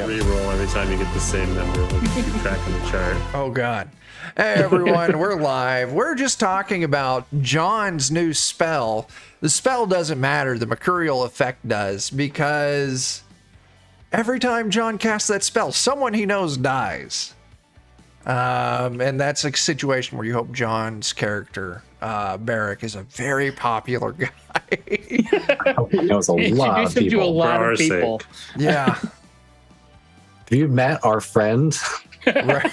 Reroll every time you get the same number. We'll keep track of the chart. Oh, God. Hey, everyone, we're live. We're just talking about John's new spell. The spell doesn't matter. The mercurial effect does, because every time John casts that spell, someone he knows dies. And that's a situation where you hope John's character, Barrick, is a very popular guy. He knows a lot of Introduce him to a people. lot For our of people. Yeah. Have you met our friend? Right.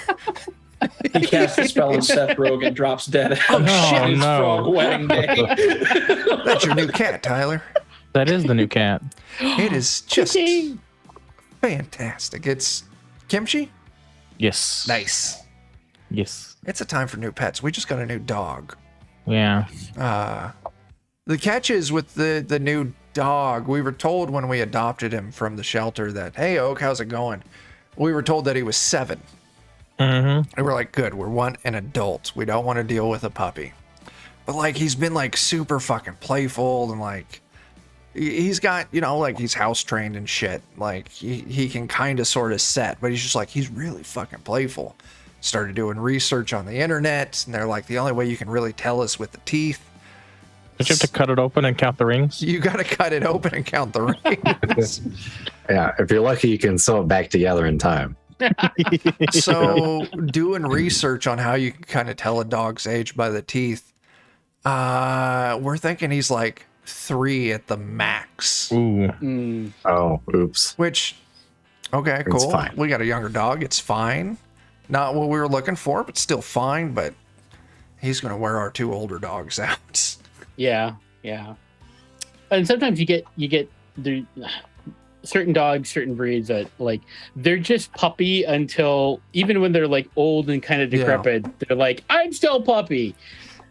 He casts a spell and Seth Rogen drops dead. Oh, shit. On his no. frog wedding day. That's your new cat, Tyler. That is the new cat. It is just fantastic. It's kimchi? Yes. Nice. Yes. It's a time for new pets. We just got a new dog. Yeah. The catch is with the new dog, we were told when we adopted him from the shelter that, hey, Oak, how's it going? We were told that he was 7. Mm-hmm. And we're like, good, we want an adult. We don't want to deal with a puppy. But, like, he's been, like, super fucking playful and, like, he's got, you know, like, he's house trained and shit. Like, he can kind of sort of set, but he's just, like, he's really fucking playful. Started doing research on the internet, and they're like, the only way you can really tell is with the teeth. Don't you have to cut it open and count the rings? You got to cut it open and count the rings. Yeah, if you're lucky, you can sew it back together in time. So, doing research on how you can kind of tell a dog's age by the teeth, we're thinking he's like 3 at the max. Ooh. Oh, oops. Which, okay, It's cool. fine. We got a younger dog. It's fine. Not what we were looking for, but still fine. But he's going to wear our 2 older dogs out. Yeah. And sometimes you get there, certain dogs, certain breeds that like they're just puppy until even when they're like old and kind of decrepit, they're like, I'm still puppy.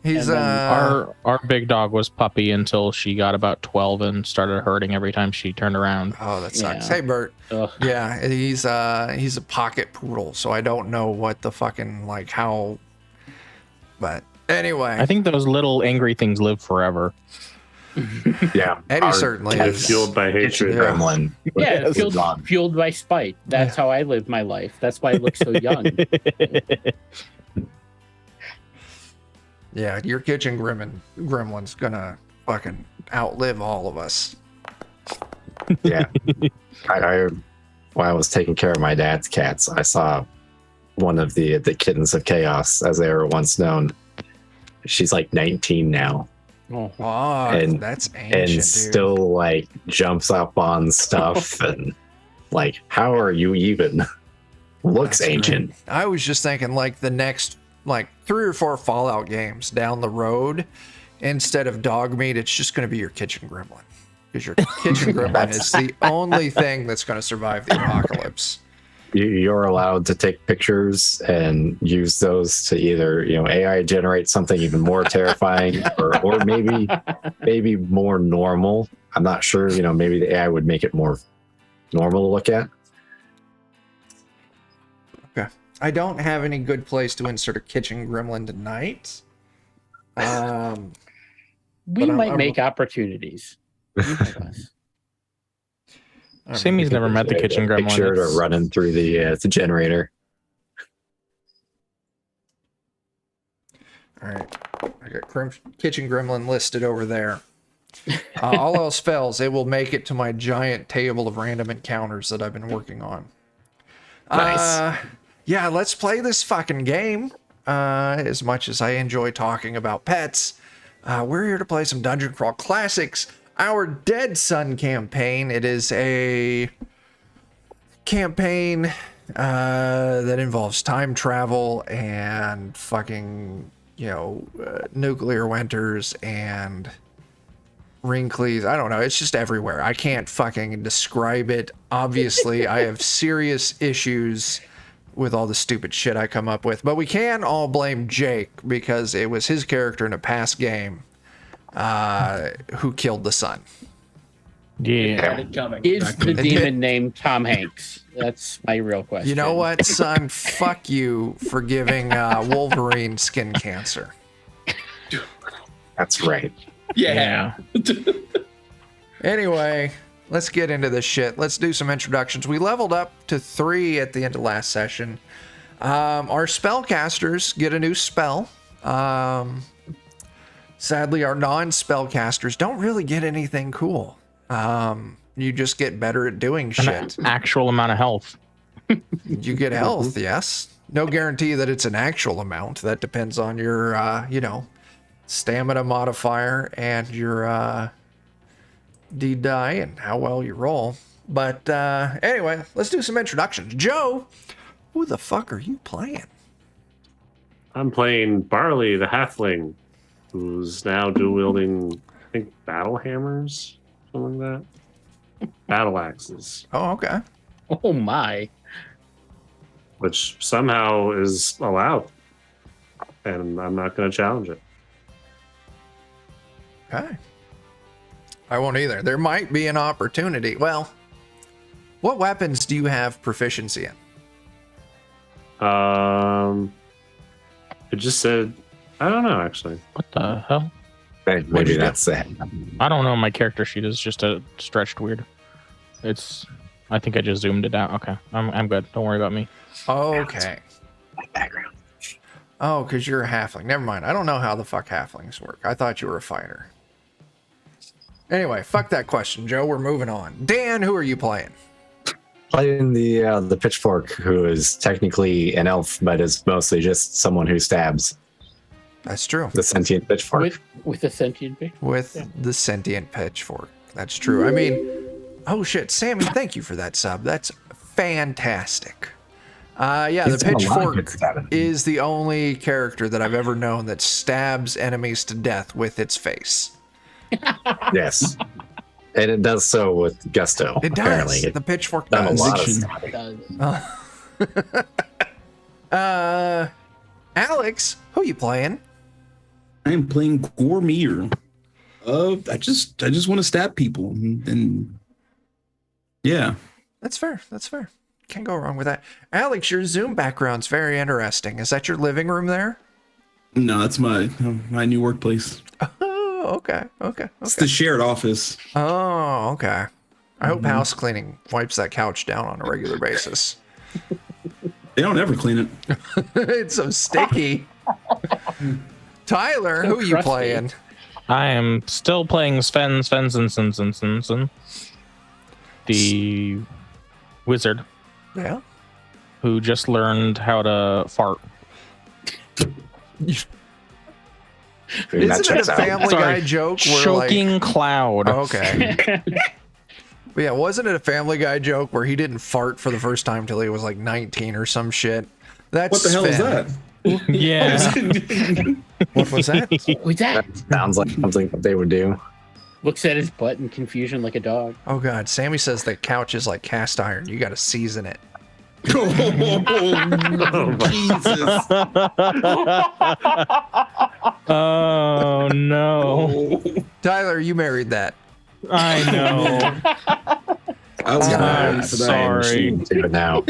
He's And then Our big dog was puppy until she got about 12 and started hurting every time she turned around. oh, that sucks. Yeah. Hey, Bert. Ugh. Yeah, he's a pocket poodle, so I don't know what the fucking like how. But anyway, I think those little angry things live forever. Yeah. Eddie our certainly They're is. fueled by kitchen hatred. gremlin. Yeah, was gone. fueled by spite. That's how I live my life. That's why I look so young. Yeah, your kitchen gremlin's gonna fucking outlive all of us. Yeah. I while I was taking care of my dad's cats, I saw one of the kittens of chaos, as they were once known. She's like 19 now, Oh, Oh, And- that's ancient, and dude. still like jumps up on stuff and like, how are you even? Looks That's ancient. great. I was just thinking like the next like 3 or 4 Fallout games down the road, instead of dog meat, it's just going to be your kitchen gremlin. Because your kitchen gremlin is the only thing that's going to survive the apocalypse. You're allowed to take pictures and use those to either, AI generate something even more terrifying or maybe more normal. I'm not sure, maybe the AI would make it more normal to look at. Okay. I don't have any good place to insert a kitchen gremlin tonight. we But might I'm- make opportunities. You know us. I don't Sammy's never met the kitchen gremlin. Picture It's- to running through the generator. All right. I got kitchen gremlin listed over there. All else fails, it will make it to my giant table of random encounters that I've been working on. Nice. Yeah, let's play this fucking game. As much as I enjoy talking about pets, we're here to play some Dungeon Crawl Classics, our Dead Sun campaign. It is a campaign that involves time travel and fucking, nuclear winters and wrinklies. I don't know. It's just everywhere. I can't fucking describe it. Obviously, I have serious issues with all the stupid shit I come up with, but we can all blame Jake because it was his character in a past game who killed the sun. Yeah. Had it coming. Is the did. demon named Tom Hanks? That's my real question. You know what, son? Fuck you for giving Wolverine skin cancer. That's right. Yeah. Anyway, let's get into this shit. Let's do some introductions. We leveled up to 3 at the end of last session. Our spellcasters get a new spell. Sadly, our non-spellcasters don't really get anything cool. You just get better at doing shit. An actual amount of health. You get health, yes. No guarantee that it's an actual amount. That depends on your, stamina modifier and your D-die and how well you roll. But anyway, let's do some introductions. Joe, who the fuck are you playing? I'm playing Barley, the halfling, who's now dual-wielding, I think, battle hammers, something like that. Battle axes, Oh, okay. Oh my. which somehow is allowed. And I'm not going to challenge it. Okay. I won't either. There might be an opportunity. Well, what weapons do you have proficiency in? It just said, I don't know, actually. What the hell? Maybe that's it. I don't know. My character sheet is just a stretched weird. I think I just zoomed it out. Okay, I'm good. Don't worry about me. Okay. Background. Oh, because you're a halfling. Never mind. I don't know how the fuck halflings work. I thought you were a fighter. Anyway, fuck that question, Joe. We're moving on. Dan, who are you playing? Playing the pitchfork, who is technically an elf, but is mostly just someone who stabs. That's true. The sentient pitchfork. With a sentient being. With the sentient pitchfork. That's true. I mean, oh shit, Sammy, thank you for that sub. That's fantastic. Yeah, He's the done a lot of good pitchfork stabbing. is the only character that I've ever known that stabs enemies to death with its face. Yes. And it does so with gusto. It apparently. does. The pitchfork Done a does. lot of Conviction. stabbing. Alex, who you playing? I am playing Gormier. I just want to stab people, and yeah. That's fair. That's fair. Can't go wrong with that. Alex, your Zoom background's very interesting. Is that your living room there? No, that's my new workplace. Oh, okay. Okay. It's Okay. the shared office. Oh, okay. I hope house cleaning wipes that couch down on a regular basis. They don't ever clean it. It's so sticky. Tyler, So who you crusty. playing? I am still playing Sven, the wizard Yeah. who just learned how to fart. That Isn't it checks a out. Family Sorry. Guy joke? Where Choking cloud. Okay. But yeah, wasn't it a Family Guy joke where he didn't fart for the first time till he was like 19 or some shit? That's What the hell is Sven. that? Yeah. What was that? What's that? Sounds like something that they would do. Looks at his butt in confusion like a dog. Oh god, Sammy says the couch is like cast iron. You got to season it. Oh, Jesus. Oh no. Tyler, you married that. I know. I was ready for that. Sorry. Machine to it now.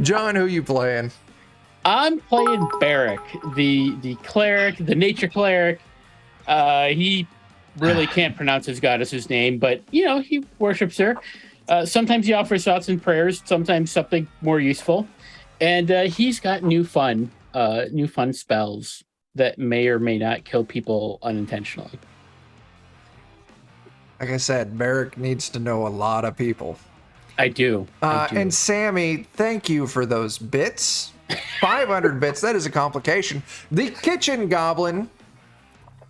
John, who you playing? I'm playing Barrick, the cleric, the nature cleric. He really can't pronounce his goddess's name, but he worships her. Sometimes he offers thoughts and prayers, sometimes something more useful. And he's got new fun spells that may or may not kill people unintentionally. Like I said, Barrick needs to know a lot of people. I do. And Sammy, thank you for those bits. 500 bits, that is a complication. The kitchen goblin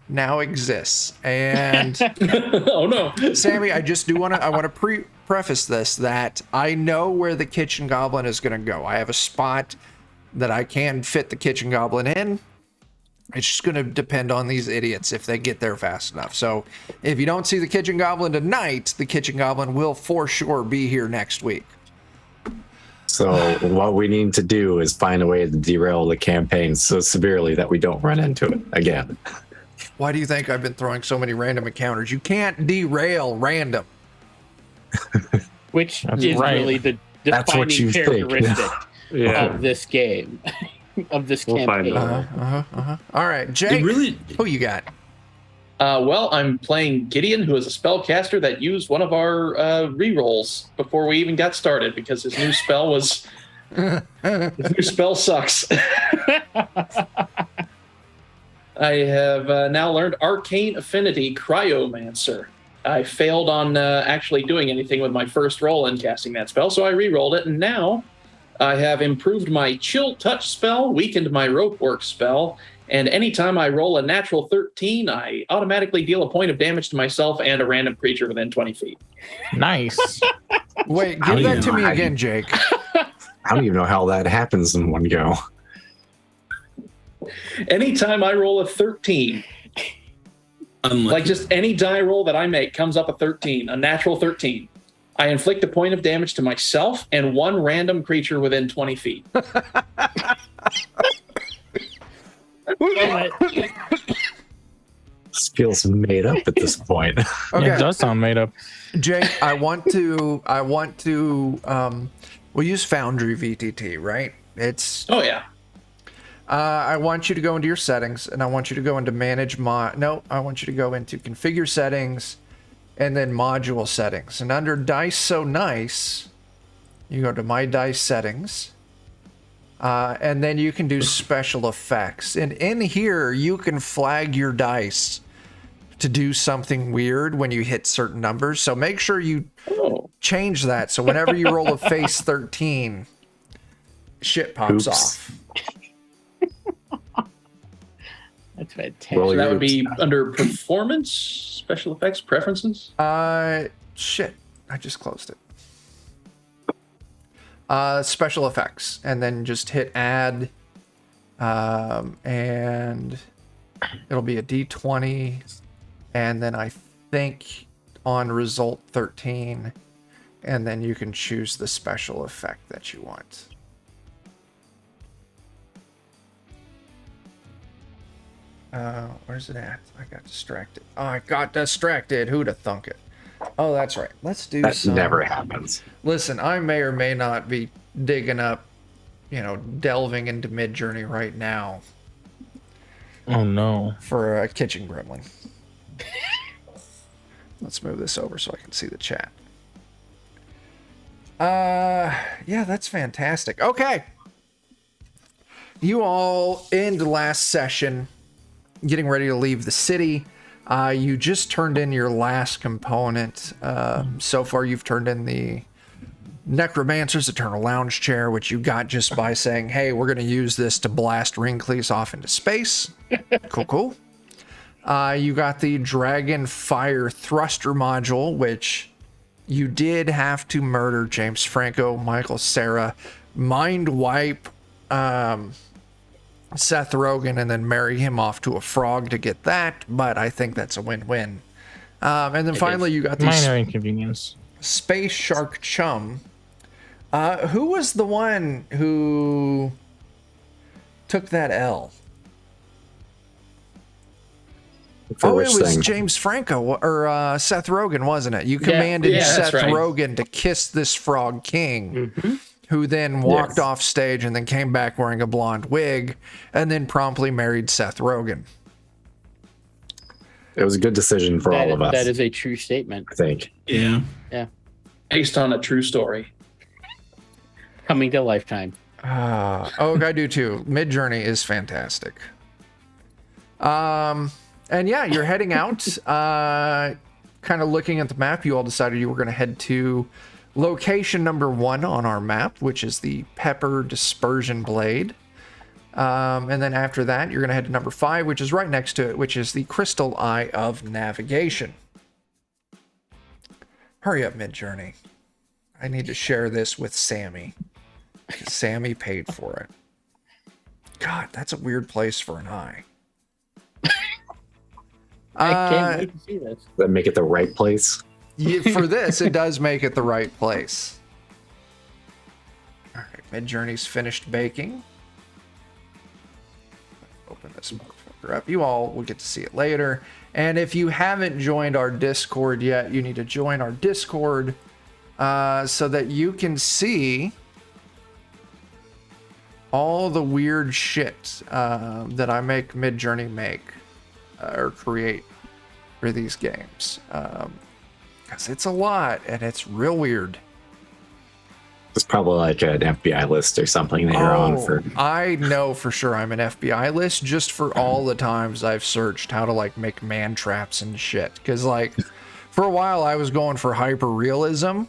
now exists. And Oh no. Sammy, I want to preface this that I know where the kitchen goblin is going to go. I have a spot that I can fit the kitchen goblin in. It's just going to depend on these idiots if they get there fast enough. So if you don't see the kitchen goblin tonight, the kitchen goblin will for sure be here next week. So what we need to do is find a way to derail the campaign so severely that we don't run into it again. Why do you think I've been throwing so many random encounters? You can't derail random. Which That's is right. really the That's what defining you think. characteristic Yeah. of this game, of this We'll find campaign. out. All right, Jake, It really who you got? Well, I'm playing Gideon, who is a spellcaster that used one of our rerolls before we even got started because his new spell was his new spell sucks. I have now learned Arcane Affinity Cryomancer. I failed on actually doing anything with my first roll and casting that spell, so I re-rolled it, and now I have improved my Chill Touch spell, weakened my Rope Work spell, and anytime I roll a natural 13, I automatically deal a point of damage to myself and a random creature within 20 feet. Nice. Wait, I give don't that even to know me how again, you- Jake. I don't even know how that happens in one go. Anytime I roll a 13, Unlucky. like just any die roll that I make comes up a 13, a natural 13, I inflict a point of damage to myself and one random creature within 20 feet. This feels made up at this point. Okay. It does sound made up. Jake, I want to we'll use Foundry VTT, right? It's Oh, yeah. I want you to go into your settings, and I want you to go into I want you to go into configure settings and then module settings. And under Dice So Nice, you go to My Dice Settings. And then you can do special effects. And in here, you can flag your dice to do something weird when you hit certain numbers. So make sure you Oh. change that. So whenever you roll a face 13, shit pops Oops. off. That's fantastic. Well, So that you're- would be under performance, special effects, preferences. Shit. I just closed it. Special effects. And then just hit add. And it'll be a D20. And then I think on result 13. And then you can choose the special effect that you want. Where's it at? I got distracted. Oh, I got distracted. Who'da thunk it? Oh, that's right. Let's do That some. never happens. Listen, I may or may not be digging up, delving into Midjourney right now Oh no. for a kitchen gremlin. Let's move this over so I can see the chat. Yeah, that's fantastic. Okay. You all end last session getting ready to leave the city. You just turned in your last component. So far, you've turned in the Necromancer's Eternal Lounge Chair, which you got just by saying, hey, we're going to use this to blast Ringclease off into space. Cool. You got the Dragon Fire Thruster module, which you did have to murder James Franco, Michael Cera, mind wipe Seth Rogen, and then marry him off to a frog to get that, but I think that's a win-win. And then finally, you got the Minor inconvenience. Space Shark Chum. Who was the one who took that L? For Oh, which it was thing? James Franco or Seth Rogen, wasn't it? You commanded yeah, that's Seth right. Rogen to kiss this frog king, Mm-hmm. who then walked Yes. off stage and then came back wearing a blonde wig and then promptly married Seth Rogen. It was a good decision for all of us. That is a true statement. I think. Yeah. Based on a true story. Coming to Lifetime. Oh, I do too. Midjourney is fantastic. And yeah, you're heading out. Kind of looking at the map, you all decided you were going to head to location number 1 on our map, which is the Pepper Dispersion Blade. And then after that, you're going to head to number 5, which is right next to it, which is the Crystal Eye of Navigation. Hurry up, Midjourney. I need to share this with Sammy. Sammy paid for it. God, that's a weird place for an eye. I can't wait to see this. That make it the right place. For this, it does make it the right place. All right, Midjourney's finished baking. Open this motherfucker up. You all will get to see it later. And if you haven't joined our Discord yet, you need to join our Discord so that you can see all the weird shit that I make Midjourney make or create. for these games. Because it's a lot and it's real weird. It's probably like an FBI list or something that you're on for. I know for sure I'm an FBI list just for all the times I've searched how to like make man traps and shit. Because like for a while I was going for hyper realism.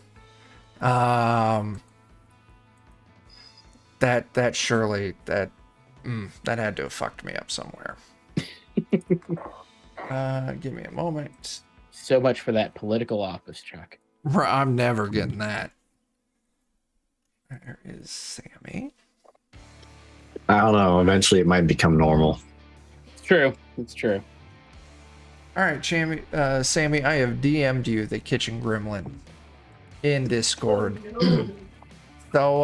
That surely that had to have fucked me up somewhere. Give me a moment. So much for that political office, Chuck. I'm never getting that. Where is Sammy? I don't know. Eventually, it might become normal. It's true. It's true. All right, Sammy, I have DM'd you the kitchen gremlin in Discord. So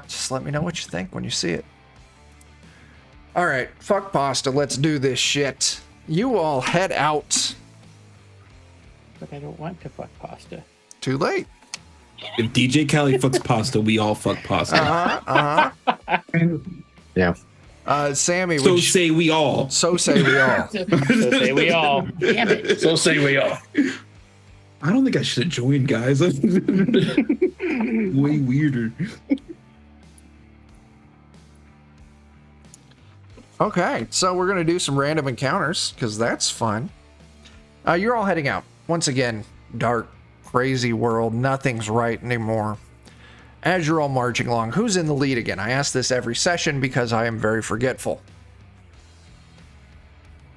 just let me know what you think when you see it. All right, fuck pasta. Let's do this shit. You all head out. But I don't want to fuck pasta. Too late. If DJ Khaled fucks pasta, we all fuck pasta. Yeah. Sammy, So would say we all. so say we all. So say we all. Damn it. So say we all. I don't think I should have joined, guys. Way weirder. Okay, so we're gonna do some random encounters because that's fun. You're all heading out once again. Dark, crazy world. Nothing's right anymore. As you're all marching along, who's in the lead again? I ask this every session because I am very forgetful.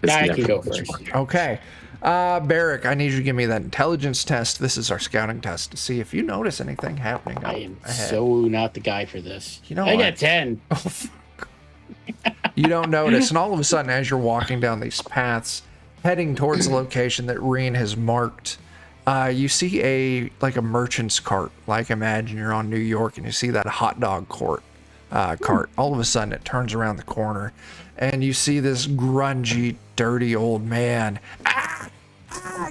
I can go first. Okay. Barrick, I need you to give me that intelligence test. This is our scouting test to see if you notice anything happening up I am ahead. so not the guy for this. You know I what? got 10. Oh, fuck. You don't notice, and all of a sudden, as you're walking down these paths, heading towards the location that Reen has marked, you see a merchant's cart. Like imagine you're on New York and you see that hot dog cart. All of a sudden, it turns around the corner, and you see this grungy, dirty old man.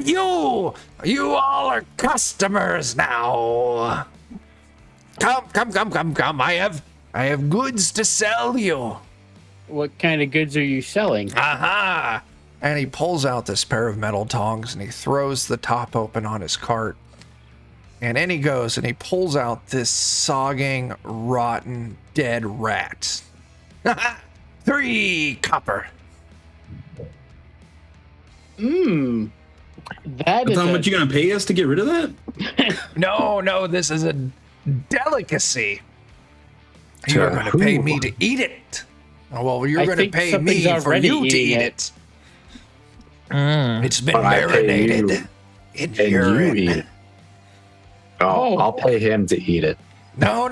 You all are customers now. Come. I have goods to sell you. What kind of goods are you selling? Aha! And he pulls out this pair of metal tongs and he throws the top open on his cart. And in he goes and he pulls out this sogging, rotten, dead rat. 3 copper. That That's is how a- much you gonna pay us to get rid of that? No, this is a delicacy. Sure. You're going to pay me to eat it. Oh, well, you're I going to think pay something's me for already you to eating eat it. it. It's been But I pay you, marinated in And you urine. eat it. Oh, I'll pay him to eat it. No.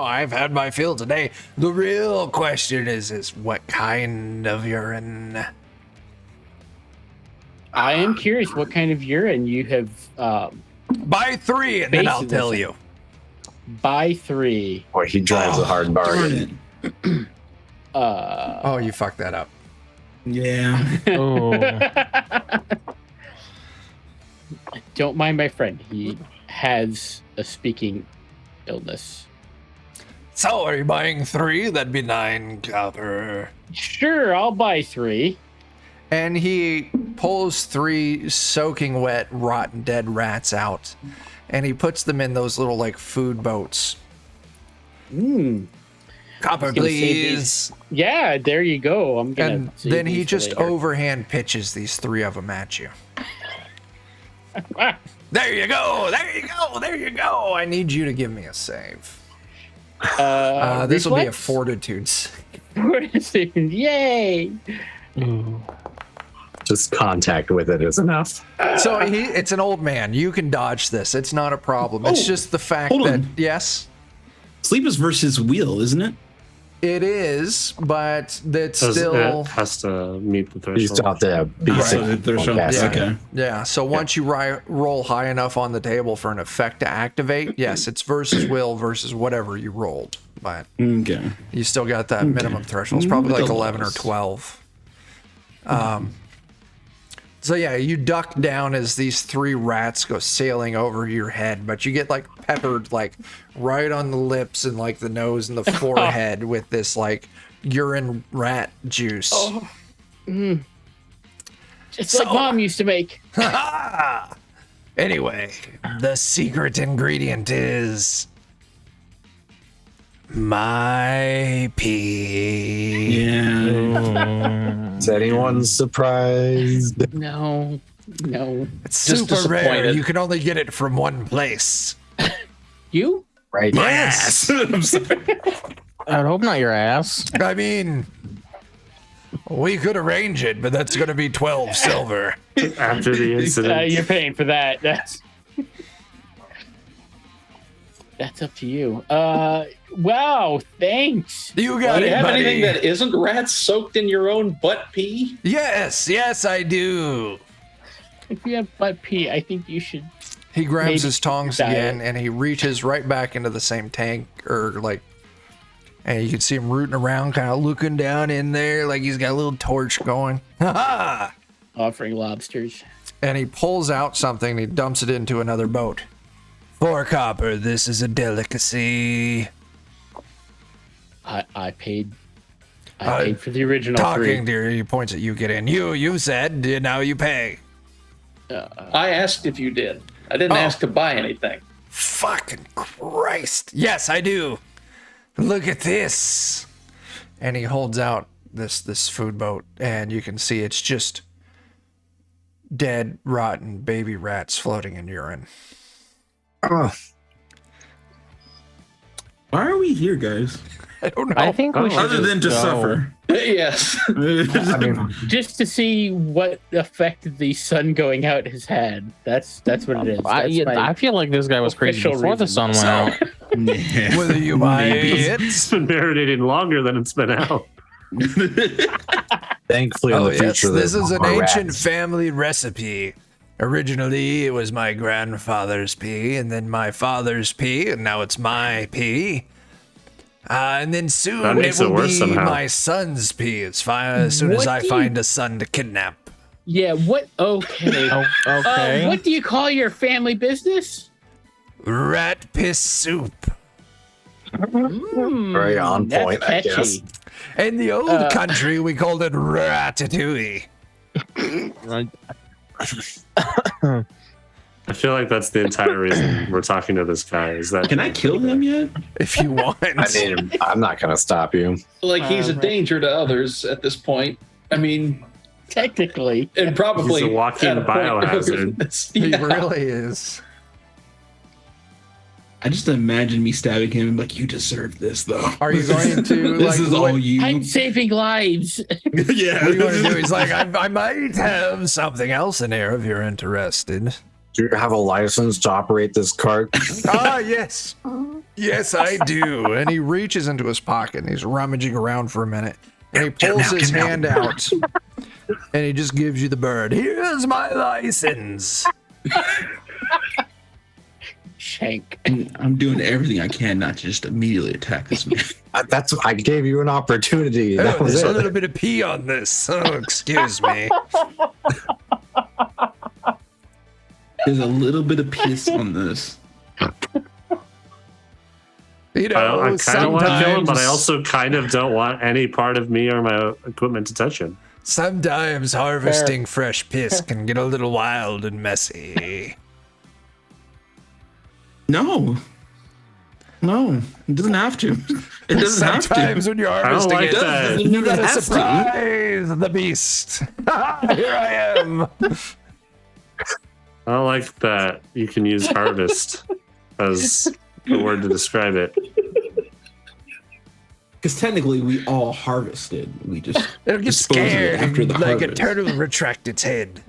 I've had my fill today. The real question is what kind of urine? I am curious what kind of urine you have. Buy 3 and then I'll Basically. tell you. Buy 3. Boy, he drives a hard bargain. Darn Oh, you fucked that up. it. Yeah. Oh. Don't mind my friend. He has a speaking illness. So, are you buying 3? That'd be 9 copper. Sure, I'll buy 3. And he pulls 3 soaking wet, rotten, dead rats out. And he puts them in those little, food boats. Copper, gonna say please. Yeah, there you go. I'm gonna. And save then he these for just later. overhand pitches these 3 of them at you. There you go. I need you to give me a save. This will be a reflex? fortitude save. Yay! Just contact with it is enough. So it's an old man. You can dodge this. It's not a problem. It's Oh, just the fact hold that, on. yes, Sleep is versus wheel, isn't it? it is, but that's Does still... it has to meet the You still threshold. have to be So sick. they're showing- Yeah. Okay. Yeah, so once you roll high enough on the table for an effect to activate, yes, it's versus will versus whatever you rolled. But Okay. you still got that minimum threshold. It's probably like The 11 or lowest. 12. So yeah, you duck down as these 3 rats go sailing over your head, but you get peppered right on the lips and the nose and the forehead with this urine rat juice. Just like Mom used to make. Anyway, the secret ingredient is my pee. Yeah. Is anyone surprised? No. It's Just super rare. disappointed. You can only get it from one place. You? Right. Yes. I'm sorry. I would hope not your ass. I mean, we could arrange it, but that's going to be 12 silver. After the incident. You're paying for that. That's up to you. Wow, thanks. You got Do you it, have buddy. anything that isn't rats soaked in your own butt pee? Yes, I do. If you have butt pee, I think you should. He grabs Maybe his tongs diet. again and he reaches right back into the same tank, and you can see him rooting around, kind of looking down in there like he's got a little torch going. Ha Offering lobsters. And he pulls out something and he dumps it into another boat. 4 copper, this is a delicacy. I paid. I paid for the original Talking 3. to you, he points at you, get in. You said, now you pay. I asked if you did. I didn't ask to buy anything. Fucking Christ. Yes, I do. Look at this. And he holds out this food boat, and you can see it's just dead, rotten baby rats floating in urine. Oh, Why are we here, guys? I don't know. I think we should Other than to go. suffer. Yes. I mean, Just to see what effect the sun going out has had. That's what it is. I feel like this guy was crazy official before the reason. sun went out. Nah. Whether you buy it. It's been marinating longer than it's been out. thankfully, in Oh, the yes, future, this there's is an more ancient rats. family recipe. Originally, it was my grandfather's pee, and then my father's pee, and now it's my pee. And then That soon makes it it will worse be somehow. my son's pee as soon as What I do you- find a son to kidnap. Yeah. What? Okay. Oh, okay. What do you call your family business? Rat piss soup. Very on That's point, I catchy. guess. In the old country, we called it ratatouille. I feel like that's the entire reason we're talking to this guy. Is that Can I kill him yet? If you want. I mean, I'm not going to stop you. Like he's a Right. danger to others at this point. I mean, Technically. and probably He's a walking at a point biohazard. He yeah. really is. I just imagine me stabbing him and like, you deserve this though. Are you going to, This like, is what- all you. I'm saving lives. Yeah. What are you going to do? He's like, I might have something else in here if you're interested. Do you have a license to operate this cart? Ah, yes. Yes, I do. And he reaches into his pocket and he's rummaging around for a minute. And he pulls his hand out and he just gives you the bird. Here's my license. Shank. I'm doing everything I can not to just immediately attack this man. I gave you an opportunity. Oh, That was there's a it. little bit of pee on this. Oh, excuse me. There's a little bit of piss on this. You know, I kind of want to kill him, but I sometimes- also kind of don't want any part of me or my equipment to touch him. Sometimes harvesting fresh piss can get a little wild and messy. No. No, it doesn't have to. It doesn't have Sometimes to. when you're I don't harvesting like it, that. you gotta It has to. surprise the beast. Here I am. I don't like that you can use harvest as the word to describe it. Because technically, we all harvested. We just It'll get dispose of it scared after the like a harvest. turtle retract its head.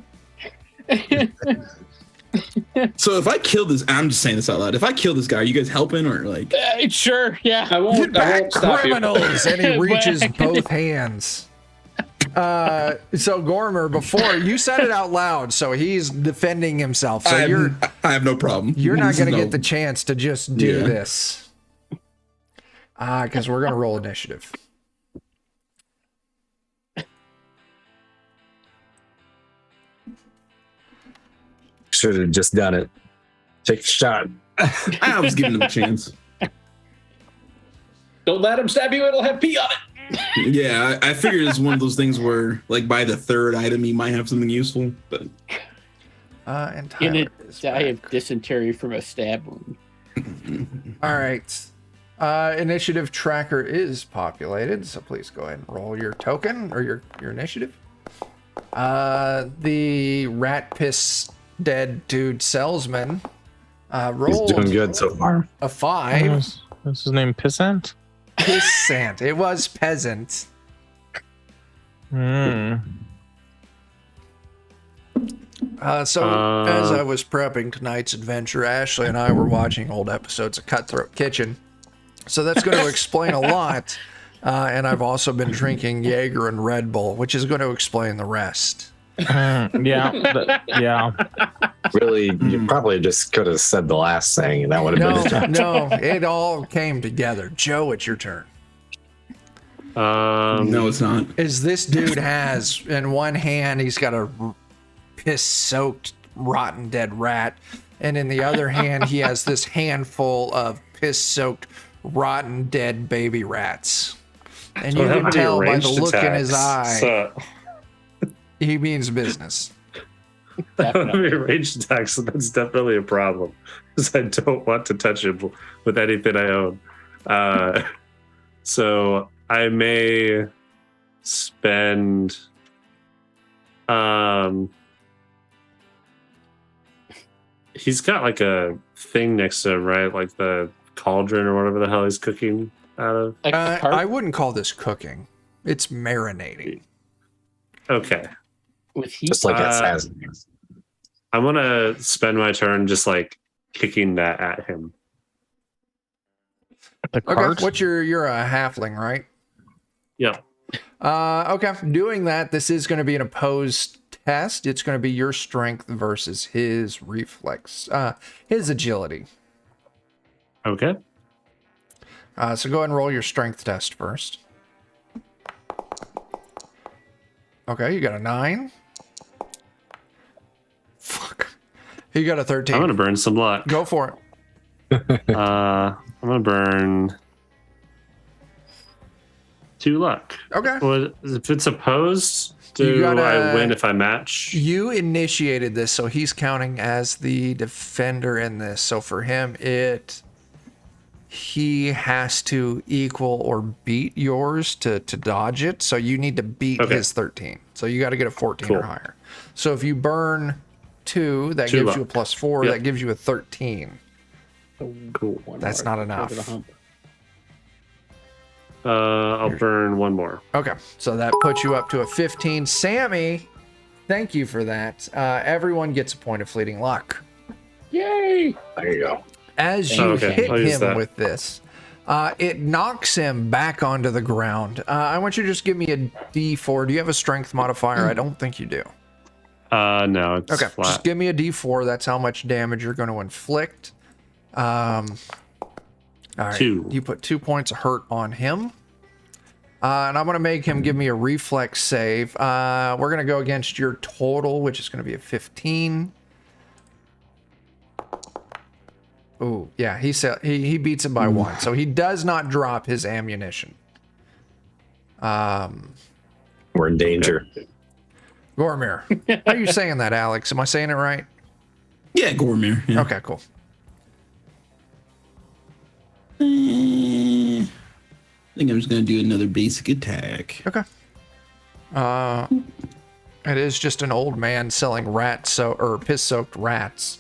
So if I kill this, I'm just saying this out loud. If I kill this guy, are you guys helping or like? Sure. Yeah. I Get won't back, stop you. criminals! And he reaches Back. both hands. So Gormer, before you said it out loud, so he's defending himself. So I have no problem. you're not This going to is get the chance to just do Yeah. this. Because we're going to roll initiative. Should have just done it. Take a shot. I was giving him a chance. Don't let him stab you. It'll have pee on it. Yeah, I figured it's one of those things where, like, by the third item, you might have something useful. But And In Tyler it, is die of back. dysentery from a stab wound. All right. Initiative tracker is populated, so please go ahead and roll your token or your initiative. The rat piss dead dude salesman He's rolled doing good so far. a 5. What's his name? Pissant? Pissant. It was peasant. Hmm. So as I was prepping tonight's adventure, Ashley and I were watching old episodes of Cutthroat Kitchen. So that's going to explain a lot. And I've also been drinking Jaeger and Red Bull, which is going to explain the rest. Yeah. Really, you probably just could have said the last thing, and that would have been it. No, it all came together. Joe, it's your turn. no, it's not. Is this dude has in one hand he's got a piss-soaked, rotten dead rat, and in the other hand he has this handful of piss-soaked, rotten dead baby rats. And you can tell by the look in his eye, he means business. Definitely. Ranged attacks, so that's definitely a problem because I don't want to touch him with anything I own. So I may spend he's got like a thing next to him, right? Like the cauldron or whatever the hell he's cooking out of. I wouldn't call this cooking. It's marinating. Okay. With heat. Just like assassins. I'm gonna spend my turn just like kicking that at him. The cart? Okay, you're a halfling, right? Yep. Okay, doing that, this is going to be an opposed test. It's going to be your strength versus his reflex, his agility. Okay. So go ahead and roll your strength test first. Okay, you got a 9. Fuck. You got a 13. I'm gonna burn some luck. Go for it. I'm gonna burn 2 luck. Okay. Well, if it's opposed, You do gotta- I win if I match? You initiated this, so he's counting as the defender in this. So for him, he has to equal or beat yours to dodge it. So you need to beat Okay. his 13. So you got to get a 14 or Cool. higher. So if you burn 2, that 2 gives luck. you a plus 4. Yep. That gives you a 13. Cool. That's not enough. I'll burn 1 more. Okay, so that puts you up to a 15. Sammy, thank you for that. Everyone gets a point of fleeting luck. Yay! There you go. As you Okay, hit I'll use him that. with this, it knocks him back onto the ground. I want you to just give me a D4. Do you have a strength modifier? I don't think you do. No, it's Okay, flat. just give me a D4. That's how much damage you're going to inflict. All right, 2. you put 2 points of hurt on him. And I'm going to make him give me a reflex save. We're going to go against your total, which is going to be a 15. Oh, yeah, he beats him by 1. So he does not drop his ammunition. We're in danger. Gormir. How are you saying that, Alex? Am I saying it right? Yeah, Gormir. Yeah. Okay, cool. I think I'm just gonna do another basic attack. Okay. It is just an old man selling piss-soaked rats.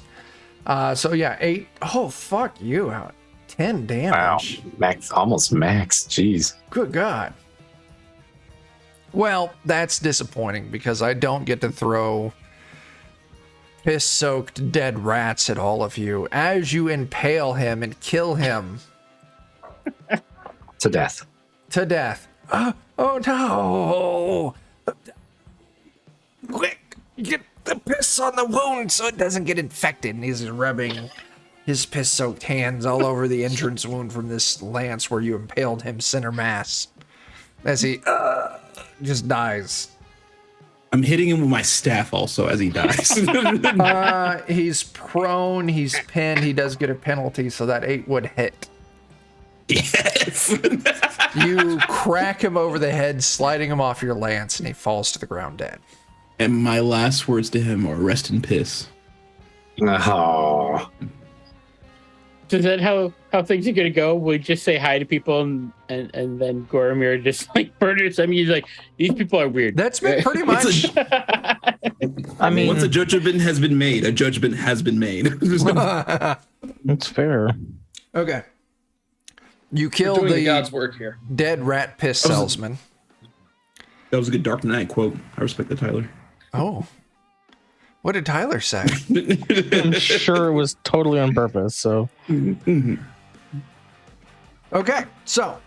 So yeah, 8. Oh, fuck you. 10 damage. Wow. Almost max. Jeez. Good God. Well, that's disappointing because I don't get to throw piss-soaked dead rats at all of you as you impale him and kill him To death. to death. Oh no! Quick, get the piss on the wound so it doesn't get infected. And he's rubbing his piss-soaked hands all over the entrance wound from this lance where you impaled him center mass as he just dies. I'm hitting him with my staff also as he dies. He's prone, he's pinned, he does get a penalty, so that 8 would hit. Yes. You crack him over the head, sliding him off your lance, and he falls to the ground dead. And my last words to him are rest in piss. Oh, So is that how things are gonna go? We just say hi to people and then Goromir just like murders them. He's like, these people are weird. That's been pretty much. I mean, Once a judgment has been made, a judgment has been made. it's fair. Okay. You We're killed doing the God's work here. dead rat piss salesman. That was a good Dark Knight quote. I respect that, Tyler. Oh. What did Tyler say? I'm sure it was totally on purpose. So Okay, so.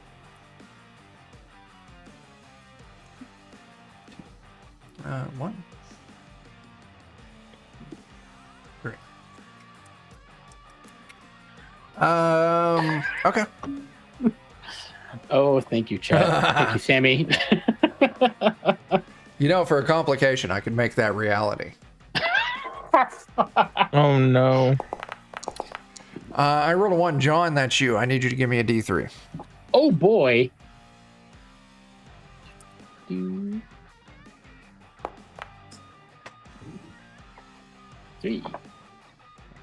One. Great. Okay. Oh, thank you, Chad. Thank you, Sammy. You know, for a complication, I could make that reality. oh no. I rolled a 1. John, that's you. I need you to give me a D3. Oh boy. Two, 3.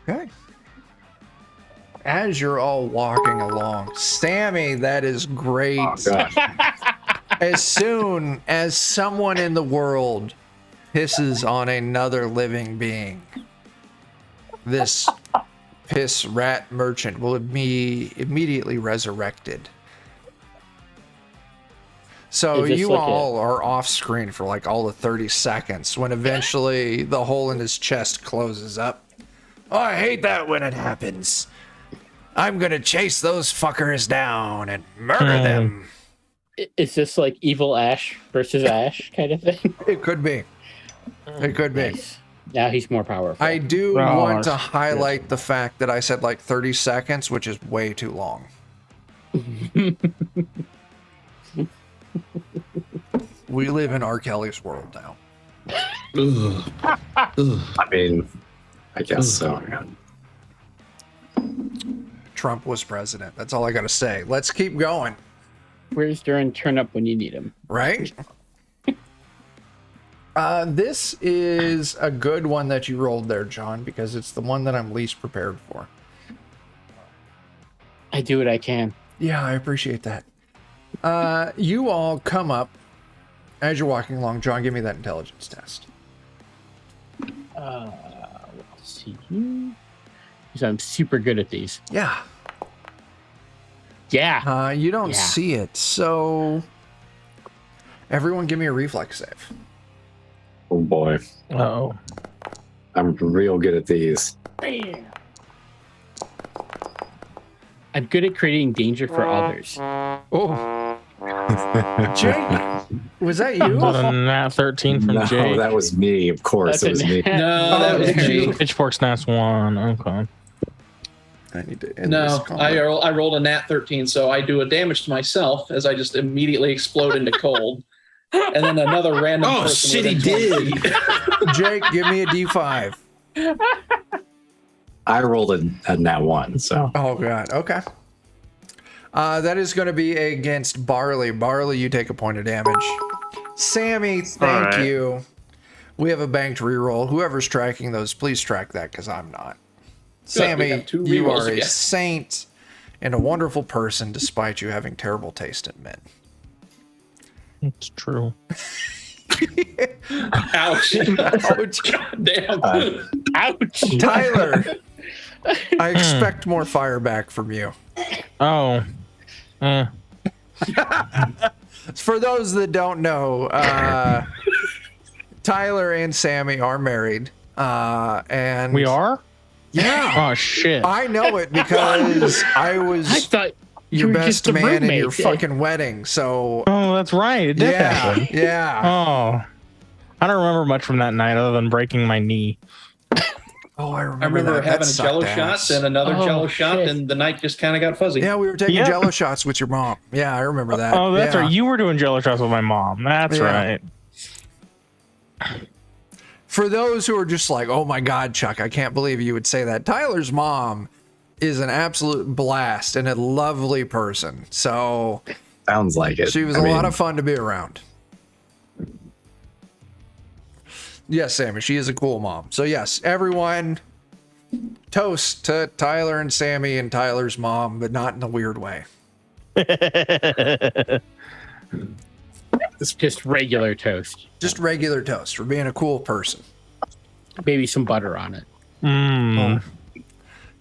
Okay. As you're all walking along, Sammy, that is great. oh God. As soon as someone in the world pisses on another living being, this piss rat merchant will be immediately resurrected. So Is this you like all are off screen for like all of 30 seconds when eventually the hole in his chest closes up. Oh, I hate that when it happens. I'm gonna chase those fuckers down and murder them. Is this like evil Ash versus Ash kind of thing? It could be. It could be. Nice. Now he's more powerful. I do Oh, want to that's- highlight the fact that I said like 30 seconds, which is way too long. We live in R. Kelly's world now. Ugh. Ugh. I mean, I guess so. Yeah. Trump was president. That's all I got to say. Let's keep going, Where's Duran turn up when you need him? right? This is a good one that you rolled there, John, because it's the one that I'm least prepared for. I do what I can. Yeah, I appreciate that. You all come up as you're walking along. John, give me that intelligence test. Let's see. Because I'm super good at these. Yeah. Yeah. You don't Yeah. see it, so everyone give me a reflex save. Oh boy, Oh. I'm real good at these. Bam. I'm good at creating danger for others. Oh, Jake, was that you? A nat 13 from No, Jake. that was me. Of course, That's it was me. No, that was did you? me. Pitchfork's nat 1. Okay. I need to end this No, comment. I rolled a nat 13, so I do a damage to myself as I just immediately explode into cold. And then another random Oh, person shit, he within 20 did. feet. Jake, give me a D5. I rolled a nat 1, so Oh god. Okay. That is going to be against Barley. Barley, you take a point of damage. Sammy, thank right. you. We have a banked reroll. Whoever's tracking those, please track that because I'm not. we Sammy, have 2 you rerolls are a again. saint and a wonderful person despite you having terrible taste in men. It's true. Ouch. Ouch. Damn. Ouch. Tyler, I expect more fire back from you. Oh. For those that don't know, Tyler and Sammy are married. And We are? Yeah. Oh, shit. I know it because I I was thought your you were best just a man in your roommate. fucking wedding. So Oh, that's right. It did yeah, happen. yeah. Oh. I don't remember much from that night other than breaking my knee. Oh, I I remember, remember that. having That a jello sucked shot ass. and another Oh, jello shot, shit. and the night just kind of got fuzzy. Yeah, we were taking Yeah. jello shots with your mom. Yeah, I remember that. Oh, that's Yeah. right. You were doing jello shots with my mom. That's Yeah. right. For those who are just like, oh my God, Chuck, I can't believe you would say that. Tyler's mom is an absolute blast and a lovely person. So Sounds like it. she was a lot of fun to be around. Yes, Sammy, she is a cool mom. So yes, everyone, toast to Tyler and Sammy and Tyler's mom, but not in a weird way. It's just regular toast. Just regular toast for being a cool person. Maybe some butter on it. Mm.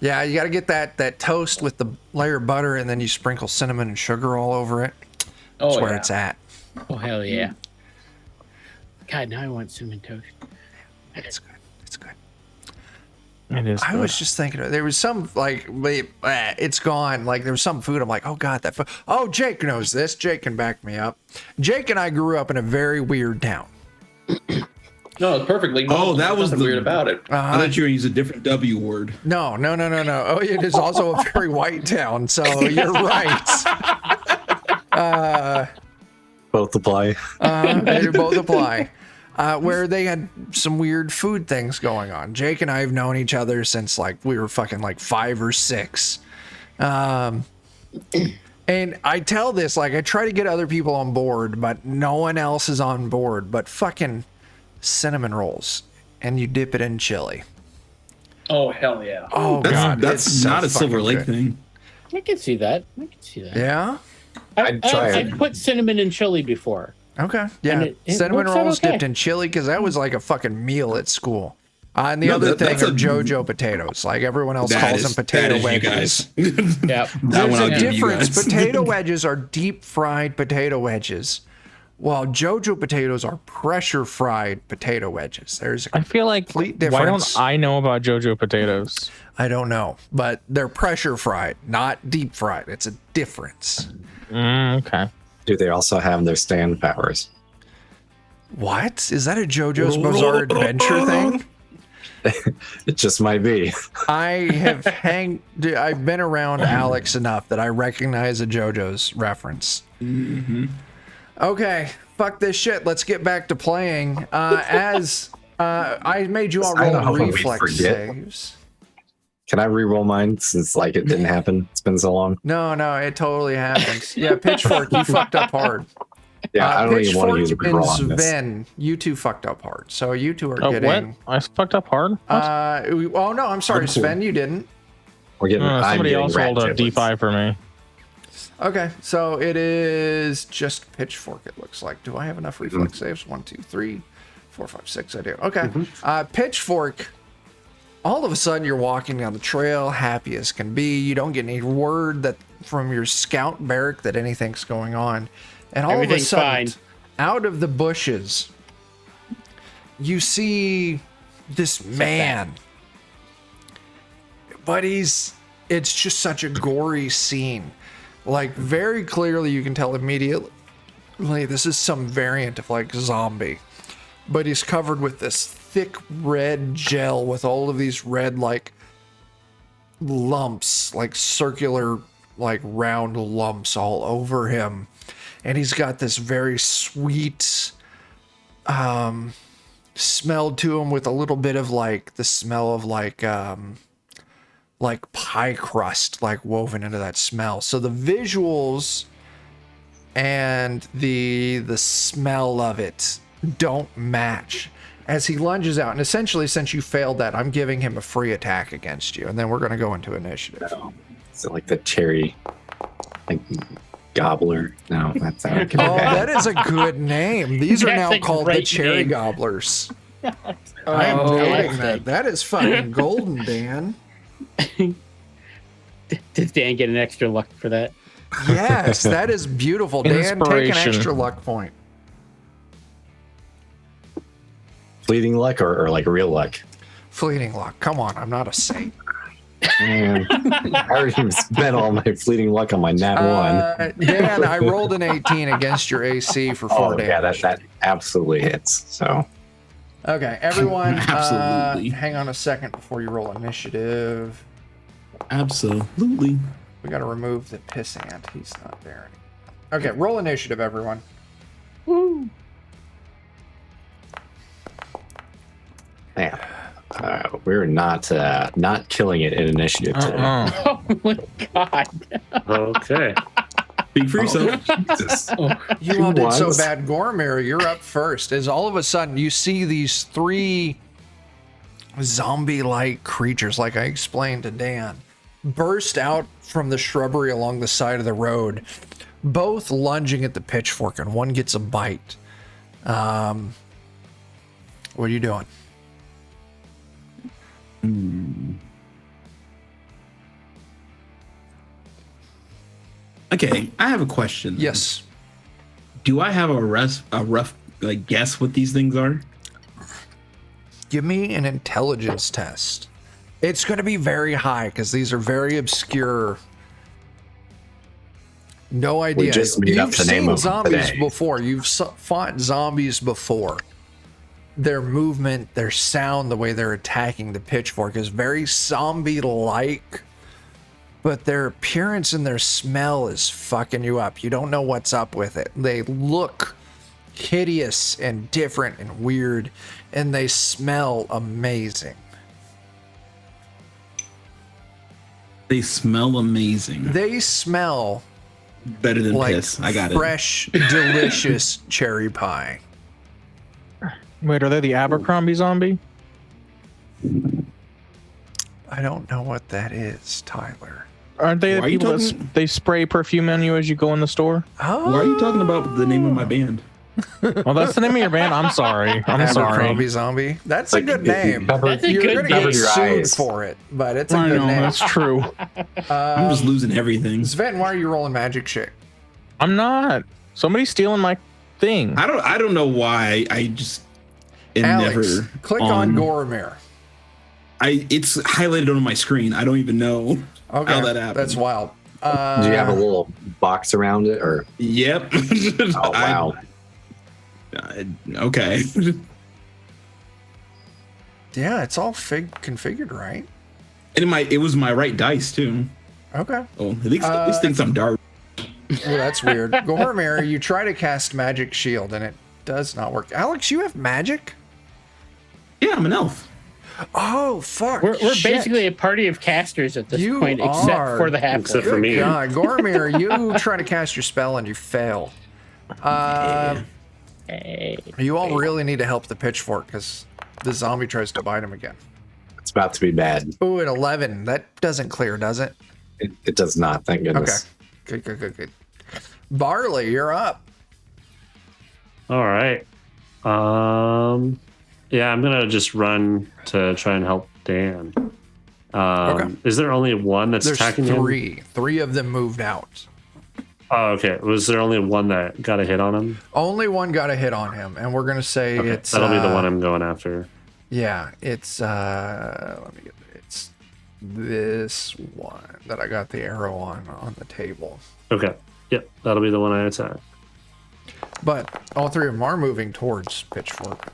Yeah, you got to get that toast with the layer of butter, and then you sprinkle cinnamon and sugar all over it. That's where it's at. Oh, hell yeah. God, now I want cinnamon toast. It's good. It's good. It is. I good. was just thinking, there was some, like, it's gone. Like, there was some food. I'm like, oh, God, that food. Oh, Jake knows this. Jake can back me up. Jake and I grew up in a very weird town. No, it's perfectly normal. Oh, that was Nothing the weird about it. I thought you were going to use a different W word. No. Oh, it is also a very white town, so you're right. Both apply. They do both apply. Where they had some weird food things going on. Jake and I have known each other since like we were fucking like 5 or 6. And I tell this, like, I try to get other people on board, but no one else is on board. But fucking cinnamon rolls, and you dip it in chili. Oh, hell yeah. Oh, God. That's it's so not a Silver fucking Lake good. thing. I can see that. Yeah? I'd try I've it. put cinnamon in chili before. Okay. Yeah. And it Cinnamon works out rolls okay. dipped in chili, because that was like a fucking meal at school. And the No, other thing that's are a- JoJo potatoes. Like everyone else That calls is- them potato that is you wedges. guys. Yeah. That one There's I'll a give you difference. guys. Potato wedges are deep fried potato wedges, while JoJo potatoes are pressure fried potato wedges. There's a I feel like complete why difference. don't I know about JoJo potatoes? I don't know, but they're pressure fried, not deep fried. It's a difference. Okay. Do they also have their stand powers? What? Is that a JoJo's Bizarre Adventure thing? It just might be. I've been around Alex enough that I recognize a JoJo's reference. Mm-hmm. Okay, fuck this shit. Let's get back to playing. I made you all I know roll when we reflex forget. saves. Can I re-roll mine since like it didn't happen? It's been so long. No, it totally happens. Yeah, Pitchfork, you fucked up hard. Yeah, I don't even want to use a Pitchfork re-roll and on this. Sven, you two fucked up hard. So you two are Oh, getting. what? I fucked up hard. What? Oh no, I'm sorry, Hardcore. Sven, you didn't. We're getting. I'm Somebody getting else rolled a rat giblets. D5 for me. Okay, so it is just Pitchfork. It looks like. Do I have enough reflex saves? 1, 2, 3, 4, 5, 6. I do. Okay, Pitchfork. All of a sudden, you're walking down the trail, happy as can be. You don't get any word that from your scout barrack that anything's going on, and all Everything's of a sudden, fine. out of the bushes, you see this man. But it's just such a gory scene. Like, very clearly, you can tell immediately this is some variant of like zombie. But he's covered with this thick red gel with all of these red, like, lumps, like circular, like round lumps all over him. And he's got this very sweet smell to him with a little bit of like the smell of like pie crust like woven into that smell. So the visuals and the smell of it don't match as he lunges out. And essentially, since you failed that, I'm giving him a free attack against you, and then we're going to go into initiative. Is it like the cherry, like gobbler? No, that's not. Oh, that is a good name. These are That's now a called the great Cherry name. Gobblers. I am Oh, noting that's that. That is fucking golden, Dan. Does Dan get an extra luck for that? Yes, that is beautiful. Dan, take an Inspiration. extra luck point. Fleeting luck or like real luck? Fleeting luck. Come on, I'm not a saint. Man, I already spent all my fleeting luck on my nat one. Dan, I rolled an 18 against your AC for 4 Oh damage. yeah, that absolutely hits. So Okay, everyone, Absolutely. hang on a second before you roll initiative. Absolutely. We got to remove the pissant. He's not there anymore. Okay, roll initiative, everyone. man, We're not killing it in initiative today. Uh-uh. Oh my god. Okay. Speak for yourself. Jesus. You all did so ones. bad. Gormir, you're up first. As all of a sudden you see these 3 zombie-like creatures, like I explained to Dan, burst out from the shrubbery along the side of the road, both lunging at the pitchfork, and one gets a bite. What are you doing? Okay, I have a question. Yes. Do I have a rough like guess what these things are? Give me an intelligence test. It's going to be very high because these are very obscure. No idea. just made up You've the name seen of them zombies today. before. You've fought zombies before. Their movement, their sound, the way they're attacking the pitchfork is very zombie-like. But their appearance and their smell is fucking you up. You don't know what's up with it. They look hideous and different and weird, and they smell amazing. They smell amazing. They smell Better than like piss. I got it. fresh, delicious cherry pie. Wait, are they the Abercrombie zombie? I don't know what that is, Tyler. Aren't they Why the are you people that talking- they spray perfume on you as you go in the store? Oh, Why are you talking about the name of my band? Well, that's the name of your band. I'm sorry. I'm Abercrombie sorry. Zombie. That's Like, a good if you name. That's a You're good gonna name. get Cover your sued eyes. for it, but it's a I good know, name. that's true. I'm just losing everything. Sven, why are you rolling magic shit? I'm not. Somebody's stealing my thing. I don't know why. I just am Alex, never click on Gormir. It's highlighted on my screen. I don't even know Okay, how that happened. that's wild. Do you have a little box around it, or? Yep. Oh wow! Okay. Yeah, it's all configured right. And it was my right dice too. Okay. Oh, at least thinks I'm dark. Well, that's weird. Gormir, you try to cast magic shield and it does not work. Alex, you have magic? Yeah, I'm an elf. Oh fuck! We're shit. basically a party of casters at this You point, except are. for the half. Except for me. God, Gormir, you try to cast your spell and you fail. You all really need to help the pitchfork because the zombie tries to bite him again. It's about to be bad. Ooh, at 11, that doesn't clear, does it? It does not. Thank goodness. Okay. Good. Barley, you're up. All right. Yeah, I'm gonna just run to try and help Dan. Okay. Is there only one that's There's attacking him? 3. 3 of them moved out. Oh, okay. Was there only one that got a hit on him? Only one got a hit on him, and we're gonna say Okay, it's that'll be the one I'm going after. Yeah, it's let me get it's this one that I got the arrow on the table. Okay. Yep, that'll be the one I attack. But all 3 of them are moving towards Pitchfork.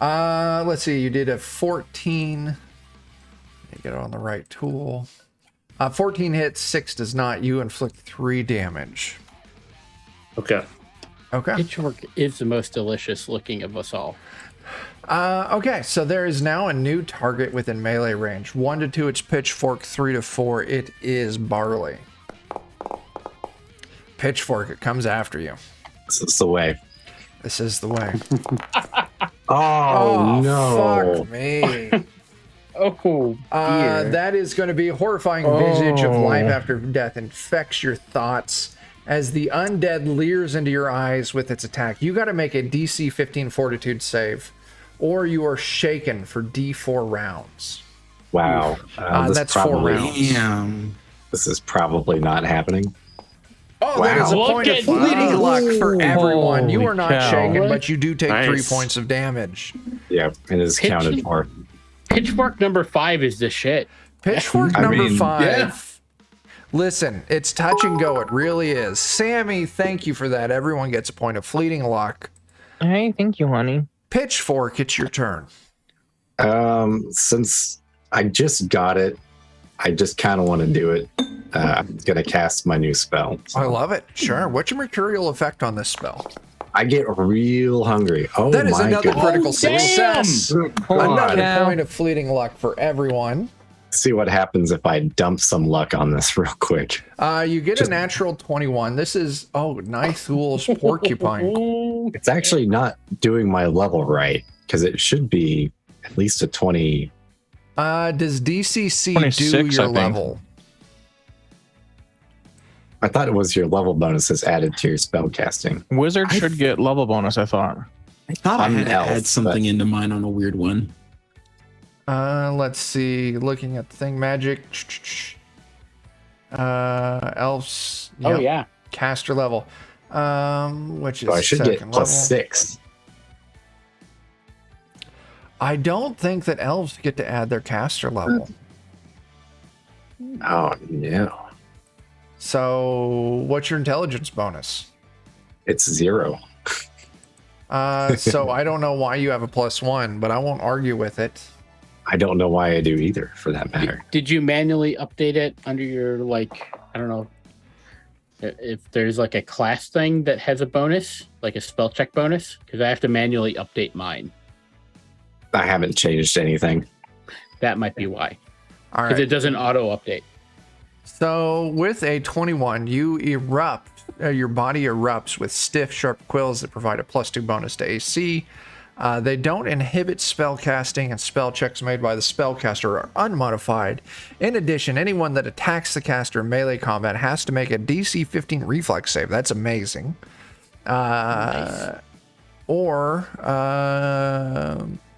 Let's see, you did a 14. Let me get it on the right tool. 14 hits, 6 does not. You inflict 3 damage. Okay. Okay. Pitchfork is the most delicious looking of us all. Okay, so there is now a new target within melee range. 1 to 2, it's Pitchfork. 3 to 4, it is Barley. Pitchfork, it comes after you. This is the way. This is the way. Oh, no! Fuck me. Oh, dear. That is going to be a horrifying visage of life after death infects your thoughts as the undead leers into your eyes with its attack. You got to make a DC 15 Fortitude save, or you are shaken for D4 rounds. Wow. This that's 4 probably- rounds. Damn. This is probably not happening. Oh, that is a Look point of at fleeting this. luck for everyone. You Holy are not cow. shaken, but you do take 3 Nice. points of damage. Yeah, it is Pitch- counted for. Pitchfork number 5 is the shit. Pitchfork I number mean, 5. yeah. Listen, it's touch and go. It really is. Sammy, thank you for that. Everyone gets a point of fleeting luck. Hey, thank you, honey. Pitchfork, it's your turn. Since I just got it, I just kind of want to do it. I'm gonna cast my new spell. I love it. Sure. What's your mercurial effect on this spell? I get real hungry. Oh, That is my another goodness. critical Oh, damn! success. Another Yeah. point of fleeting luck for everyone. See what happens if I dump some luck on this real quick. You get a natural 21. This is nice fool's porcupine. It's actually not doing my level right because it should be at least a 20. Does DCC 26, do I your think. level? I thought it was your level bonuses added to your spell casting. Wizard should get level bonus, I thought. I thought I I'm had an elf, add something into mine on a weird one. Let's see. Looking at the thing, magic. Elves. Oh yep, yeah. Caster level. Which is So I should second get plus level. 6. I don't think that elves get to add their caster level. Oh, no. So, what's your intelligence bonus? It's 0. So I don't know why you have a +1, but I won't argue with it. I don't know why I do either, for that matter. Did you manually update it under your I don't know if there's like a class thing that has a bonus, like a spell check bonus? Because I have to manually update mine. I haven't changed anything. That might be why. All Because right. it doesn't auto update. So with a 21, you erupt. Your body erupts with stiff, sharp quills that provide a +2 bonus to AC. They don't inhibit spell casting, and spell checks made by the spellcaster are unmodified. In addition, anyone that attacks the caster in melee combat has to make a DC 15 reflex save. That's amazing. Or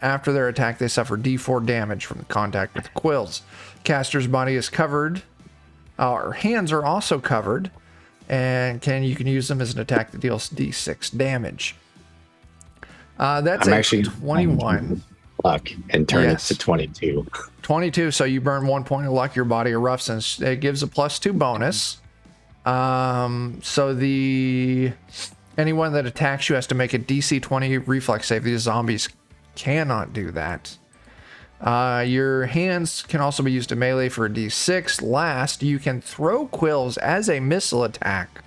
after their attack, they suffer D4 damage from the contact with the quills. Caster's body is covered. Our hands are also covered, and you can use them as an attack that deals D6 damage. That's I'm a actually 21. Luck and turn Yes. it to 22. 22, so you burn 1 point of luck. Your body erupts, and it gives a +2 bonus. So anyone that attacks you has to make a DC 20 reflex save. These zombies cannot do that. Your hands can also be used to melee for a D6. Last, you can throw quills as a missile attack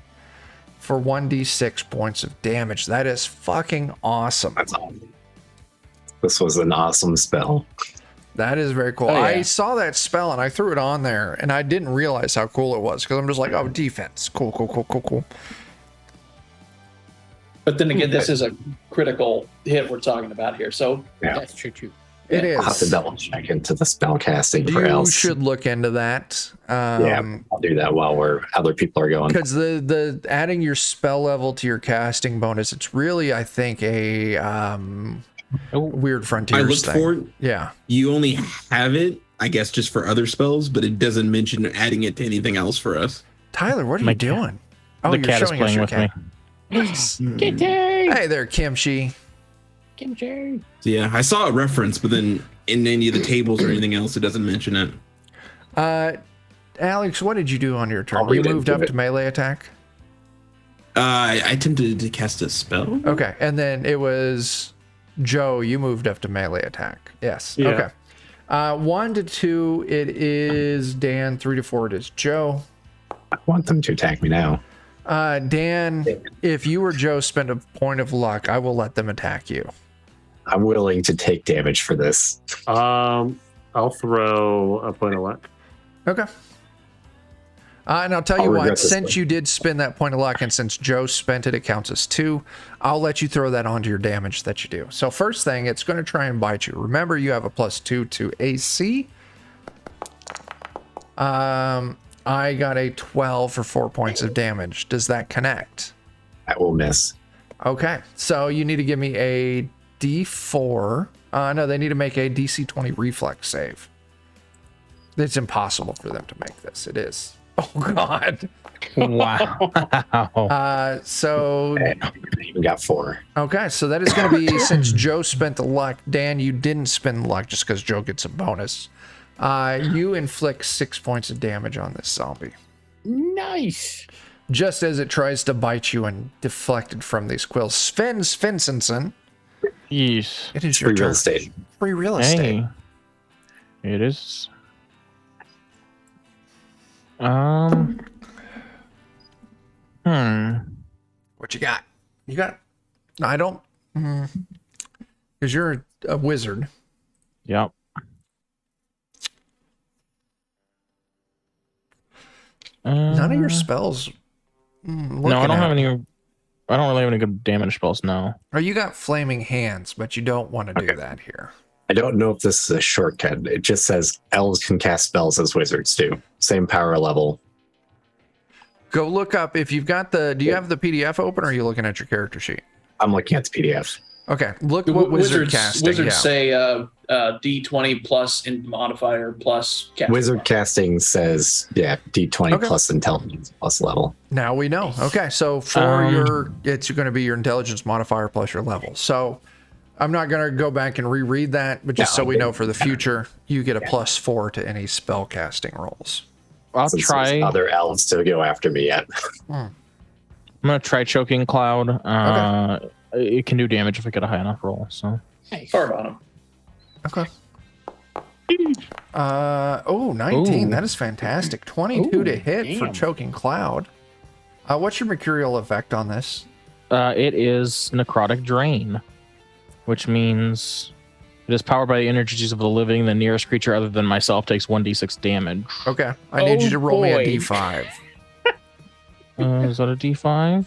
for 1d6 points of damage. That is fucking awesome. That's awesome. This was an awesome spell. That is very cool. Oh, yeah. I saw that spell and I threw it on there, and I didn't realize how cool it was because I'm just like, oh, defense. Cool. But then again, this is a critical hit we're talking about here. So Yeah. That's true. It I'll have to is. double check into the spell casting for You else. should look into that. Yeah, I'll do that while other people are going. Because the adding your spell level to your casting bonus, it's really, I think, a weird I frontiers looked thing. for it. Yeah. You only have it, I guess, just for other spells, but it doesn't mention adding it to anything else for us. Tyler, what are My you cat- doing? Oh, the you're cat is showing us playing your with cat. me. Nice. Kitty! Hey there, Kimchi. Kimchi! So yeah, I saw a reference, but then in any of the tables or anything else, it doesn't mention it. Alex, what did you do on your turn? I'll You read moved into up it. to melee attack? I attempted to cast a spell. Okay, and then it was Joe, you moved up to melee attack. Yes. Yeah. Okay. 1 to 2, it is Dan. 3 to 4, it is Joe. I want them to attack me now. Dan, if you or Joe spend a point of luck, I will let them attack you. I'm willing to take damage for this. I'll throw a point of luck. Okay. And I'll tell you I'll what, regret this since one. you did spend that point of luck, and since Joe spent it, it counts as 2. I'll let you throw that onto your damage that you do. So first thing, it's going to try and bite you. Remember, you have a +2 to AC. I got a 12 for 4 points of damage. Does that connect? I will miss. Okay, so you need to give me a D4. No, they need to make a DC 20 reflex save. It's impossible for them to make this. It is. Oh, God. Wow. So, I even got 4. okay, so that is going to be, since Joe spent the luck, Dan, you didn't spend the luck just because Joe gets a bonus. You inflict 6 points of damage on this zombie. Nice. Just as it tries to bite you and deflected from these quills. Sven Svensson, Yeesh. it is Free your real turn. estate. Free real estate. Hey. It is. What you got? You got I don't, because you're a wizard. Yep. None of your spells. No, I don't have any. I don't really have any good damage spells now. Or you got flaming hands, but you don't want to do that here. I don't know if this is a shortcut. It just says elves can cast spells as wizards do. Same power level. Go look up if you've got the. Do you have the PDF open, or are you looking at your character sheet? I'm looking at the PDF. Okay, look what wizard casting. Wizards say D20 plus in modifier plus casting. Wizard casting says, D20 plus intelligence plus level. Now we know. Okay, so for it's going to be your intelligence modifier plus your level. So I'm not going to go back and reread that, but just so we know for the future, you get a +4 to any spell casting rolls. I'll Since try. there's other elves to go after me yet. I'm gonna try choking cloud. Okay. It can do damage if I get a high enough roll. So Hard on him. Okay. 19. Ooh. That is fantastic. 22 to hit for damn. choking cloud. What's your mercurial effect on this? it is necrotic drain, which means it is powered by the energies of the living. The nearest creature other than myself takes 1d6 damage. Okay, I need you to roll me a boy. d5. Is that a d5?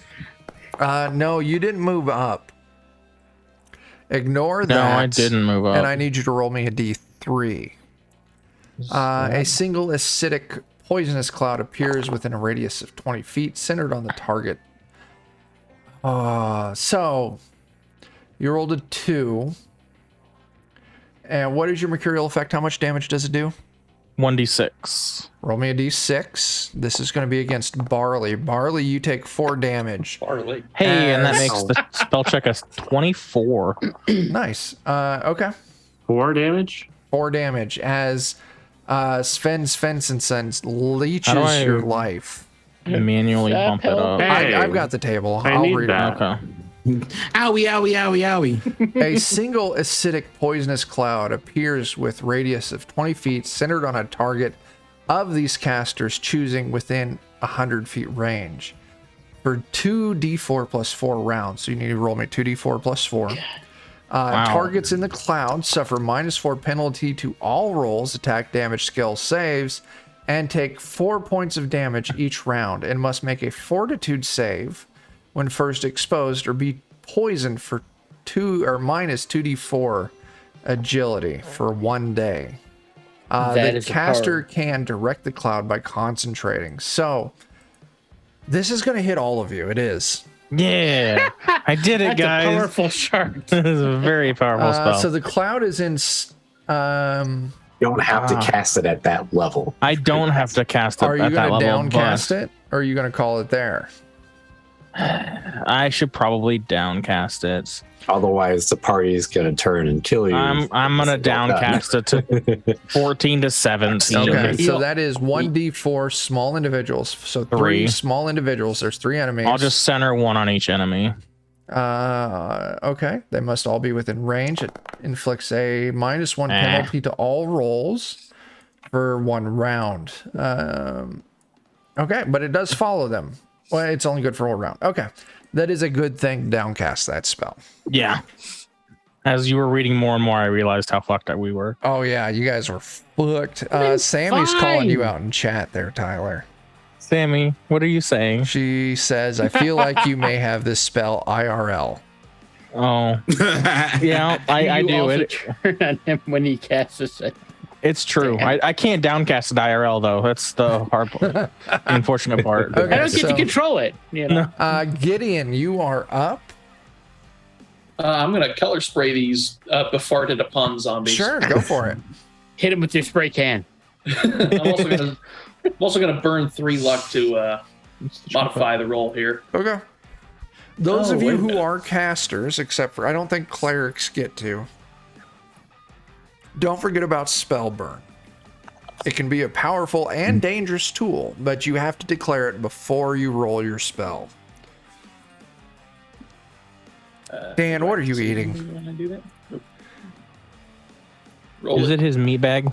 No, you didn't move up. Ignore that. No, I didn't move up. And I need you to roll me a d3. A single acidic poisonous cloud appears within a radius of 20 feet, centered on the target. So you rolled a 2. And what is your mercurial effect? How much damage does it do? 1d6. Roll me a d6. This is going to be against Barley. Barley, you take 4 damage. Barley. Hey, and that As- makes the spell check a 24. Nice. Okay. 4 damage. 4 damage as Sven Svensson leeches How do I- your life. Manually bump it up. Hey, I've got the table. I I'll need read that. it. Okay. Owie, owie, owie, owie. A single acidic poisonous cloud appears with radius of 20 feet, centered on a target of these casters choosing within 100 feet range. For 2d4 plus 4 rounds, so you need to roll me 2d4 plus 4. Targets in the cloud suffer -4 penalty to all rolls, attack, damage, skill, saves, and take 4 points of damage each round, and must make a fortitude save when first exposed, or be poisoned for -2d4 agility for 1 day. That The is a caster can direct the cloud by concentrating. So this is going to hit all of you. It is. Yeah, I did it, That's guys. a powerful shark. This is a very powerful spell. So the cloud is in. You don't have to cast it at that level. I don't have to cast it Are you at that going to level. downcast it, or are you going to call it there? I should probably downcast it. Otherwise, the party's going to turn and kill you. I'm gonna downcast it to 14 to 17. Okay, so Heal. that is 1d4 small individuals. So 3 Three. small individuals. There's 3 enemies. I'll just center one on each enemy. Okay, they must all be within range. It inflicts a -1 penalty to all rolls for 1 round. Okay, but it does follow them. Well, it's only good for 1 round. Okay, that is a good thing. Downcast that spell. Yeah. As you were reading more and more, I realized how fucked up we were. Oh yeah, you guys were fucked. Sammy's calling you out in chat there, Tyler. Sammy, what are you saying? She says, "I feel like you may have this spell IRL." Oh, yeah, I You do also it. turn on him when he casts it. It's true. I can't downcast it IRL though. That's the hard part, the unfortunate part. Okay. I don't get So- to control it. You know. Gideon, you are up. I'm gonna color spray these befarted upon zombies. Sure, go for it. Hit him with your spray can. I'm also gonna burn 3 luck to modify the roll here. Okay. Those Oh, of you wait a who minute. are casters, except for I don't think clerics get to. Don't forget about spell burn. It can be a powerful and dangerous tool, but you have to declare it before you roll your spell. Dan, what are you eating? You wanna do that? Nope. Roll Is it his meat bag?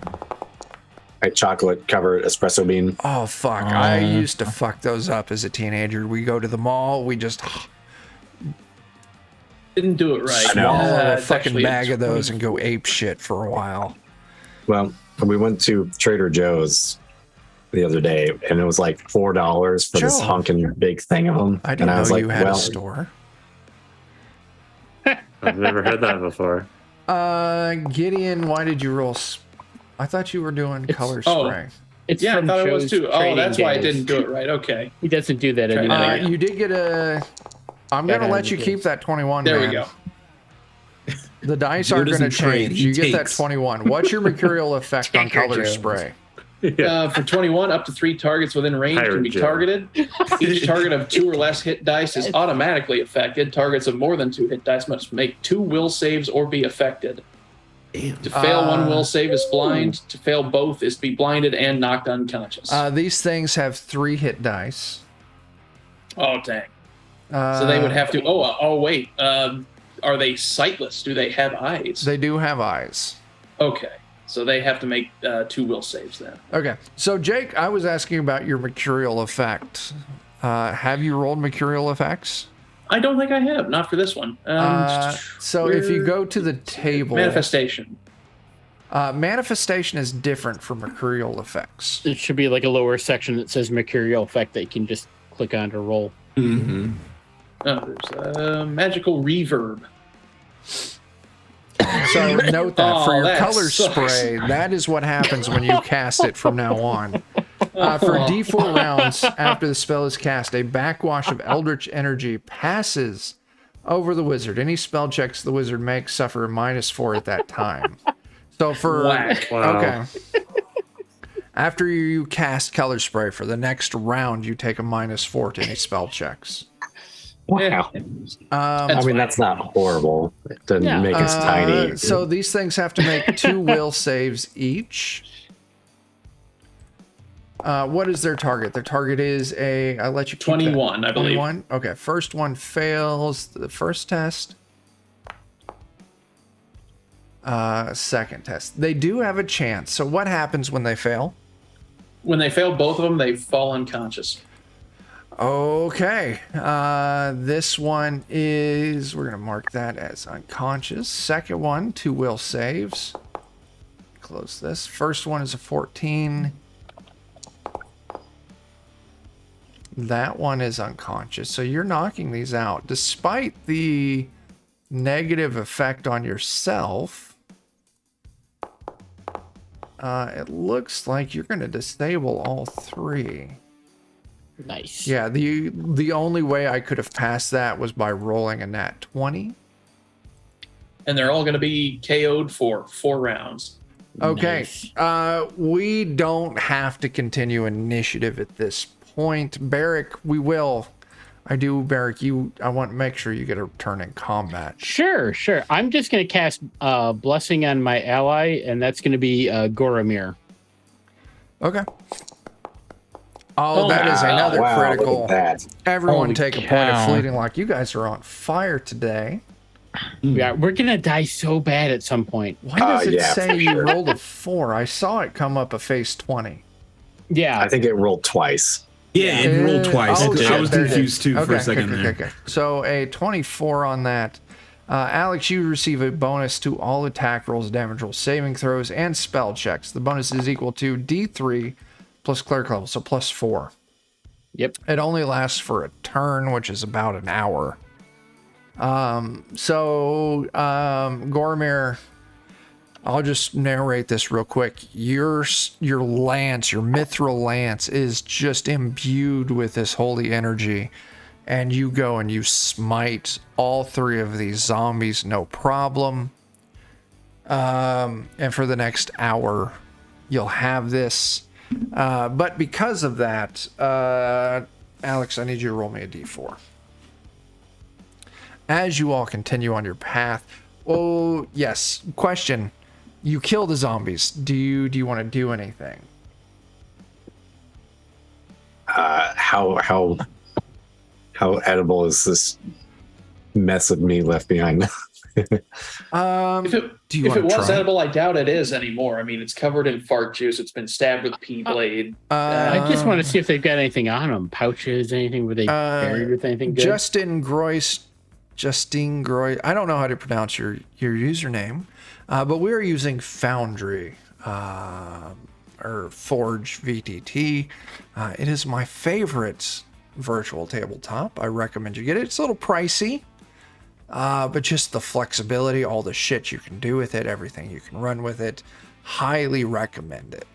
A chocolate covered espresso bean. Oh fuck! I used to fuck those up as a teenager. We go to the mall. We just Didn't do it right. I know. Swallow a it's fucking actually bag of those and go ape shit for a while. Well, we went to Trader Joe's the other day, and it was like $4 for this Joe. honking big thing of them. I didn't and I was know like, you had well, a store. I've never heard that before. Gideon, why did you roll? I thought you were doing color oh. spray. It's Yeah, I from thought it was Joe's too. Oh, trading that's why I days. didn't do it right. Okay. He doesn't do that Try anymore. that again. You did get a. I'm Got gonna out let of you the keep case. that 21. There man. we go. The dice Joe aren't going to doesn't trade, change. he You get that takes. 21. What's your mercurial effect on Take your color Jones. spray? For 21, up to 3 targets within range Pirate can be Joe. targeted. Each target of 2 or less hit dice is automatically affected. Targets of more than 2 hit dice must make 2 will saves or be affected. Damn. To fail one will save is blind. To fail both is to be blinded and knocked unconscious. These things have 3 hit dice. Oh, dang. So they would have to. Oh, wait. Are they sightless? Do they have eyes? They do have eyes. Okay. So they have to make 2 will saves then. Okay. So, Jake, I was asking about your mercurial effect. Have you rolled mercurial effects? I don't think I have. Not for this one. So, if you go to the table. Manifestation. Manifestation is different from mercurial effects. It should be like a lower section that says mercurial effect that you can just click on to roll. Mm-hmm. Oh, there's magical reverb. So note that for your that color sucks. spray, that is what happens when you cast it from now on. For D4 rounds after the spell is cast, a backwash of eldritch energy passes over the wizard. Any spell checks the wizard makes suffer a -4 at that time. So for Whack. Wow. okay, after you cast color spray for the next round, you take a -4 to any spell checks. wow. I mean, that's not horrible. It doesn't Yeah. make us tiny. So these things have to make 2 will saves each. What is their target? Their target is I'll let you keep 21, that. I believe. 21? Okay, first one fails the first test. Second test. They do have a chance. So what happens when they fail? When they fail both of them, they fall unconscious. Okay. This one is, we're going to mark that as unconscious. Second one, 2 will saves. Close this. First one is a 14. That one is unconscious. So you're knocking these out. Despite the negative effect on yourself, it looks like you're going to disable all 3. Nice. Yeah, the only way I could have passed that was by rolling a nat 20. And they're all going to be KO'd for 4 rounds. Okay. Nice. We don't have to continue initiative at this point. Barrick, we will. Barrick, I want to make sure you get a turn in combat. Sure. I'm just going to cast Blessing on my ally, and that's going to be Goramir. Okay. Oh, that is another wow, critical. look at that. Everyone Holy take a point cow. of fleeting luck. You guys are on fire today. Yeah, we're going to die so bad at some point. Why does it yeah, say for you sure. rolled a 4? I saw it come up a face 20. Yeah. I think it rolled twice. Yeah, it rolled twice. Oh, shit, I was there it confused is. too for Okay, a second there. okay. So a 24 on that. Alex, you receive a bonus to all attack rolls, damage rolls, saving throws, and spell checks. The bonus is equal to D3 plus cleric level, so plus 4. Yep. It only lasts for a turn, which is about an hour. Gormir, I'll just narrate this real quick. Your lance, your mithril lance, is just imbued with this holy energy, and you go and you smite all 3 of these zombies, no problem. And for the next hour, you'll have this. But because of that, Alex, I need you to roll me a d4. As you all continue on your path. Oh, yes. Question. You kill the zombies. Do you want to do anything? How edible is this mess of me left behind? If it, Do you if it want to was try? edible, I doubt it is anymore. I mean, it's covered in fart juice. It's been stabbed with a pea blade. I just want to see if they've got anything on them. Pouches, anything were they buried with anything good? Justin Groyce Justine Groy. I don't know how to pronounce your username, but we are using Foundry or Forge VTT. It is my favorite virtual tabletop. I recommend you get it. It's a little pricey, but just the flexibility, all the shit you can do with it, everything you can run with it. Highly recommend it.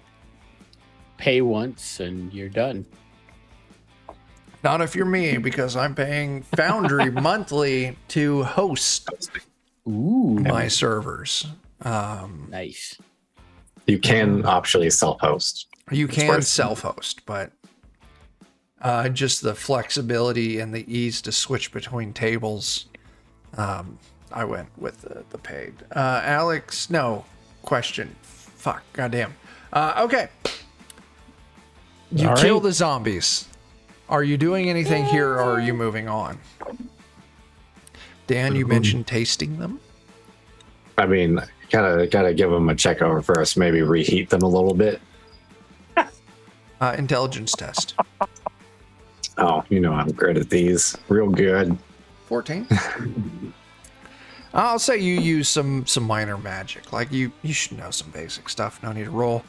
Pay once and you're done. Not if you're me, because I'm paying Foundry monthly to host my servers. Nice. You can optionally self-host. You can self-host, but just the flexibility and the ease to switch between tables. I went with the paid. Alex, no question. Fuck, goddamn. Okay. You All kill right. the zombies. Are you doing anything here, or are you moving on? Dan, you mentioned tasting them. I mean, gotta give them a check over first. Maybe reheat them a little bit. Intelligence test. Oh, I'm good at these. Real good. 14. I'll say you use some minor magic. Like you should know some basic stuff. No need to roll.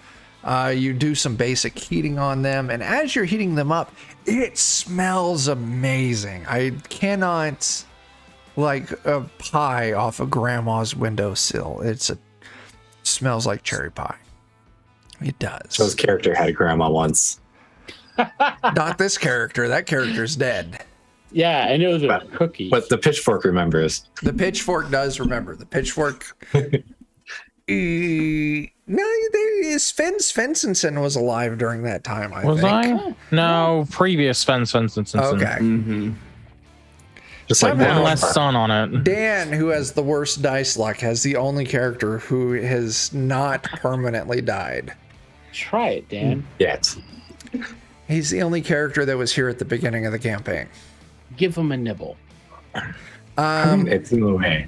You do some basic heating on them, and as you're heating them up, it smells amazing. I cannot, like a pie off of grandma's windowsill. Smells like cherry pie. It does. Joe's character had a grandma once. Not this character. That character's dead. Yeah, I know the cookies. But the pitchfork remembers. The pitchfork does remember. The pitchfork. No, Svensson was alive during that time. I Was think. I? No, previous Sven Svensson. Okay. Mm-hmm. Just like Somehow- One less sun on it. Dan, who has the worst dice luck, has the only character who has not permanently died. Try it, Dan. Yet. He's the only character that was here at the beginning of the campaign. Give him a nibble. It's in the way.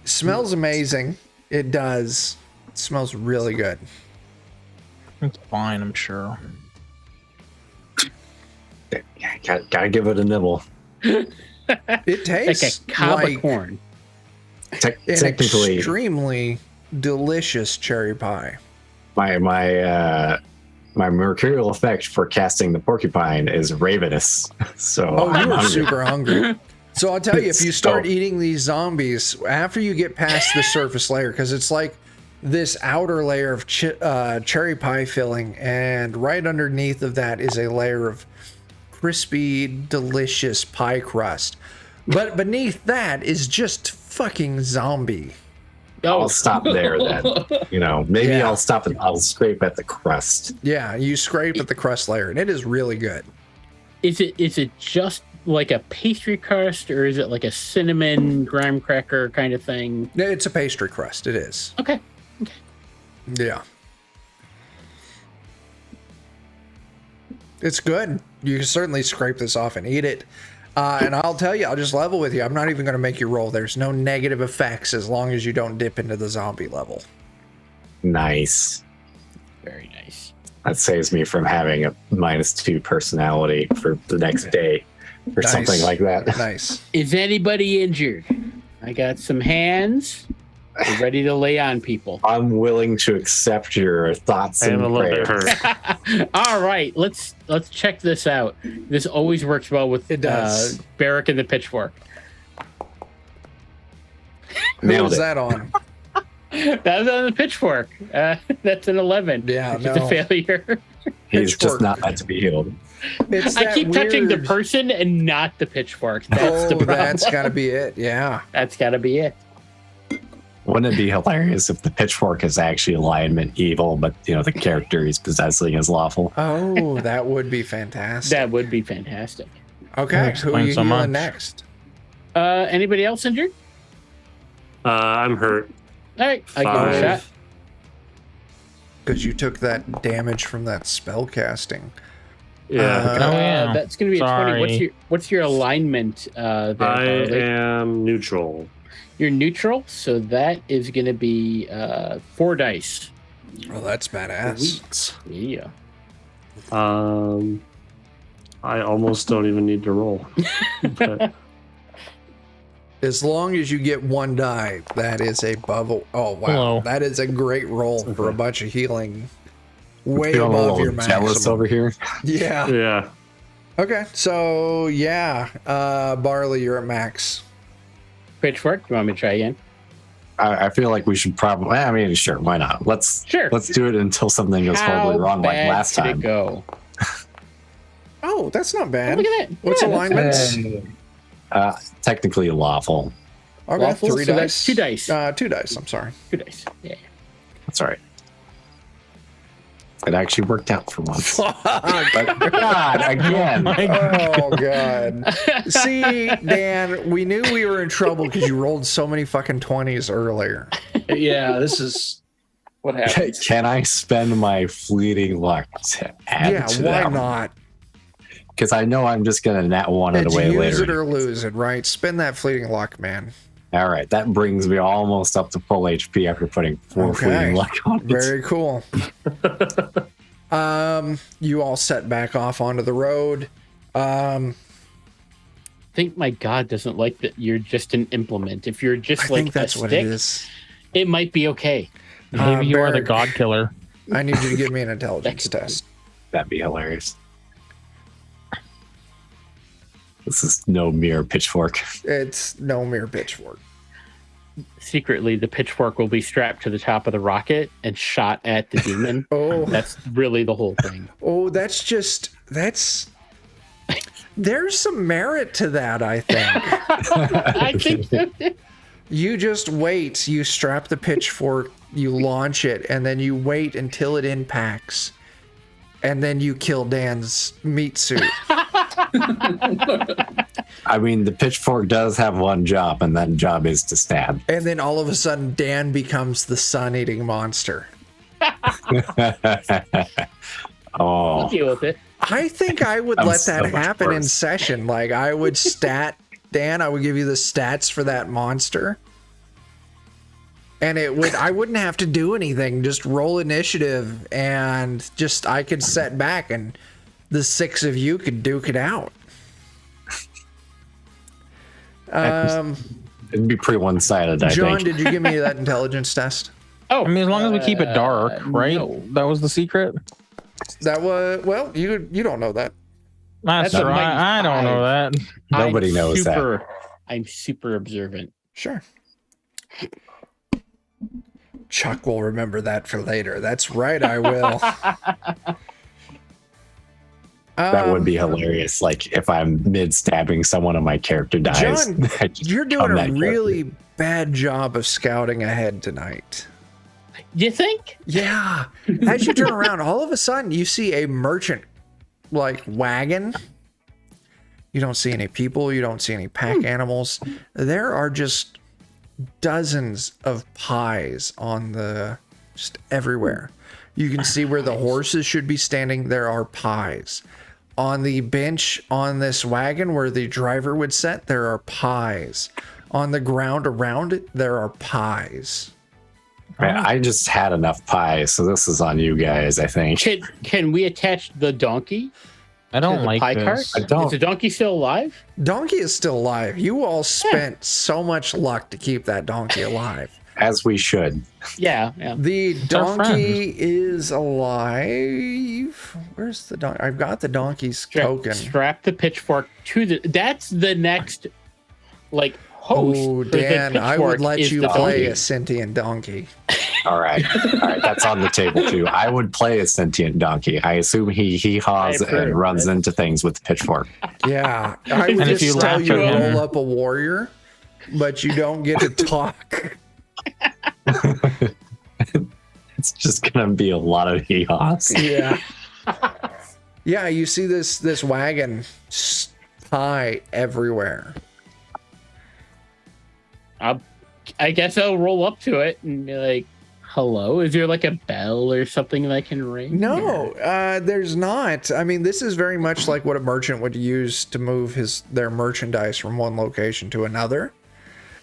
Smells amazing. It does. It smells really good. It's fine, I'm sure. Gotta give it a nibble. It tastes Like a cob like of corn. an Technically, extremely delicious cherry pie. my mercurial effect for casting the porcupine is ravenous. So Oh, I'm you were hungry. super hungry. So I'll tell you, if you start So- eating these zombies, after you get past the surface layer, because it's like this outer layer of cherry pie filling, and right underneath of that is a layer of crispy, delicious pie crust. But beneath that is just fucking zombie. I'll stop there then. Maybe Yeah. I'll stop and I'll scrape at the crust. Yeah, you scrape at the crust layer, and it is really good. Is it just like a pastry crust, or is it like a cinnamon graham cracker kind of thing? It's a pastry crust. It is. Okay. Yeah. It's good. You can certainly scrape this off and eat it. And I'll tell you, I'll just level with you. I'm not even going to make you roll. There's no negative effects as long as you don't dip into the zombie level. Nice. Very nice. That saves me from having a -2 personality for the next day or Nice. something like that. Nice. Is anybody injured? I got some hands. We're ready to lay on people. I'm willing to accept your thoughts I am and a little bit prayers. hurt. All right, let's check this out. This always works well with It does. Barrack and the pitchfork. Who Nailed was it. that on? That was on the pitchfork. That's an 11. Yeah, It's a no. failure. He's Pitchfork. just not meant to be healed. It's I that keep touching the weird- person and not the pitchfork. That's Oh, the problem. that's got to be it. Yeah. That's got to be it. Wouldn't it be hilarious if the pitchfork is actually alignment evil, but the character he's possessing is lawful? Oh, that would be fantastic. That would be fantastic. Okay, That who are explains you so healing much. next? Anybody else injured? I'm hurt. All right, I give it a shot. 5. Because you took that damage from that spell casting. Yeah. Oh, yeah. That's going to be a 20. Sorry. What's your alignment there, I Harley? am neutral. You're neutral, so that is going to be 4 dice. Oh, that's badass. Sweet. Yeah. I almost don't even need to roll. But As long as you get 1 die, that is above. Oh wow, Hello. that is a great roll for a bunch of healing. Way Feeling a above little your jealous maximum. over here. Yeah. Yeah. Okay, so yeah, Barley, you're at max. Pitchfork, you want me to try again? I feel like we should probably. I mean, sure, why not? Let's do it until something goes horribly wrong, like bad last did time. it go? Oh, that's not bad. Look at that. What's Yeah, alignments? Technically lawful. Okay, Lawful, 3 so dice. that's 2 dice. 2 dice. I'm sorry. 2 dice. Yeah. That's all right. It actually worked out for once. Fuck. But God, again. Oh god. See, Dan, we knew we were in trouble because you rolled so many fucking 20s earlier. Yeah, this is what happens. Can I spend my fleeting luck to add Yeah, to why that? not? Because I know I'm just gonna nat one it It's away use later. it or lose it, right? Spend that fleeting luck, man. All right, that brings me almost up to full HP after putting 4 Okay. fleeting luck on it. Very cool. You all set back off onto the road. I think my god doesn't like that you're just an implement. If you're just I like think that's a what stick, it is. it might be okay. Maybe you are the Barrick, god killer. I need you to give me an intelligence test. That'd be hilarious. This is no mere pitchfork. It's no mere pitchfork. Secretly, the pitchfork will be strapped to the top of the rocket and shot at the demon. Oh, That's really the whole thing. oh, there's some merit to that, I think. I think so. You just wait, you strap the pitchfork, you launch it, and then you wait until it impacts. And then you kill Dan's meat suit. I mean, the pitchfork does have one job, and that job is to stab. And then all of a sudden, Dan becomes the sun-eating monster. Oh, I'll deal with it. I think I would I'm let so that much happen in worse. session. Like, I would Dan, I would give you the stats for that monster. And I wouldn't have to do anything. Just roll initiative and I could set back and the 6 of you could duke it out. it'd be pretty one-sided, I John, think. did you give me that intelligence test? Oh, I mean, as long as we keep it dark, right? no. That was the secret. That was, well, you don't know that. That's That's a right. I don't know that. Nobody knows that. I'm super observant. Sure. Chuck will remember that for later. That's right, I will. That would be hilarious. Like if I'm mid-stabbing someone and my character dies. John, I just you're become doing that a character. really bad job of scouting ahead tonight. You think? Yeah. As you turn around, all of a sudden you see a merchant like wagon. You don't see any people, you don't see any pack animals. There are just dozens of pies on just everywhere. You can see where the horses should be standing. There are pies. On the bench on this wagon where the driver would sit, there are pies. On the ground around it, there are pies. Man, I just had enough pie, so this is on you guys, I think. Can we attach the donkey? I don't to the like pie this. I don't. Is the donkey still alive? Donkey is still alive. You all spent so much luck to keep that donkey alive. As we should. Yeah. The our donkey is alive. Where's the donkey? I've got the donkey's token. Strap the pitchfork to the. That's the next, like host. Oh, for the Dan, I would pitchfork let is you the play donkey. a sentient donkey. All right. That's on the table too. I would play a sentient donkey. I assume he haws I approve. and runs into things with the pitchfork. Yeah, I would And if just you tell laugh you to at him- roll up a warrior, but you don't get to talk. It's just gonna be a lot of hee-haws. Yeah. Yeah, you see this wagon pie everywhere. I guess I'll roll up to it and be like, "Hello, is there like a bell or something that I can ring?" No, there's not. I mean, this is very much like what a merchant would use to move their merchandise from one location to another.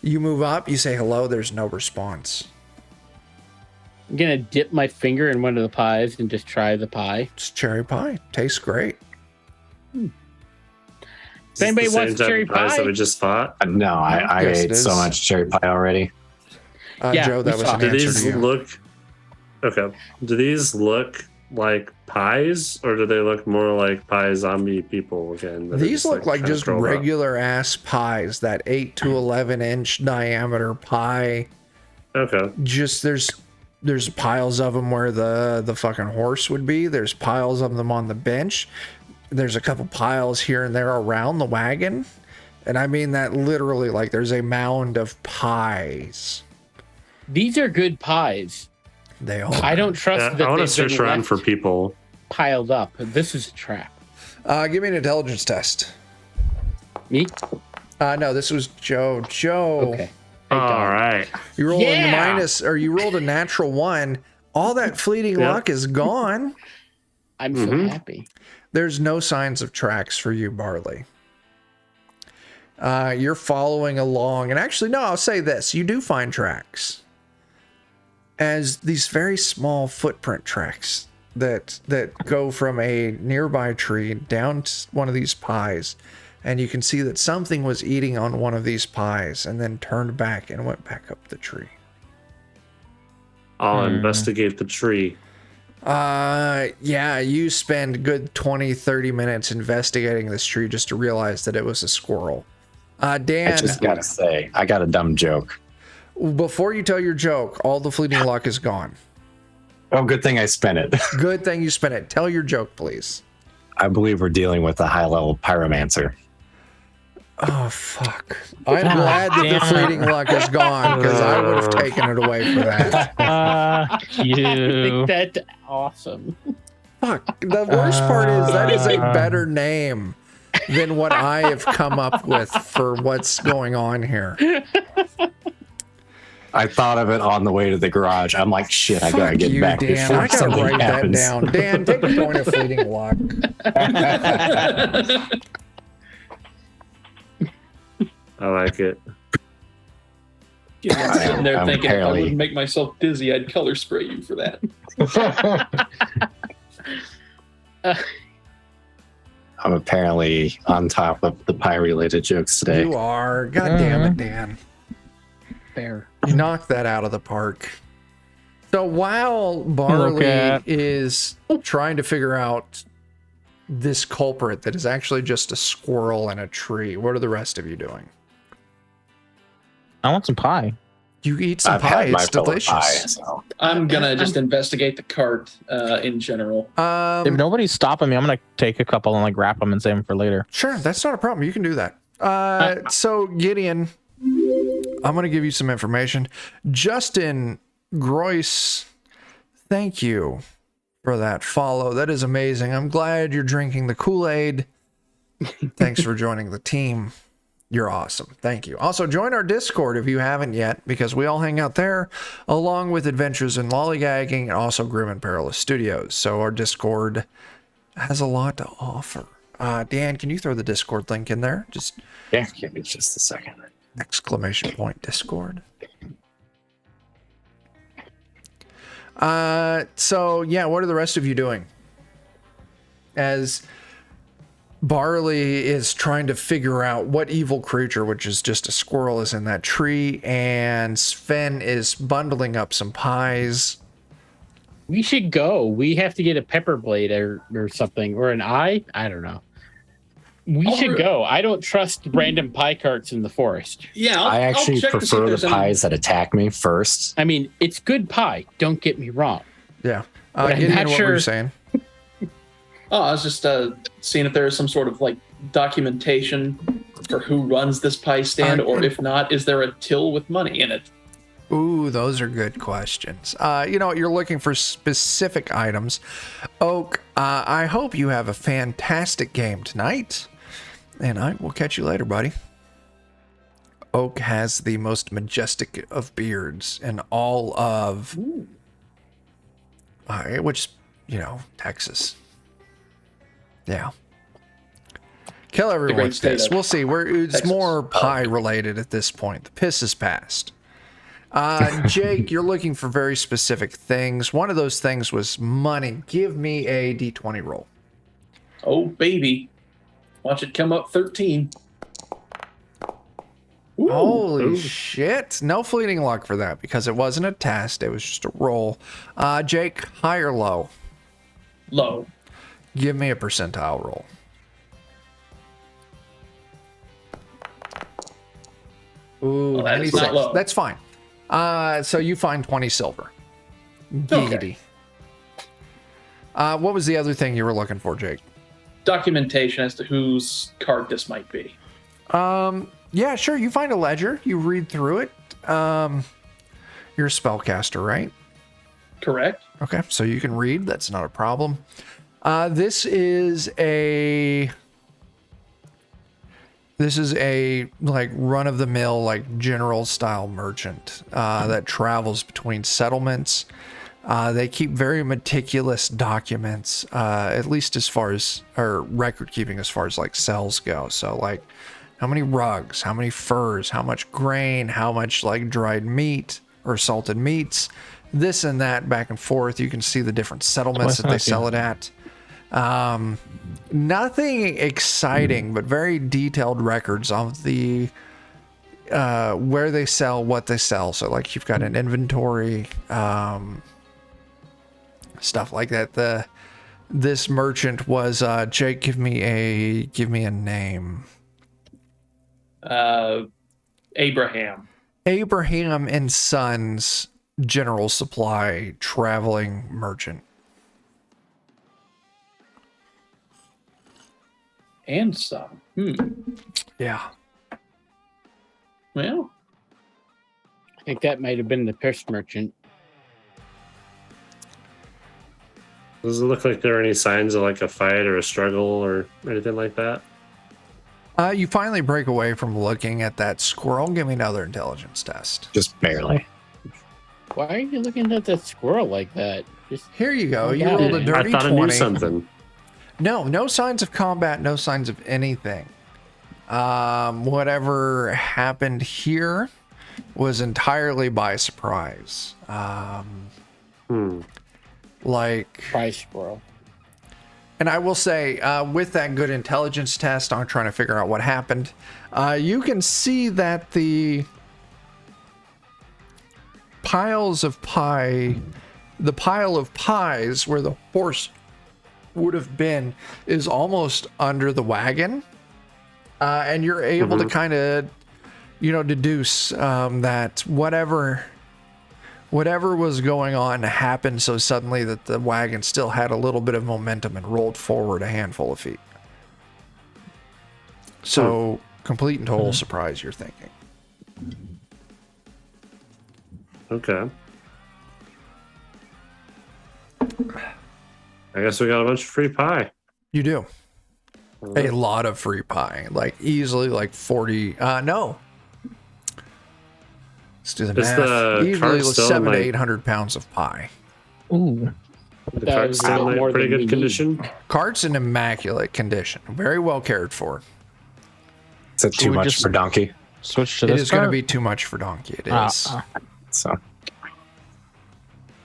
You move up, you say hello, there's no response. I'm gonna dip my finger in one of the pies and just try the pie. It's cherry pie. Tastes great. If anybody Is this the wants same type cherry of pies pie, that we just fought? No, I Yes, it ate so is. much cherry pie already. Yeah, Joe, we that was saw. an Do answer these to you. look okay? Do these look like pies, or do they look more like pie zombie people again? that are These look like kinda just curled up? regular ass pies, that 8 to 11 inch diameter pie. Okay. Just there's piles of them where the fucking horse would be. There's piles of them on the bench. There's a couple piles here and there around the wagon. And I mean that literally, like there's a mound of pies. these are good pies. They all I don't trust Yeah, that I want to they've search been around left for people. piled up. This is a trap. give me an intelligence test. Me? No, this was Joe. Joe. Okay. Thank All God. right. You rolled Yeah! a minus, or you rolled a natural 1. All that fleeting Yeah. luck is gone. I'm so happy. There's no signs of tracks for you, Barley. You're following along, and actually, no, I'll say this: you do find tracks, as these very small footprint tracks that go from a nearby tree down to one of these pies, and you can see that something was eating on one of these pies and then turned back and went back up the tree. I'll investigate the tree. Yeah, you spend good 20-30 minutes investigating this tree just to realize that it was a squirrel. Dan, I just gotta say, I got a dumb joke. before you tell your joke, all the fleeting luck is gone. Oh, good thing I spent it. Good thing you spent it. Tell your joke, please. I believe we're dealing with a high-level pyromancer. Oh, fuck. I'm glad that the fleeting luck is gone, because I would have taken it away for that. I You. think that's awesome. Fuck. The worst part is that is a better name than what I have come up with for what's going on here. I thought of it on the way to the garage. I'm like, shit, I gotta Fuck get you, back Dan. before I gotta something write happens. that down. Dan, take a point of fleeting luck. I like it. I'm sitting there I'm thinking if I apparently- wouldn't make myself dizzy, I'd color spray you for that. I'm apparently on top of the pie-related jokes today. You are. God damn it, Dan. Fair. You knocked that out of the park. So while Barley at- is trying to figure out this culprit that is actually just a squirrel in a tree, what are the rest of you doing? I want some pie. You eat some I've pie. had my It's fill of delicious. pie, so. I'm gonna just investigate the cart in general. If nobody's stopping me, I'm gonna take a couple and like wrap them and save them for later. Sure, that's not a problem. You can do that. So Gideon, I'm going to give you some information. Justin Groyce, thank you for that follow. That is amazing. I'm glad you're drinking the Kool-Aid. Thanks for joining the team. You're awesome. Thank you. Also, join our Discord if you haven't yet, because we all hang out there, along with Adventures in Lollygagging and also Grim and Perilous Studios. So our Discord has a lot to offer. Dan, can you throw the Discord link in there? Just Yeah, give me just a second. exclamation point Discord. So yeah, what are the rest of you doing? As Barley is trying to figure out what evil creature, which is just a squirrel, is in that tree, and Sven is bundling up some pies. We should go. We have to get a pepper blade or something, or an eye. I don't know. We should go. I don't trust random pie carts in the forest. Yeah, I actually I'll check to see if prefer there's the any- pies that attack me first. I mean, it's good pie. Don't get me wrong. Yeah. But I'm Gideon, not what were you sure- saying? Oh, I was just seeing if there is some sort of like documentation for who runs this pie stand, or if not, is there a till with money in it? Ooh, those are good questions. You know, you're looking for specific items. Oak, I hope you have a fantastic game tonight. And I will catch you later, buddy. Oak has the most majestic of beards in all of, which, you know, Texas. Yeah. Kill everyone great with state piss. of We'll see. It's Texas. more pie related at this point. The piss is past. Jake, you're looking for very specific things. One of those things was money. Give me a D20 roll. Oh baby, Watch it come up 13. Ooh. Holy shit. No fleeting luck for that because it wasn't a test. It was just a roll. Jake, high or low? Low. Give me a percentile roll. Ooh, Well, that is 96. not low. That's fine. So you find 20 silver. Okay. What was the other thing you were looking for, Jake? Documentation as to whose card this might be. Yeah, sure. You find a ledger. You read through it. You're a spellcaster, right? Correct. Okay, so you can read. That's not a problem. This is a like run of the mill, like general style merchant that travels between settlements. They keep very meticulous documents, at least as far as, or record keeping as far as like sales go. So like how many rugs, how many furs, how much grain, how much like dried meat or salted meats, this and that back and forth. You can see the different settlements that they sell it at. Nothing exciting, but very detailed records of the where they sell, what they sell. So like you've got an inventory, stuff like that. This merchant was Jake. Give me a name. Abraham and Sons General Supply traveling merchant. and some. Yeah. Well, I think that might have been the purse merchant. Does it look like there are any signs of like a fight or a struggle or anything like that? You finally break away from looking at that squirrel. Give me another intelligence test. Just barely. Why are you looking at that squirrel like that? Just Here you go. You Yeah. rolled a I dirty thought 20. I knew something. No signs of combat, no signs of anything. Whatever happened here was entirely by surprise. Like, prize squirrel. and I will say, with that good intelligence test, I'm trying to figure out what happened. You can see that the piles of pie, the pile of pies where the horse would have been, is almost under the wagon. And you're able to kind of, deduce that whatever was going on happened so suddenly that the wagon still had a little bit of momentum and rolled forward a handful of feet. So, complete and total surprise, you're thinking. Okay. I guess we got a bunch of free pie. You do. A lot of free pie. Like, easily like 40. No. Let's do the Is math. the Easily cart still 700 to like- 800 pounds of pie. Ooh. The That cart's was still in more like pretty than we good need. condition. Cart's in immaculate condition. Very well cared for. Is that too we much just- for Donkey? Switch to It this is going to card? be too much for Donkey. It is. So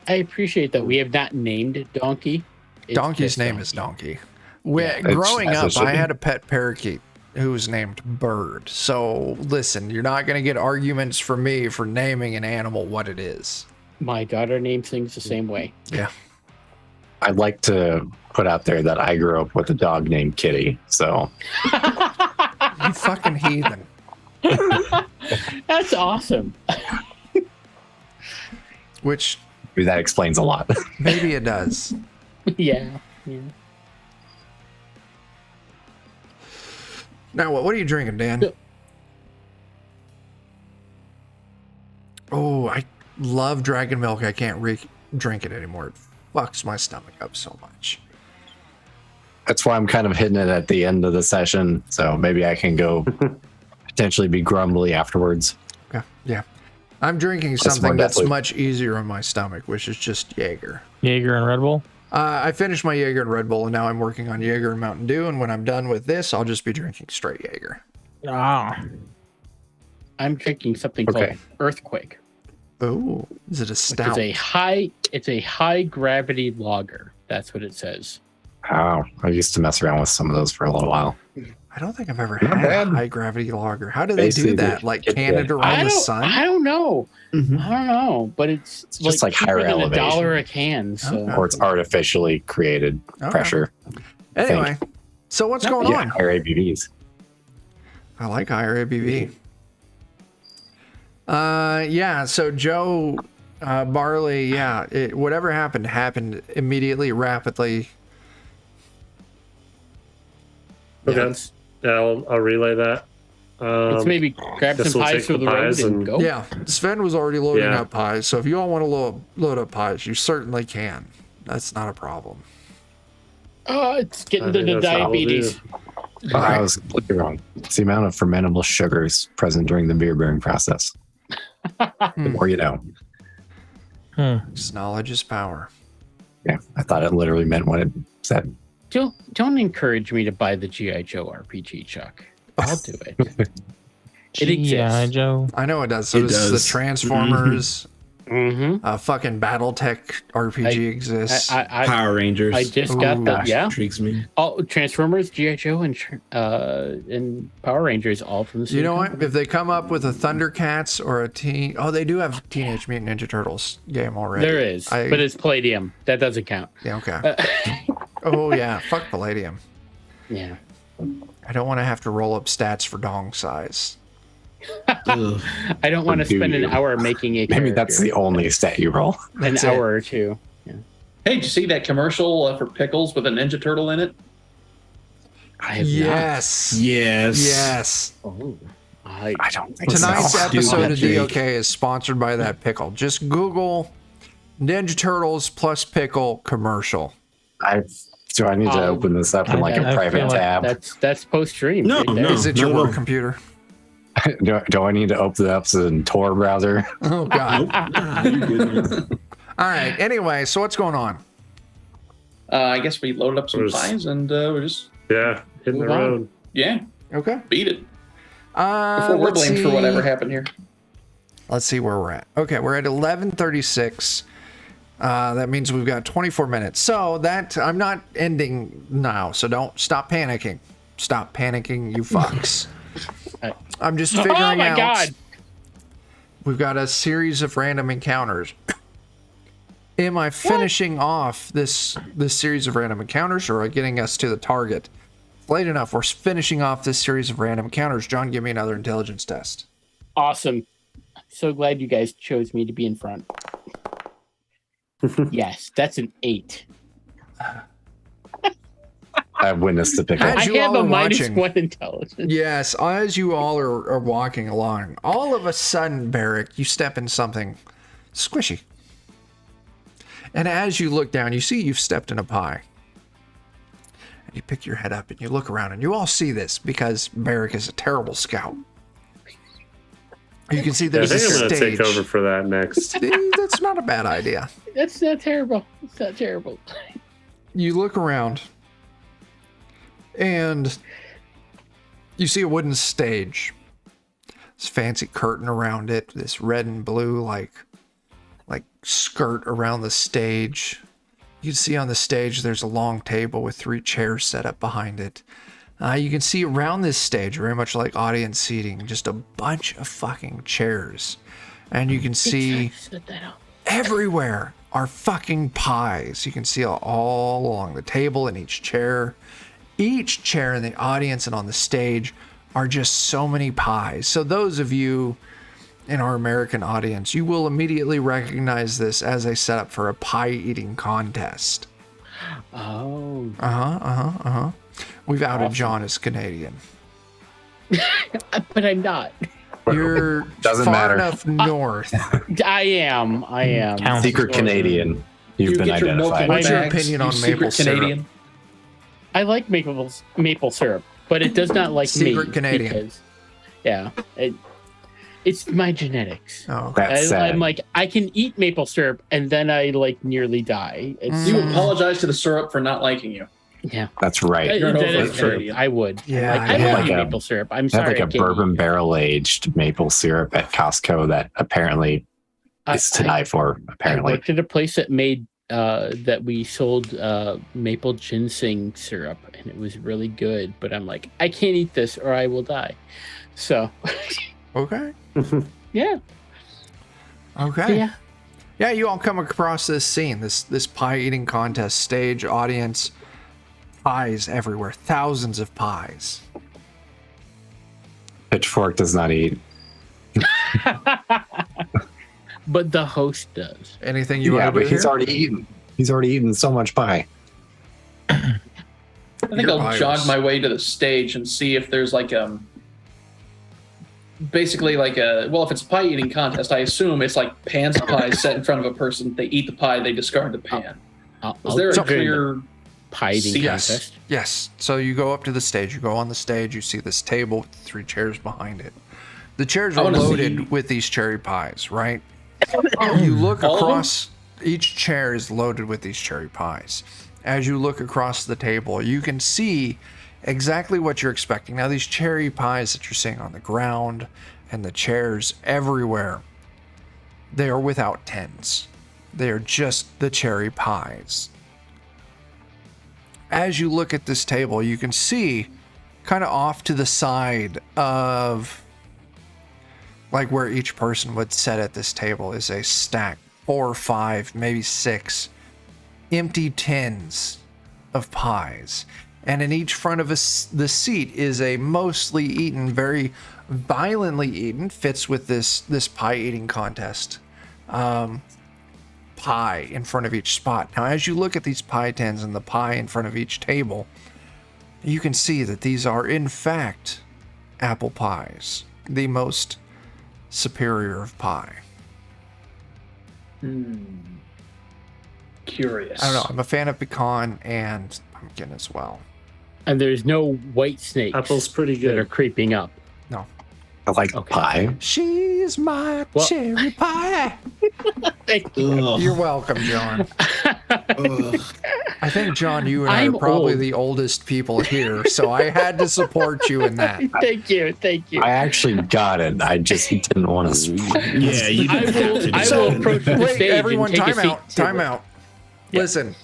I appreciate that we have not named Donkey. It's Donkey's just name Donkey. is Donkey. It's- Growing as it up, should I be. had a pet parakeet who was named Bird. So listen, you're not going to get arguments from me for naming an animal what it is. My daughter names things the same way. Yeah. I'd like to put out there that I grew up with a dog named Kitty. So You fucking heathen. That's awesome. Which maybe that explains a lot. maybe it does. Yeah. Now, what are you drinking, Dan? Oh, I love dragon milk. I can't drink it anymore. It fucks my stomach up so much. That's why I'm kind of hitting it at the end of the session. So maybe I can go potentially be grumbly afterwards. Yeah. I'm drinking That's more something that's deathly. much easier on my stomach, which is just Jaeger. Jaeger and Red Bull? I finished my Jaeger and Red Bull, and now I'm working on Jaeger and Mountain Dew. And when I'm done with this, I'll just be drinking straight Jaeger. Ah. I'm drinking something Okay. called Earthquake. Oh, is it a Which stout? it's a high gravity lager. That's what it says. Oh, I used to mess around with some of those for a little while. I don't think I've ever Not had a bad. high gravity lager. How do they Basically, do they that? Like get can it the- around the sun? I don't know. Mhm. I don't know, but it's just like cheaper higher than elevation. $1 a can. So Okay. or it's artificially created Okay. pressure. Anyway, so what's going Yeah, on? higher ABVs. I like higher ABV. Yeah, so Joe Barley, yeah, whatever happened immediately, rapidly. Okay. Yeah, I'll relay that. let's maybe grab guess some we'll pies take for the the road pies and and- go. Yeah, Sven was already loading Yeah. up pies, so if you all want to load up pies, you certainly can. That's not a problem. Oh, it's getting I to think the that's what we'll diabetes. Oh, I was completely wrong. It's the amount of fermentable sugars present during the beer brewing process. The more you know. Just knowledge is power. Yeah, I thought it literally meant what it said. Don't encourage me to buy the G.I. Joe RPG, Chuck. I'll do it. It G.I. exists. Joe. I know it does. So It does the does. Transformers. Mm-hmm. Fucking BattleTech RPG exists. I Power Rangers. I just got Ooh, that. Yeah. Intrigues me. All Transformers, G.I. Joe, and Power Rangers, all from the same You know what? company. If they come up with a Thundercats or they do have Teenage Mutant Ninja Turtles game already. There is, but it's Palladium. That doesn't count. Yeah, okay. Oh yeah, fuck Palladium. Yeah. I don't want to have to roll up stats for dong size. Ugh. I don't want to do spend an you? hour making a Maybe that's character. the only stat you roll. An That's it. hour or two. Yeah. Hey, did you see that commercial for pickles with a Ninja Turtle in it? I have Yes. Yes. Yes. not. Oh, I don't think Tonight's so. episode of Jake. DOK is sponsored by that pickle. Just Google Ninja Turtles plus pickle commercial. Do I need to Oh, open this up in like I a feel private like tab? that's post stream. No, right there. no. Is it your no. work computer? do I need to open it up in Tor browser? Oh God. Nope. Nah, you're good. All right. Anyway, so what's going on? I guess we loaded up some There's- pies and we're just, Yeah, hitting the Move on. road. yeah, Okay. beat it. Before we're Let's blamed for see. whatever happened here. Let's see where we're at. Okay, we're at 11:36. That means we've got 24 minutes. So that I'm not ending now. So don't stop panicking. Stop panicking, you fucks. I'm just figuring Oh my out. God. We've got a series of random encounters. Am I finishing off this series of random encounters, or are I getting us to the target? Late enough. We're finishing off this series of random encounters. John, give me another intelligence test. Awesome. So glad you guys chose me to be in front. Yes, that's an 8. I've witnessed the pickle. As I you have all a are minus watching- 1 intelligence. Yes, as you all are walking along, all of a sudden, Barrick, you step in something squishy. And as you look down, you see you've stepped in a pie. And you pick your head up and you look around, and you all see this because Barrick is a terrible scout. You can see Yeah, I there's think a I'm going to stage. take over for that next. That's not a bad idea. That's not terrible. It's not terrible. You look around and you see a wooden stage. This fancy curtain around it, this red and blue like skirt around the stage. You can see on the stage there's a long table with 3 chairs set up behind it. You can see around this stage, very much like audience seating, just a bunch of fucking chairs. And you can see Set that up. everywhere are fucking pies. You can see all along the table and each chair. Each chair in the audience and on the stage are just so many pies. So those of you in our American audience, you will immediately recognize this as a setup for a pie eating contest. Oh. We've outed John as Canadian. But I'm not. You're Doesn't far matter. enough north. I am. Count. Secret Canadian. You've You been get your milk identified. in What's your bags, opinion you on secret maple syrup? Canadian. I like maple syrup, but it does not like Secret me. Canadian. Because, yeah. It's my genetics. Oh, That's sad. I'm like, I can eat maple syrup and then I like nearly die. It's You apologize to the syrup for not liking you. yeah. That's right. You're an That is over true. Canadian. I would. Yeah, Like, I yeah. love Like a- maple syrup. I'm They have sorry. like a I can't bourbon eat it. barrel aged maple syrup at Costco that apparently I- is to die for. I Apparently, worked at a place that made that we sold maple ginseng syrup, and it was really good. But I'm like, I can't eat this or I will die. So, Okay. yeah. Okay. Yeah. Yeah, you all come across this scene, this pie eating contest, stage, audience, pies everywhere, thousands of pies. Pitchfork does not eat. But the host does. Anything you Yeah, want to do but he's here? already eaten. He's already eaten so much pie. I think Your I'll virus. jog my way to the stage and see if there's like basically like well, if it's a pie eating contest, I assume it's like pans of pie set in front of a person. They eat the pie, they discard the pan. Is there a So- clear pie eating seats? contest? Yes. So you go up to the stage. You go on the stage. You see this table with 3 chairs behind it. The chairs I are wanna loaded see- with these cherry pies, right? You look All of them? across. Each chair is loaded with these cherry pies. As you look across the table, you can see exactly what you're expecting. Now, these cherry pies that you're seeing on the ground and the chairs everywhere, they are without tins. They are just the cherry pies. As you look at this table, you can see kind of off to the side of like where each person would sit at this table is a stack, 4 or 5, maybe 6 empty tins of pies. And in each front of the seat is a mostly eaten, very violently eaten, fits with this pie eating contest. Pie in front of each spot. Now, as you look at these pie tins and the pie in front of each table, you can see that these are, in fact, apple pies, the most superior of pie. Curious. I don't know. I'm a fan of pecan and pumpkin as well. And there's no white snakes Apple's pretty that are good. No. creeping up. I like pie. She's my Well- cherry pie. Thank you. Ugh, You're welcome, John. ugh. I think, John, you and I I'm are probably old. the oldest people here, so I had to support you in that. Thank you. Thank you. I actually got it. I just didn't want to speak. Yeah, you I didn't have to will, do I that. will approach the Wait, stage everyone, and take time a seat. out. Time out. Yeah. Listen,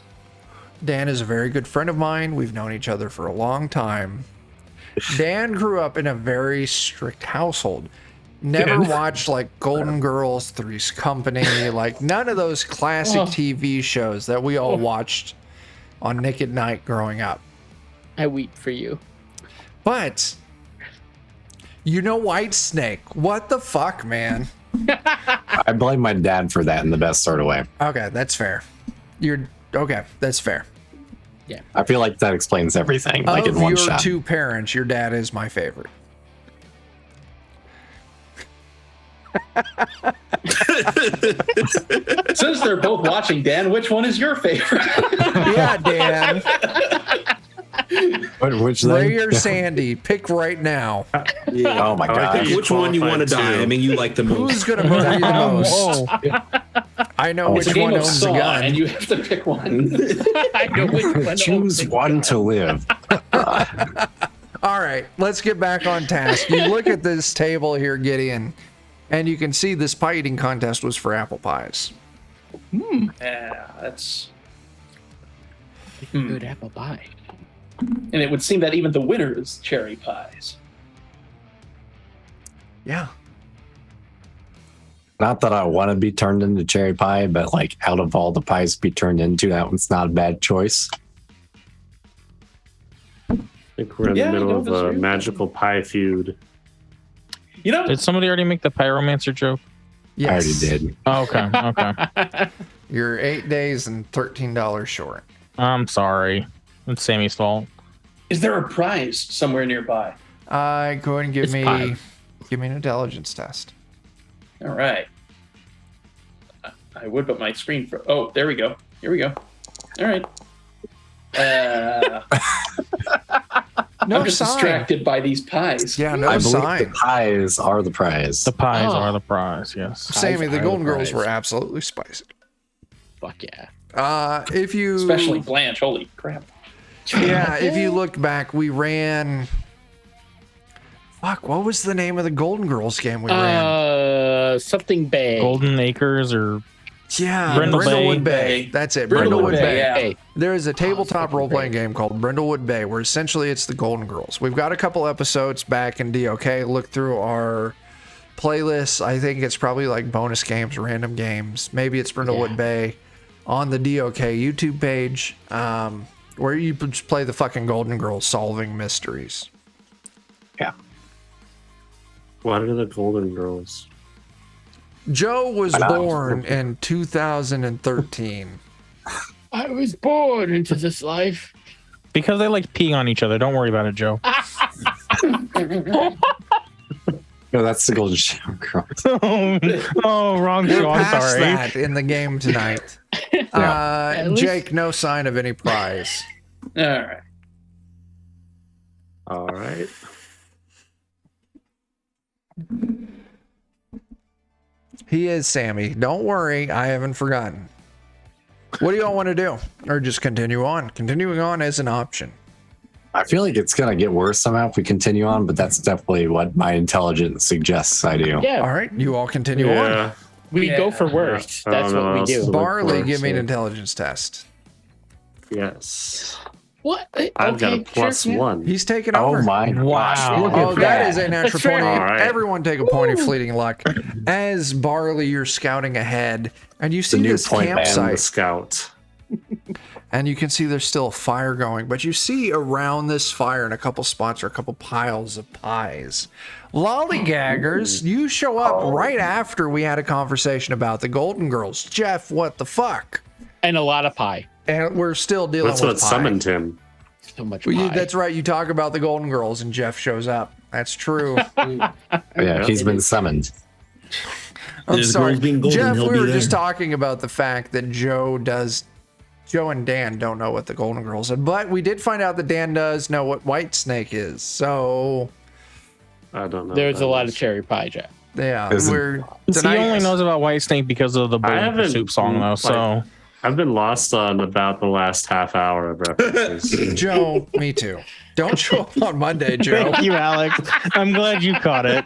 Dan is a very good friend of mine. We've known each other for a long time. Dan grew up in a very strict household. Never watched like Golden Girls, Three's Company, like none of those classic Oh. TV shows that we all watched on Nick at Night growing up. I weep for you. But you know White Snake. What the fuck, man? I blame my dad for that in the best sort of way. Okay, that's fair. You're okay, that's fair. I feel like that explains everything, like Of in one your shot. 2 parents, your dad is my favorite. Since they're both watching, Dan, which one is your favorite? Yeah, Dan. Which Ray thing? or Sandy, pick right now. Yeah. Oh my I like that god! you Which one you want to qualified die? too. I mean, you like the most. Who's gonna murder you the most? I know It's a which game one of owns the Saw, gun. and you have to pick one. I know which one. Choose one to live. All right, let's get back on task. You look at this table here, Gideon, and you can see this pie eating contest was for apple pies. Yeah, that's. Good apple pie. And it would seem that even the winner is cherry pies. Yeah. Not that I want to be turned into cherry pie, but like out of all the pies to be turned into, that one's not a bad choice. I think we're in Yeah, the I middle don't of disagree a with that. magical pie feud. You know, Did somebody already make the pyromancer joke? Yes. I already did. Oh, okay. Okay. You're 8 days and $13 short. I'm sorry. It's Sammy's fault. is there a prize somewhere nearby? Go ahead and give It's me pie. an intelligence test. All right. I would, but my screen. Oh, there we go. Here we go. All right. No I'm just sign. distracted by these pies. Yeah, no I believe sign. the pies are the prize. The pies Oh. are the prize. Yes. Sammy, the Pies are Golden the Girls prize. were absolutely spicy. Fuck yeah. If you Especially Blanche. Holy crap. if you looked back, we ran. Fuck, what was the name of the Golden Girls game we ran? Something bad. Golden Acres or Yeah, Brindle Brindlewood Bay. Bay. That's it. Brindlewood Brindlewood Bay, Bay. yeah. Hey, There is a tabletop fucking role-playing great. game called Brindlewood Bay, where essentially it's the Golden Girls. We've got a couple episodes back in DOK. Look through our playlists. I think it's probably like bonus games, random games. Maybe it's Brindlewood Yeah. Bay on the DOK YouTube page, where you just play the fucking Golden Girls solving mysteries. What are the Golden Girls? Joe was I know. born in 2013. I was born into this life. Because they like peeing on each other. Don't worry about it, Joe. No, that's the Golden Shower Girl. Oh, wrong We're show. I'm past sorry. that in the game tonight. At least- Jake, no sign of any prize. All right. All right. He is Sammy. Don't worry, I haven't forgotten. What do y'all want to do? Or just continue on? Continuing on is an option. I feel like it's gonna get worse somehow if we continue on, but that's definitely what my intelligence suggests I do. Yeah, All right, you all continue on. Yeah. we Yeah. go for worst. I don't That's know what we what else do. to- Barley, Look give me an for- intelligence test. Yes. What? I've got a Okay, plus sure, yeah. one. He's taking Oh over. my gosh, Wow. look Oh, at that is a natural That's fair. 20. All right. Everyone take a point of fleeting luck. As Barley, you're scouting ahead, and you see new this point man. The campsite, scout. and you can see there's still a fire going, but you see around this fire in a couple spots are a couple piles of pies. Lollygaggers, you show up right after we had a conversation about the Golden Girls. Jeff, what the fuck? And a lot of pie. And we're still dealing That's with what pie. summoned him. So much Well, pie. you, that's right. You talk about the Golden Girls, and Jeff shows up. That's true. Yeah, he's been summoned. I'm There's sorry, girls being golden, Jeff. he'll We be were just there. talking about the fact that Joe and Dan don't know what the Golden Girls are, but we did find out that Dan does know what White Snake is. So I don't know. There's what that a lot is. of cherry pie, Jack. yeah, Is it- we're He tonight. only knows about White Snake because of the Bowl haven't, Soup song, though. So I've been lost on about the last half hour of references. Joe, me too. Don't show up on Monday, Joe. thank you, Alex. I'm glad you caught it.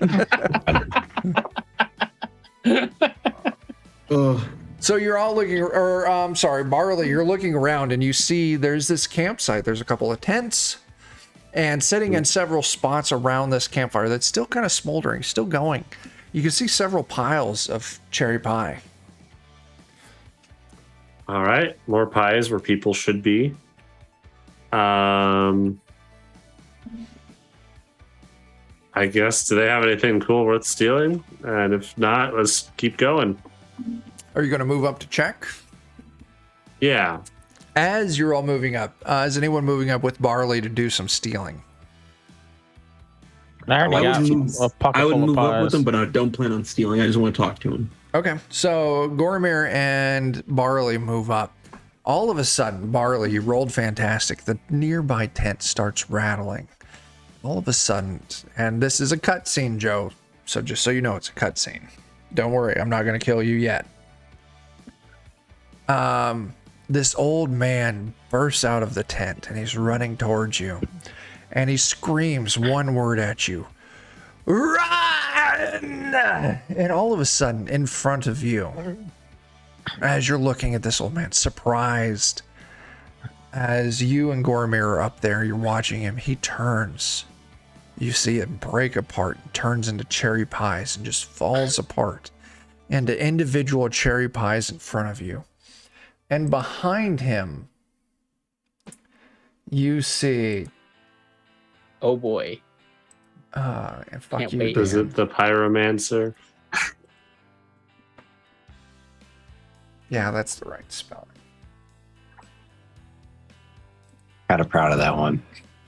Oh, So you're all looking, or I'm sorry, Barley, you're looking around and you see there's this campsite. There's a couple of tents, and sitting in several spots around this campfire that's still kind of smoldering, still going. You can see several piles of cherry pie. All right, more pies where people should be. I guess, do they have anything cool worth stealing? And if not, let's keep going. Are you going to move up to check? Yeah. As you're all moving up, is anyone moving up with Barley to do some stealing? I already I got would move, a pocket I would full of move up pies. with him, but I don't plan on stealing. I just want to talk to him. Okay, so Gormir and Barley move up. All of a sudden, Barley, you rolled fantastic. The nearby tent starts rattling. All of a sudden, and this is a cutscene, Joe. So just so you know, it's a cutscene. Don't worry, I'm not going to kill you yet. This old man bursts out of the tent and he's running towards you. And he screams one word at you. Run! And all of a sudden, in front of you, as you're looking at this old man, surprised, as you and Gormir are up there, you're watching him, he turns. You see it break apart, turns into cherry pies, and just falls apart into individual cherry pies in front of you. And behind him, you see, Oh boy. and fuck Can't you, wait. Is Dan. it the pyromancer? Yeah, that's the right spelling. Kind of proud of that one.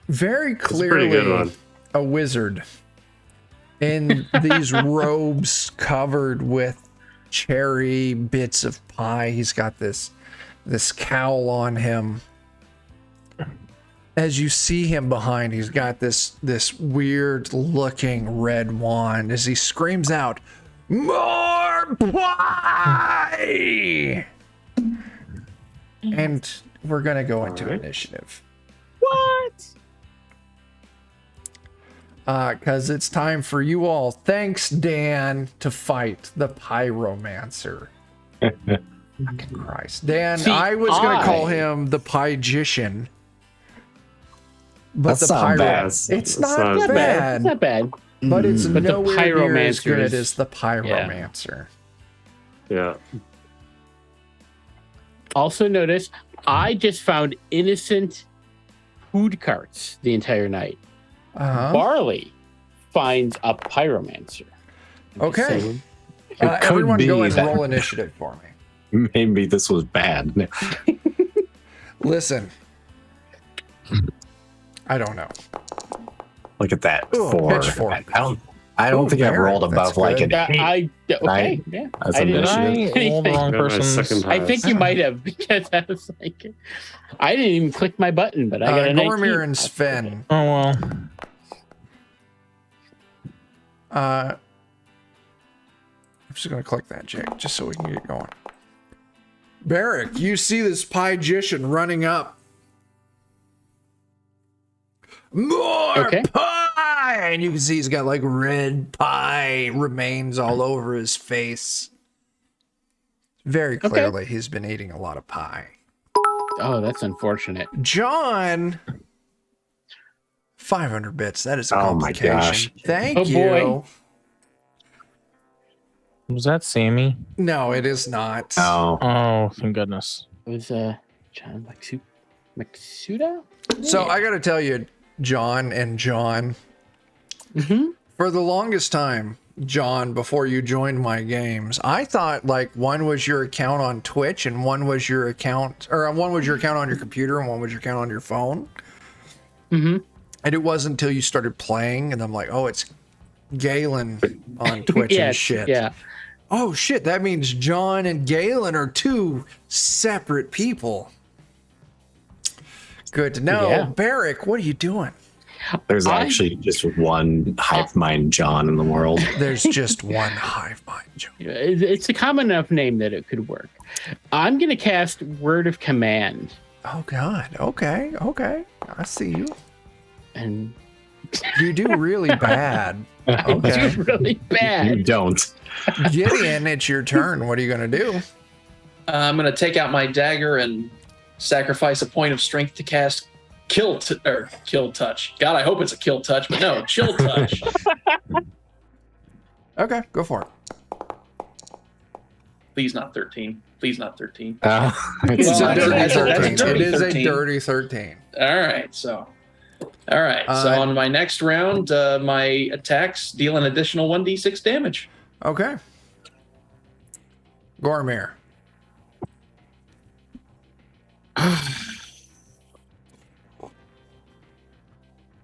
Very It's a pretty good clearly one. a wizard in these robes covered with cherry bits of pie. He's got this cowl on him. As you see him behind, he's got this weird looking red wand as he screams out, "More pie!" And we're gonna go into Alright. initiative. What? Because it's time for you all, thanks Dan, to fight the pyromancer. Fucking Christ. Dan, See, I was going to call I- him the Pygician. But That's the not pyro, bad. it's It's not, not It's bad, not bad. but it's Mm. But the nowhere near as pyromancer good is- as the pyromancer. Yeah. Also notice, I just found innocent food carts the entire night. Uh-huh. Barley finds a pyromancer. I'm just Okay. saying. It could Everyone be go and that roll initiative for me. maybe this was bad. Listen. I don't know. Look at that. Ooh, 4. pitchfork. I don't Ooh, think I've Merrick, rolled above that's like good. an 8 Okay, yeah. as I a didn't- initiative. I rolled the wrong Yeah, my person's. second I think you might have because I was like, I didn't even click my button, but I got a 19. Gormir and Sven. Oh well. I'm just gonna click that, Jake, just so we can get going. Barrick, you see this Pygician running up. More Okay. pie! And you can see he's got like red pie remains all over his face. Very clearly, he's been eating a lot of pie. Oh, that's unfortunate. John, 500 bits. That is a Oh my complication. gosh. Thank Oh, you. boy. Was that Sammy? No, it is not. Oh, Oh, thank goodness. It was John Maxuda? So I got to tell you, John and John, Mm-hmm. for the longest time, John, before you joined my games, I thought like one was your account on Twitch and one was your account, or one was your account on your computer and one was your account on your phone. Mm-hmm. And it wasn't until you started playing, and I'm like, oh, it's Galen on Twitch and shit. Yeah. Oh shit, that means John and Galen are two separate people. Good to know. Yeah. Barrick, what are you doing? there's I- actually just one hive mind John in the world. There's just one hive mind, John. It's a common enough name that it could work. I'm going to cast Word of Command. Oh god. Okay. I see you. And You do really bad. I Okay. do really You bad. don't. Gideon, it's your turn. What are you gonna do? I'm going to take out my dagger and sacrifice a point of strength to cast kill touch. God, I hope it's a kill touch, but no, chill touch. Okay, go for it. Please not 13. Please not 13. It's Well, a dirty that's a 13. dirty It is a 13. dirty 13. All right, so on my next round, my attacks deal an additional 1d6 damage. Okay. Gormir. I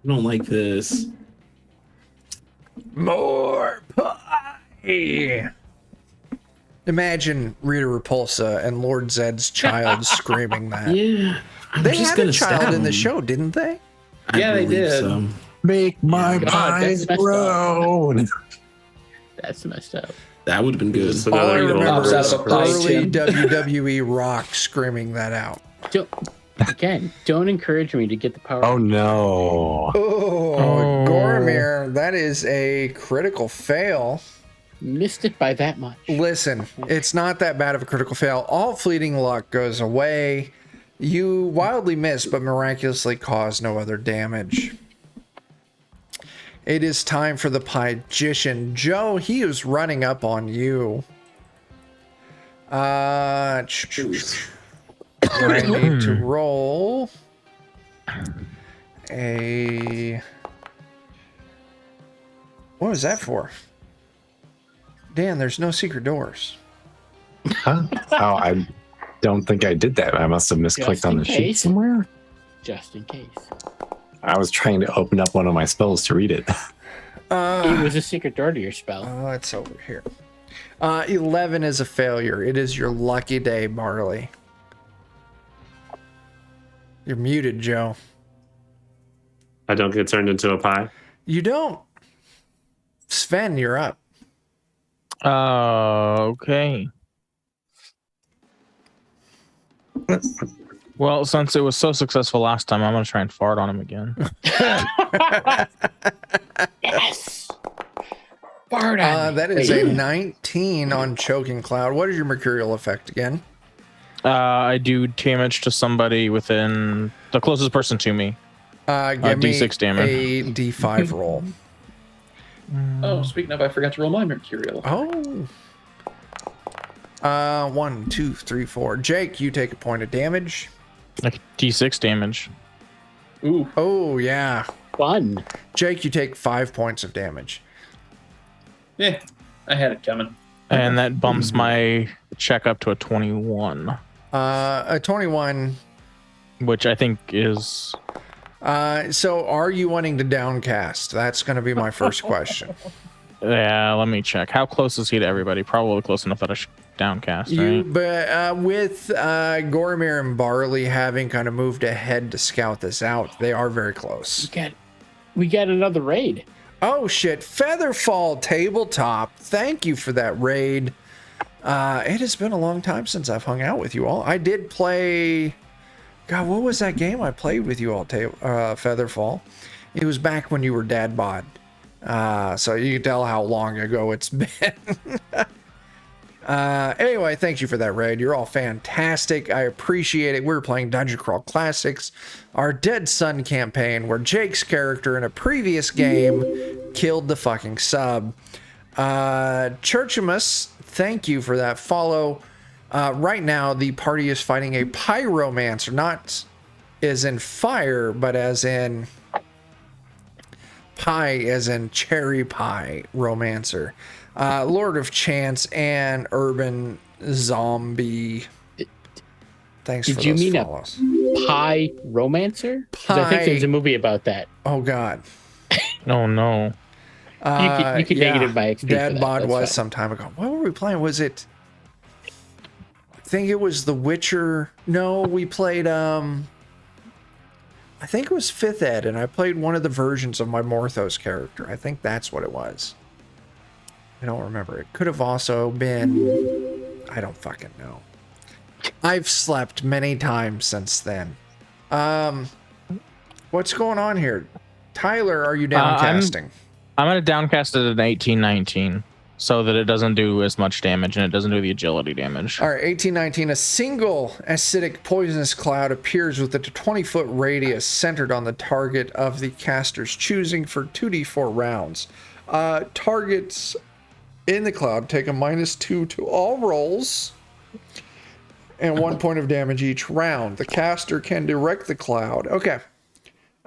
don't like this. More pie. Imagine Rita Repulsa and Lord Zed's child screaming that. Yeah. I'm They just had a gonna child stab in the him. show, didn't they? I Yeah, they believe did. so. Make my God, pies that's messed up. grow. That's messed up. That would have been good. Just All I another remember Pops out is of a pie early tin. WWE Rock screaming that out. Don't encourage me to get the power. Oh no. Oh, Gormir, that is a critical fail. Missed it by that much. Listen, it's not that bad of a critical fail. All fleeting luck goes away. You wildly miss, but miraculously cause no other damage. It is time for the Pygician. Joe, he is running up on you. I need to roll a... What was that for? Dan, there's no secret doors. Huh? Oh, I don't think I did that. I must have misclicked Just on in the sheet case. somewhere. Just in case. I was trying to open up one of my spells to read it. It was a secret door to your spell. It's over here. 11 is a failure. It is your lucky day, Marley. You're muted, Joe. I don't get turned into a pie. You don't. Sven, you're up. Okay. Well, since it was so successful last time, I'm gonna try and fart on him again. Yes. Bard on me. That is a 19 on Choking Cloud. What is your mercurial effect again? I do damage to somebody within the closest person to me. Give me D6 damage. a D5 roll. Oh, speaking of, I forgot to roll my mercurial. Oh. 1, 2, 3, 4. Jake, you take a point of damage. Like D6 damage. Ooh, Oh, yeah. Fun. Jake, you take 5 points of damage. yeah, I had it coming. And that bumps my check up to a 21, A 21. which I think is. So are you wanting to downcast? That's going to be my first question. Yeah, let me check. How close is he to everybody? Probably close enough that I should downcast, right? But with Gormir and Barley having kind of moved ahead to scout this out, they are very close. We got another raid. Oh shit, Featherfall Tabletop. Thank you for that raid. It has been a long time since I've hung out with you all. I did play... God, what was that game I played with you all, Featherfall? It was back when you were dad bod. So you can tell how long ago it's been. Anyway, thank you for that raid. You're all fantastic. I appreciate it. We're playing Dungeon Crawl Classics, our Dead Sun campaign, where Jake's character in a previous game killed the fucking sub. Churchimus, thank you for that follow. Right now, the party is fighting a pyromancer, not as in fire, but as in pie, as in cherry pie romancer. Lord of Chance and Urban Zombie. Thanks for Did you those mean follows. a pie romancer? 'Cause I think there's a movie about that. Oh God. Oh no. You could negative my XP. Dad bod was some time ago. What were we playing? Was it? I think it was The Witcher. No, we played. I think it was 5th Ed, and I played one of the versions of my Morthos character. I think that's what it was. I don't remember. It could have also been... I don't fucking know. I've slept many times since then. What's going on here? Tyler, are you downcasting? I'm going to downcast it at 1819 so that it doesn't do as much damage and it doesn't do the agility damage. All right, 1819. A single acidic poisonous cloud appears with a 20-foot radius centered on the target of the caster's choosing for 2d4 rounds. Targets in the cloud take a -2 to all rolls and 1 point of damage each round. The caster can direct the cloud. Okay.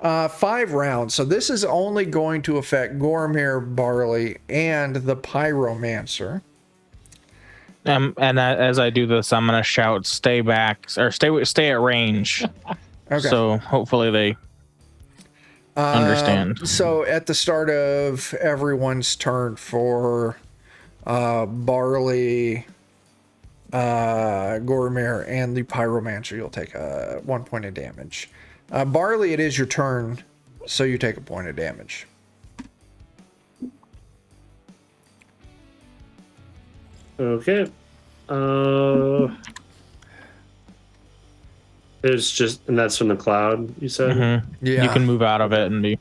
5 rounds. So this is only going to affect Gormir, Barley, and the Pyromancer. And as I do this, I'm going to shout, "Stay back," or "Stay at range." Okay. So hopefully they understand. So at the start of everyone's turn for Barley, Gormir, and the Pyromancer, you'll take 1 point of damage. Barley, it is your turn, so you take a point of damage. Okay. It's just, and that's from the cloud, you said? Yeah. You can move out of it and be.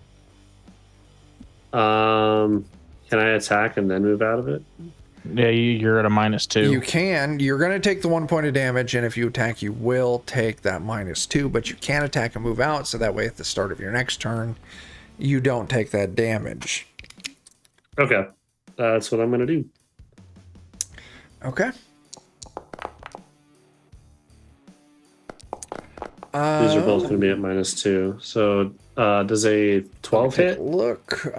Can I attack and then move out of it? Yeah, you're at a -2. You can. You're going to take the 1 point of damage, and if you attack, you will take that -2, but you can attack and move out, so that way at the start of your next turn, you don't take that damage. Okay. That's what I'm going to do. Okay. These are both going to be at -2. So does a 12 take hit? a look.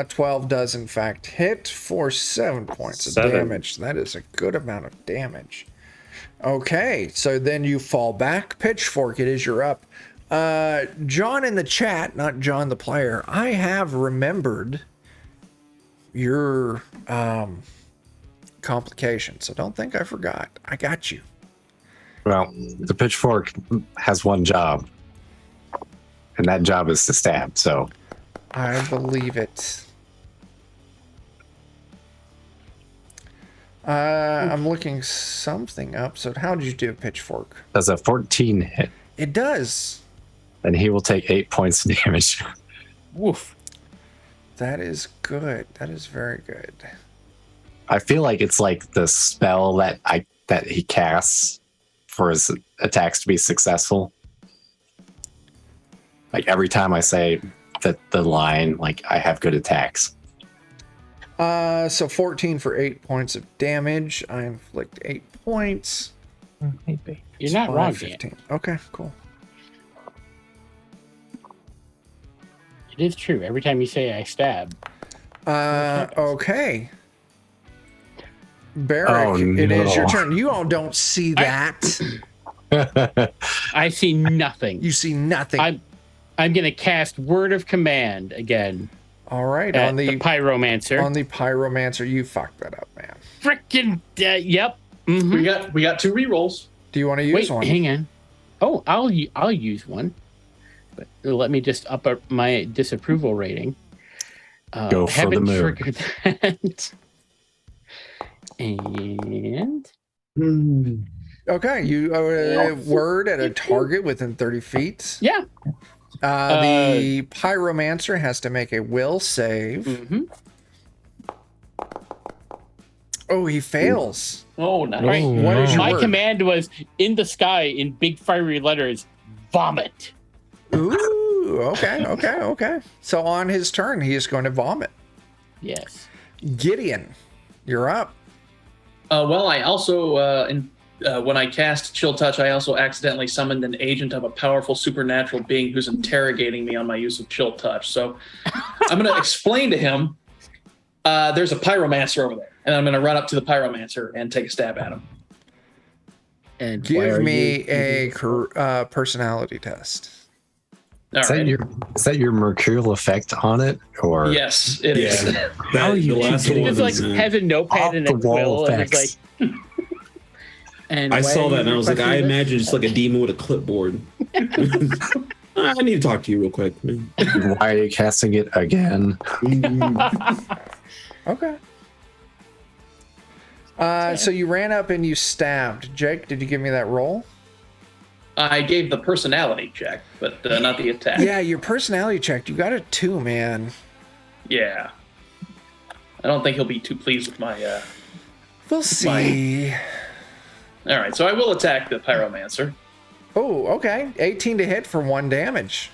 12 does in fact hit for 7 points of 7. damage. That is a good amount of damage. Okay, so then you fall back. Pitchfork, it is your up. John in the chat, not John the player. I have remembered your complication, so don't think I forgot. I got you. Well, the pitchfork has one job, and that job is to stab. So I believe it. I'm looking something up. So how did you do, Pitchfork? does a 14 hit, It does. and he will take 8 points of damage. Woof. That is good. That is very good. I feel like it's like the spell that he casts for his attacks to be successful? Like every time I say that the line, like I have good attacks. So 14 for 8 points of damage. I inflict 8 points. Maybe. You're not Five, wrong, 15. Dan. Okay, cool. It is true. Every time you say I stab. Okay. Barrick, Oh, it is your no. turn. You all don't see that. I see nothing. You see nothing. I'm gonna cast Word of Command again. All right, At on the the Pyromancer. on the Pyromancer, you fucked that up, man. Frickin' yep. Mhm. We got 2 rerolls. Do you want to use Wait, one? hang on. Oh, I'll use one. But let me just up my disapproval rating. Go for the haven't moon. triggered that. And Okay, you word at a target within 30 feet. yeah. The Pyromancer has to make a will save. Mm-hmm. Oh, he fails. Oh, nice. Right. Oh, What is your My word? command was in the sky in big fiery letters, vomit. Ooh, okay. So on his turn, he is going to vomit. Yes. Gideon, you're up. Well, I also, when I cast Chill Touch, I also accidentally summoned an agent of a powerful supernatural being who's interrogating me on my use of Chill Touch. So I'm going to explain to him there's a Pyromancer over there, and I'm going to run up to the Pyromancer and take a stab at him. And Give me a personality test. All right. Is that your mercurial effect on it, or Yes, it is. Yeah. How are The you last getting one He just like is, has a notepad and a off-the-wall quill and it's like. effects? And I why saw are that you and I was like, I requesting this? imagine just like a demon with a clipboard. I need to talk to you real quick. why are you casting it again? Okay. So you ran up and you stabbed. Jake, did you give me that roll? I gave the personality check, but not the attack. Yeah, your personality check. You got a 2, man. Yeah. I don't think he'll be too pleased with my. We'll see. All right, so I will attack the Pyromancer, Oh, okay. 18 to hit for 1 damage.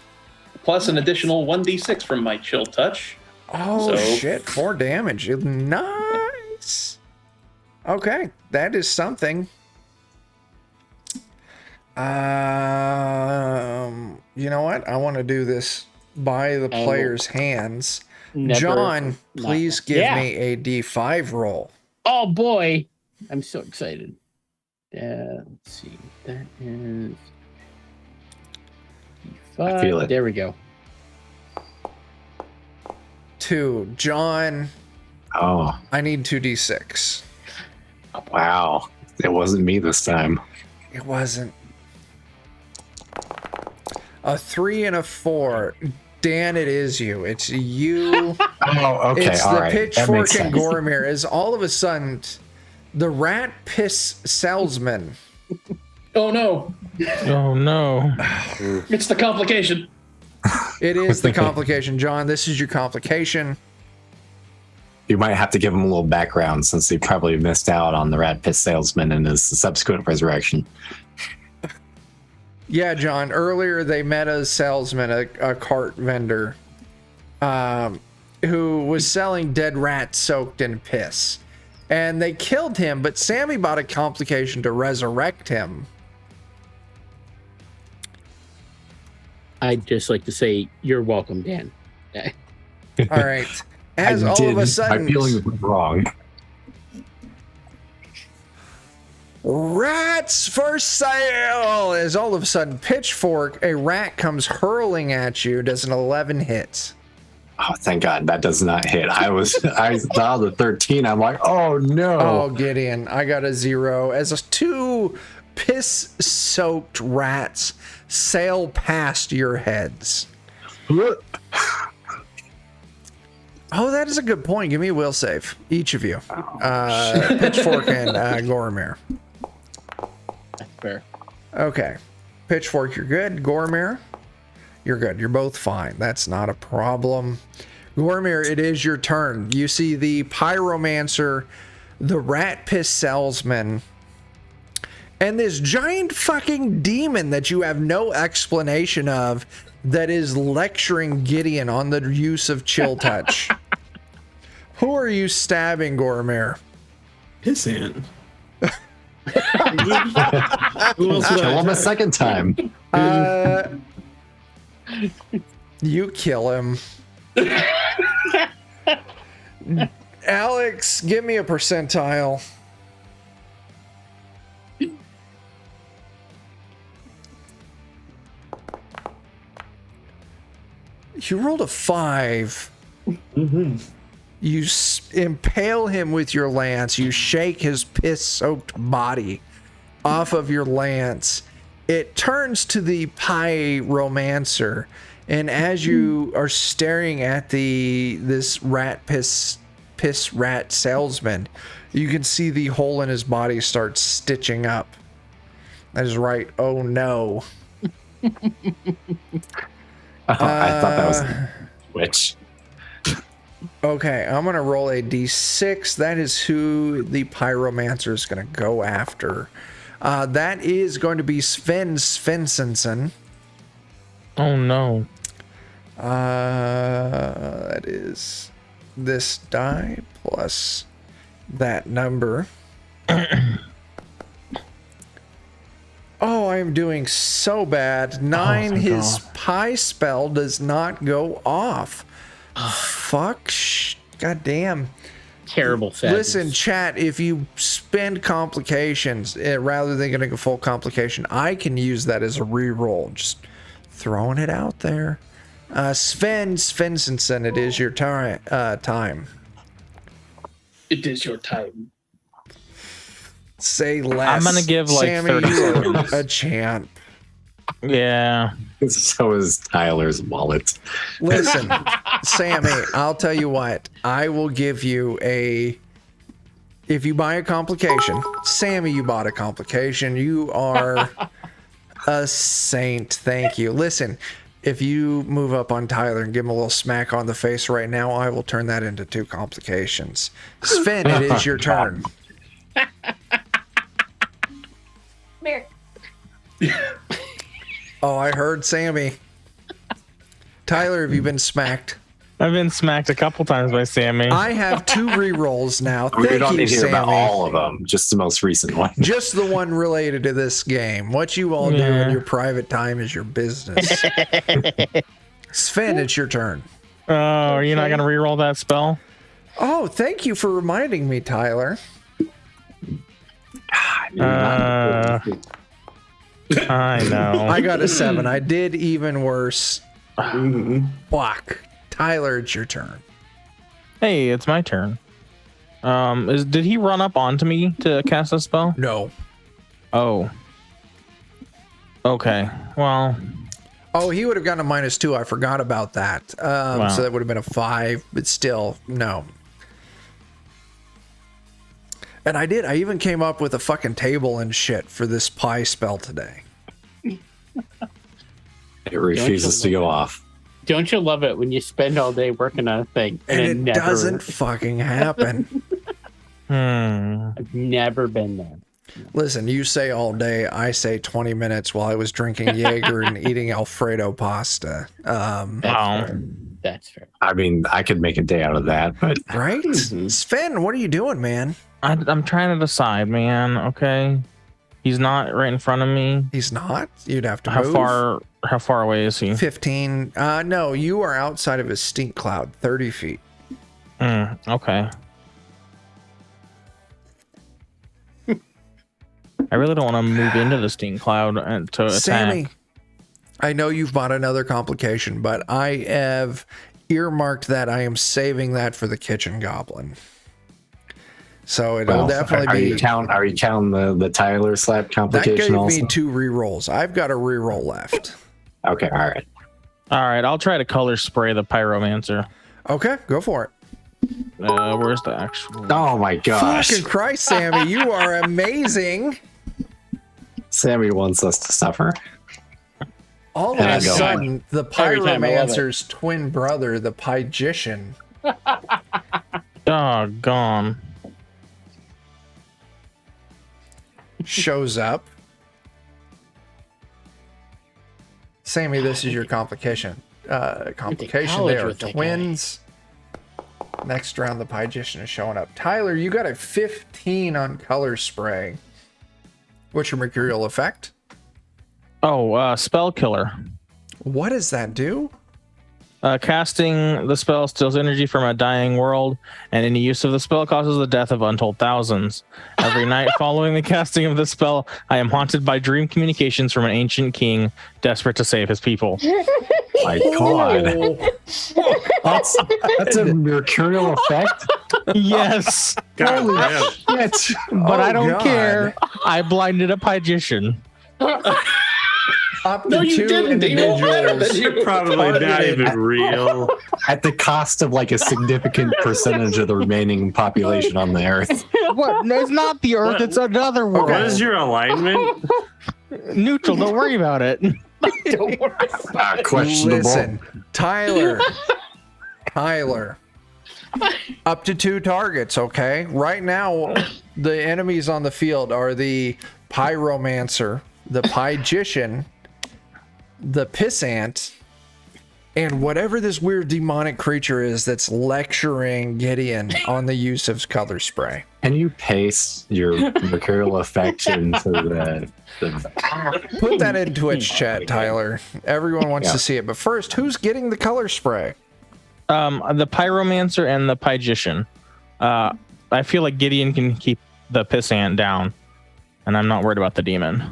plus an additional 1d6 from my Chill Touch. Oh, So- shit. 4 damage. Nice. Okay. That is something. You know what? I want to do this by the I will- player's hands. Never John, not- please give Yeah. me a D5 roll. Oh boy, I'm so excited. Let's see. That is. I feel it. There we go. 2. John, Oh, I need 2d6. wow. It wasn't me this time. It wasn't. A 3 and a 4. Dan, it is you. It's you. Oh, okay. It's All the right. That Pitchfork makes and sense. Gormir. Is all of a sudden the rat piss salesman. Oh no, Oh no. it's the complication. It was is the thinking- complication, John. This is your complication. You might have to give him a little background since he probably missed out on the rat piss salesman and his subsequent resurrection. Yeah, John. Earlier they met a salesman, a cart vendor, who was selling dead rats soaked in piss. And they killed him, but Sammy bought a complication to resurrect him. I'd just like to say you're welcome, Dan. All right. As all of a sudden, my feelings were wrong. rats for sale! As all of a sudden, Pitchfork, a rat comes hurling at you, does an 11 hit. Oh, thank God that does not hit. I saw the 13. I'm like, oh no. Oh, Gideon, I got a 0. As 2 piss-soaked rats sail past your heads. Oh, that is a good point. Give me a will save, each of you. Pitchfork and Gormir. That's fair. Okay. Pitchfork, you're good. Gormir, you're good. You're both fine. That's not a problem. Gormir, it is your turn. You see the Pyromancer, the rat piss salesman, and this giant fucking demon that you have no explanation of that is lecturing Gideon on the use of chill touch. Who are you stabbing, Gormir? Pissant. Who else would Kill I him a attack? second time. You kill him. Alex, give me a percentile. You rolled a 5. Mm-hmm. You impale him with your lance. You shake his piss-soaked body off of your lance. It turns to the pyromancer, and as you are staring at this piss rat salesman, you can see the hole in his body start stitching up. That is right. Oh no. I thought that was a switch. Okay, I'm gonna roll a d6. That is who the pyromancer is gonna go after. That is going to be Sven Svensson. Oh no. That is this die plus that number. Oh, I'm doing so bad. 9, his pie spell does not go off. Fuck. God damn. Terrible sadness. Listen, chat, if you spend complications rather than getting a full complication, I can use that as a reroll. Just throwing it out there. Sven Svensson, it is your time. It is your time. Say less. I'm gonna give like Sammy, 30 you are seconds. a champ. Yeah. So is Tyler's wallet. Listen, Sammy, I'll tell you what. I will give you a... If you buy a complication, Sammy, you bought a complication. You are a saint. Thank you. Listen, if you move up on Tyler and give him a little smack on the face right now, I will turn that into 2 complications. Sven, it is your turn. Here. Oh, I heard Sammy. Tyler, have you been smacked? I've been smacked a couple times by Sammy. I have 2 rerolls now. We Thank don't you, need to hear about Sammy. all of them, just the most recent one. Just the one related to this game. What you all do Yeah. in your private time is your business. Sven, it's your turn. Oh, are you not gonna reroll that spell? Oh, thank you for reminding me, Tyler. I know. I got a 7. I did even worse. Mm-hmm. Fuck. Tyler, it's your turn. Hey, it's my turn. Did he run up onto me to cast a spell? No. Oh. Okay. Well, Oh, he would have gotten a -2. I forgot about that. Wow. So that would have been a 5, but still, no. And I did. I even came up with a fucking table and shit for this pie spell today. It refuses to go off. Don't you love it when you spend all day working on a thing And it never, doesn't fucking happen. I've never been there. Listen, you say all day, I say 20 minutes while I was drinking Jaeger and eating Alfredo pasta. That's Wow. fair. That's fair. I mean, I could make a day out of that, but Right? Sven, what are you doing, man? I'm trying to decide, man. Okay. He's not right in front of me. He's not? You'd have to How move. far away is he? 15. No, you are outside of his stink cloud, 30 feet. Okay. I really don't want to move into the steam cloud to attack. Sammy, I know you've bought another complication, but I have earmarked that I am saving that for the kitchen goblin. So it'll definitely are be. You are you counting the Tyler slap That complication gave also? me 2 rerolls. I've got a reroll left. Okay, all right. All right, I'll try to color spray the pyromancer. Okay, go for it. Where's the actual? Oh my gosh. Fucking Christ, Sammy, you are amazing. Sammy wants us to suffer. All of And a I go, sudden, the Every time I love it. pyromancer's twin brother, the pygician, Doggone. shows up. Sammy, this is your complication. Complication. college They are with that guy. twins. Next round, the Pygician is showing up. Tyler, you got a 15 on color spray. What's your mercurial effect? Oh, spell killer. What does that do? Casting the spell steals energy from a dying world, and any use of the spell causes the death of untold thousands. Every night following the casting of the spell, I am haunted by dream communications from an ancient king desperate to save his people. My God. That's a mercurial effect? Yes, God damn. Shit. but Oh, I don't God. care. I blinded a Pygician. Up to No, you two didn't. He won't matter than individuals. you. Probably not even real. At the cost of like a significant percentage of the remaining population on the earth. What? No, it's not the Earth. What? It's another world. What is your alignment? Neutral. Don't worry about it. Don't worry. Questionable. Listen, Tyler. Up to 2 targets, okay? Right now, the enemies on the field are the Pyromancer, the Pygician, the Pissant, and whatever this weird demonic creature is that's lecturing Gideon on the use of color spray. Can you paste your mercurial effect into the Put that in Twitch chat, Tyler. Everyone wants Yeah. to see it. But first, who's getting the color spray? The Pyromancer and the Pygician. I feel like Gideon can keep the Pissant down, and I'm not worried about the demon.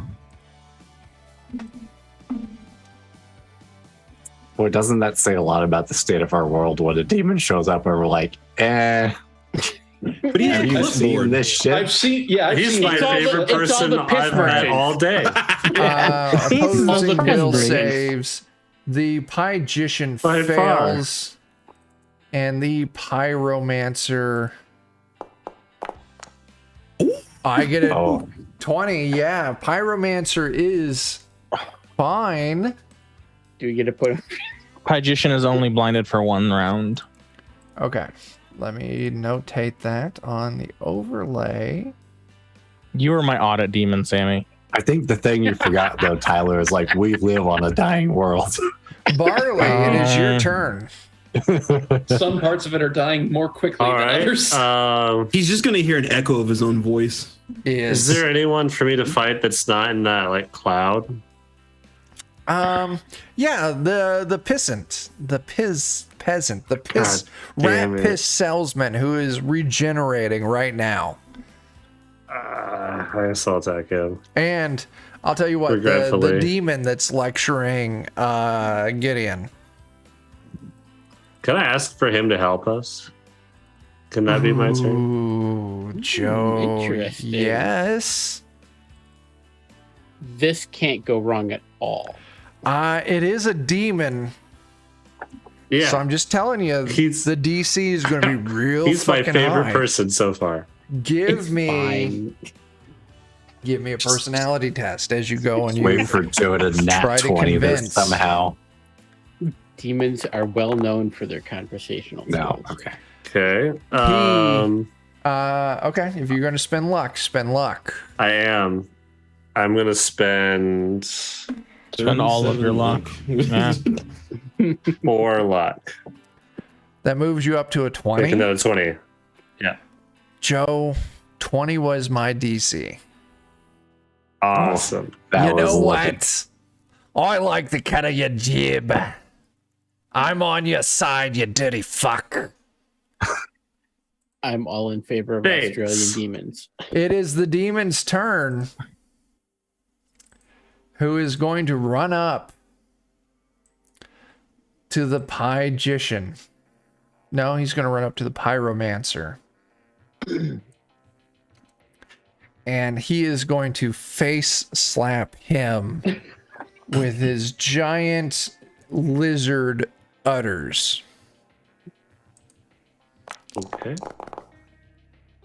Well, doesn't that say a lot about the state of our world when a demon shows up and we're like, eh, But he's have you a seen lord. this shit? I've seen. Yeah, I've He's seen. my It's all the- favorite it's all person the piss I've met merchants. all day. Opposing all the will piss saves. The Pygician By fails. And the Pyromancer. I get it. Oh, 20. Yeah. Pyromancer is fine. Do we get to put him? Pygician is only blinded for 1 round. Okay. Let me notate that on the overlay. You are my audit demon, Sammy. I think the thing you forgot though, Tyler, is like we live on a dying world. Barley, it is your turn. Some parts of it are dying more quickly All than right. others. He's just gonna hear an echo of his own voice. Is there anyone for me to fight that's not in that like cloud? Yeah, the peasant, the peasant, the piss God damn rat it. piss salesman who is regenerating right now. I guess I'll attack him. And I'll tell you what, the Regretfully. demon that's lecturing Gideon. Can I ask for him to help us? Can that be my turn? Ooh, Joe. Interesting. Yes. This can't go wrong at all. It is a demon. Yeah. So I'm just telling you, He's- the DC is going to be real He's my fucking favorite high. person so far. Give me Fine. a personality test as you go and you Wait for Joe to nat Try to 20 this convince. somehow. Demons are well known for their conversational No, skills. okay. Okay. okay, if you're going to spend luck. I am. I'm gonna spend Spend all of your luck. Yeah. 4 luck. That moves you up to a Take 20. another 20. Joe, 20 was my DC. Awesome. That You was know lucky. what? I like the cut of your jib. I'm on your side, you dirty fuck. I'm all in favor of Thanks. Australian demons. It is the demon's turn. Who is going to run up to the Pygician? No, he's going to run up to the Pyromancer. And he is going to face slap him with his giant lizard udders. Okay.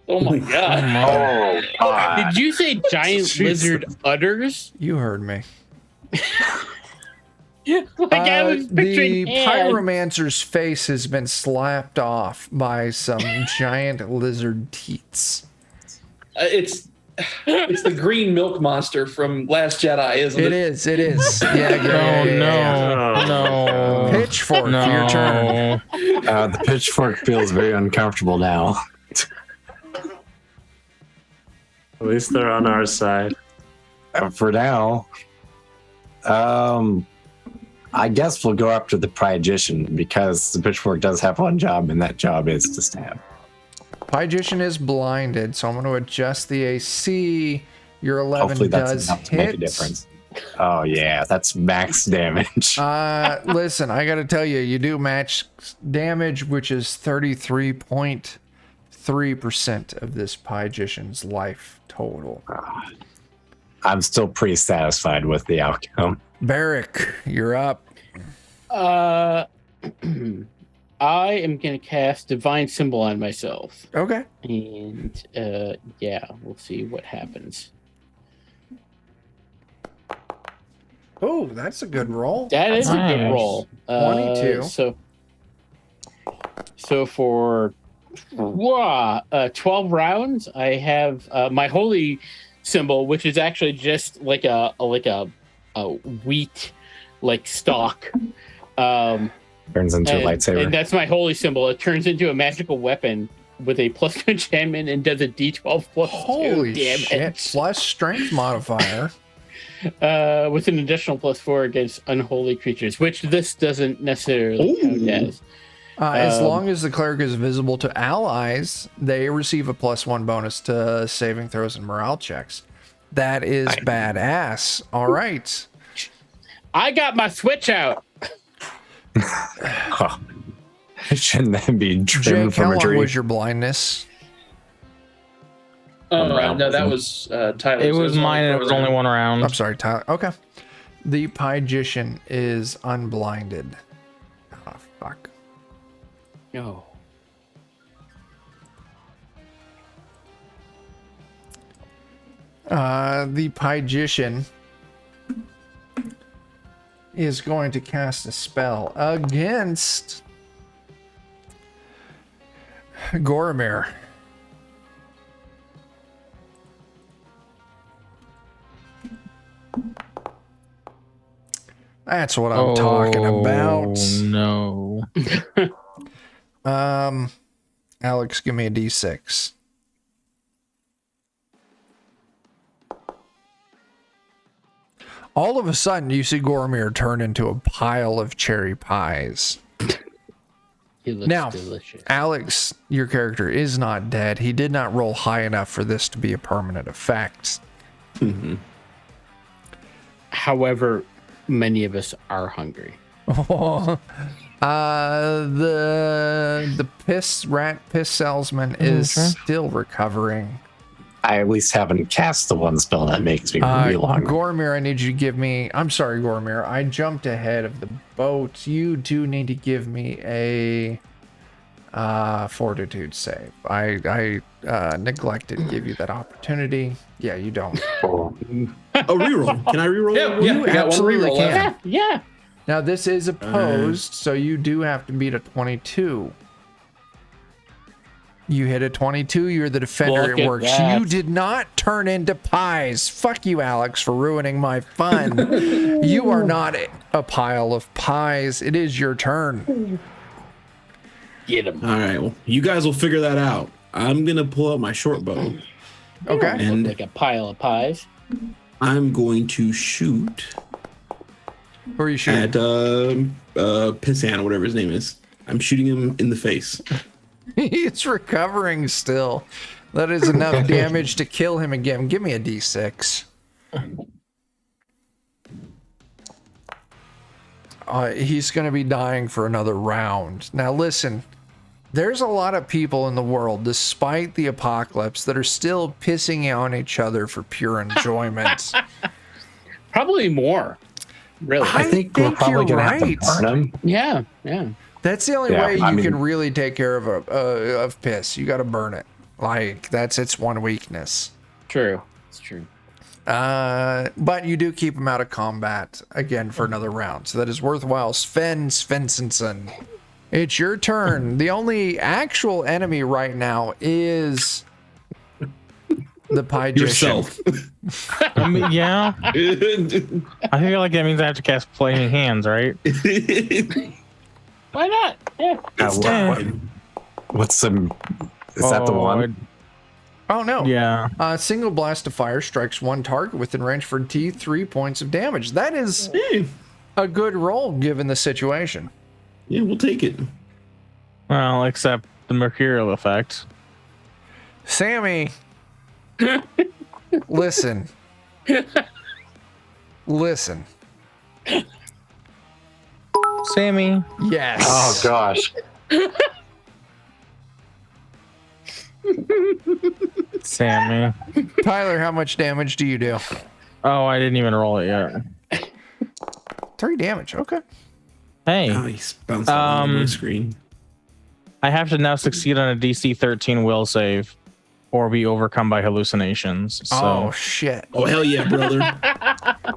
Oh my god! Oh, God. Did you say giant Jesus. lizard udders? You heard me. Like I was The picturing hands. Pyromancer's face has been slapped off by some giant lizard teats. It's It's the green milk monster from Last Jedi, isn't it? It is. Yeah. No. Pitchfork, your turn. The pitchfork feels very uncomfortable now. At least they're on our side. For now, I guess we'll go after the Prygician because the pitchfork does have one job, and that job is to stab. Pygician is blinded, so I'm going to adjust the AC. Your 11 Hopefully that's does enough to hit. make a difference. Oh yeah, that's max damage. Listen, I got to tell you, you do match damage, which is 33.3% of this Pygician's life total. I'm still pretty satisfied with the outcome. Barrick, you're up. I am gonna cast Divine Symbol on myself, Okay. and yeah, we'll see what happens. Oh, that's a good roll. That is a good Nice. roll. 22. So for 12 rounds, I have my holy symbol, which is actually just like a wheat like stalk. Turns into a lightsaber. And that's my holy symbol. It turns into a magical weapon with a plus 2 enchantment and does a d12 plus 2 Holy damage. shit. Plus strength modifier. With an additional plus 4 against unholy creatures, which this doesn't necessarily count as. As long as the cleric is visible to allies, they receive a +1 bonus to saving throws and morale checks. That is badass. All right. I got my switch out. Oh. Shouldn't that be Jake, trimmed how from a long tree? was your blindness? round. No, that was Tyler's. It was mine. It was only one round. I'm sorry, Tyler. Okay. The Pygician is unblinded. Oh, fuck. No. The Pygician is going to cast a spell against Goromir. That's what I'm talking about. No. Alex, give me a D6. All of a sudden, you see Goromir turn into a pile of cherry pies. He looks Now, delicious. Alex, your character is not dead. He did not roll high enough for this to be a permanent effect. However, many of us are hungry. The rat piss salesman is still recovering. I at least haven't cast the one spell that makes me really hungry. Goromir, I need you to give me. I'm sorry, Goromir. I jumped ahead of the boat. You do need to give me a fortitude save. I neglected to give you that opportunity. Yeah, you don't. Oh, reroll. Can I reroll? Yeah, You got one absolutely reroll can. left. Yeah. Now this is opposed, so you do have to beat a 22. You hit a 22, you're the defender, Look it at works. that. You did not turn into pies. Fuck you, Alex, for ruining my fun. You are not a pile of pies. It is your turn. Get him. All right. Well, you guys will figure that out. I'm gonna pull out my short bow Okay. and Like a pile of pies. I'm going to shoot Who are you shooting? at Pissan or whatever his name is. I'm shooting him in the face. He's recovering still. That is enough damage to kill him again. Give me a D6. He's going to be dying for another round. Now, listen. There's a lot of people in the world, despite the apocalypse, that are still pissing on each other for pure enjoyment. Probably more. Really. I think we're think probably you're going to have to right. burn him. Yeah. Yeah. That's the only Yeah, way you I mean- can really take care of piss. You got to burn it. Like, that's its one weakness. True. It's true. But you do keep him out of combat again for another round, so that is worthwhile. Sven Svensson, it's your turn. The only actual enemy right now is The pie Yourself. I mean, yeah. I feel like that means I have to cast Flaming Hands, right? Why not? Yeah. It's time. What's some? Is that the one? Oh no. Yeah. A single blast of fire strikes one target within range for D3 points of damage. That is a good roll given the situation. Yeah, we'll take it. Well, except the mercurial effect. Sammy, listen. Listen. Sammy. Yes. Oh gosh. Sammy. Tyler, how much damage do you do? Oh, I didn't even roll it yet. 3 damage. Okay. Hey. Nice. Bounced out on my screen. I have to now succeed on a DC 13 will save or be overcome by hallucinations. So. Oh shit. Oh hell yeah, brother.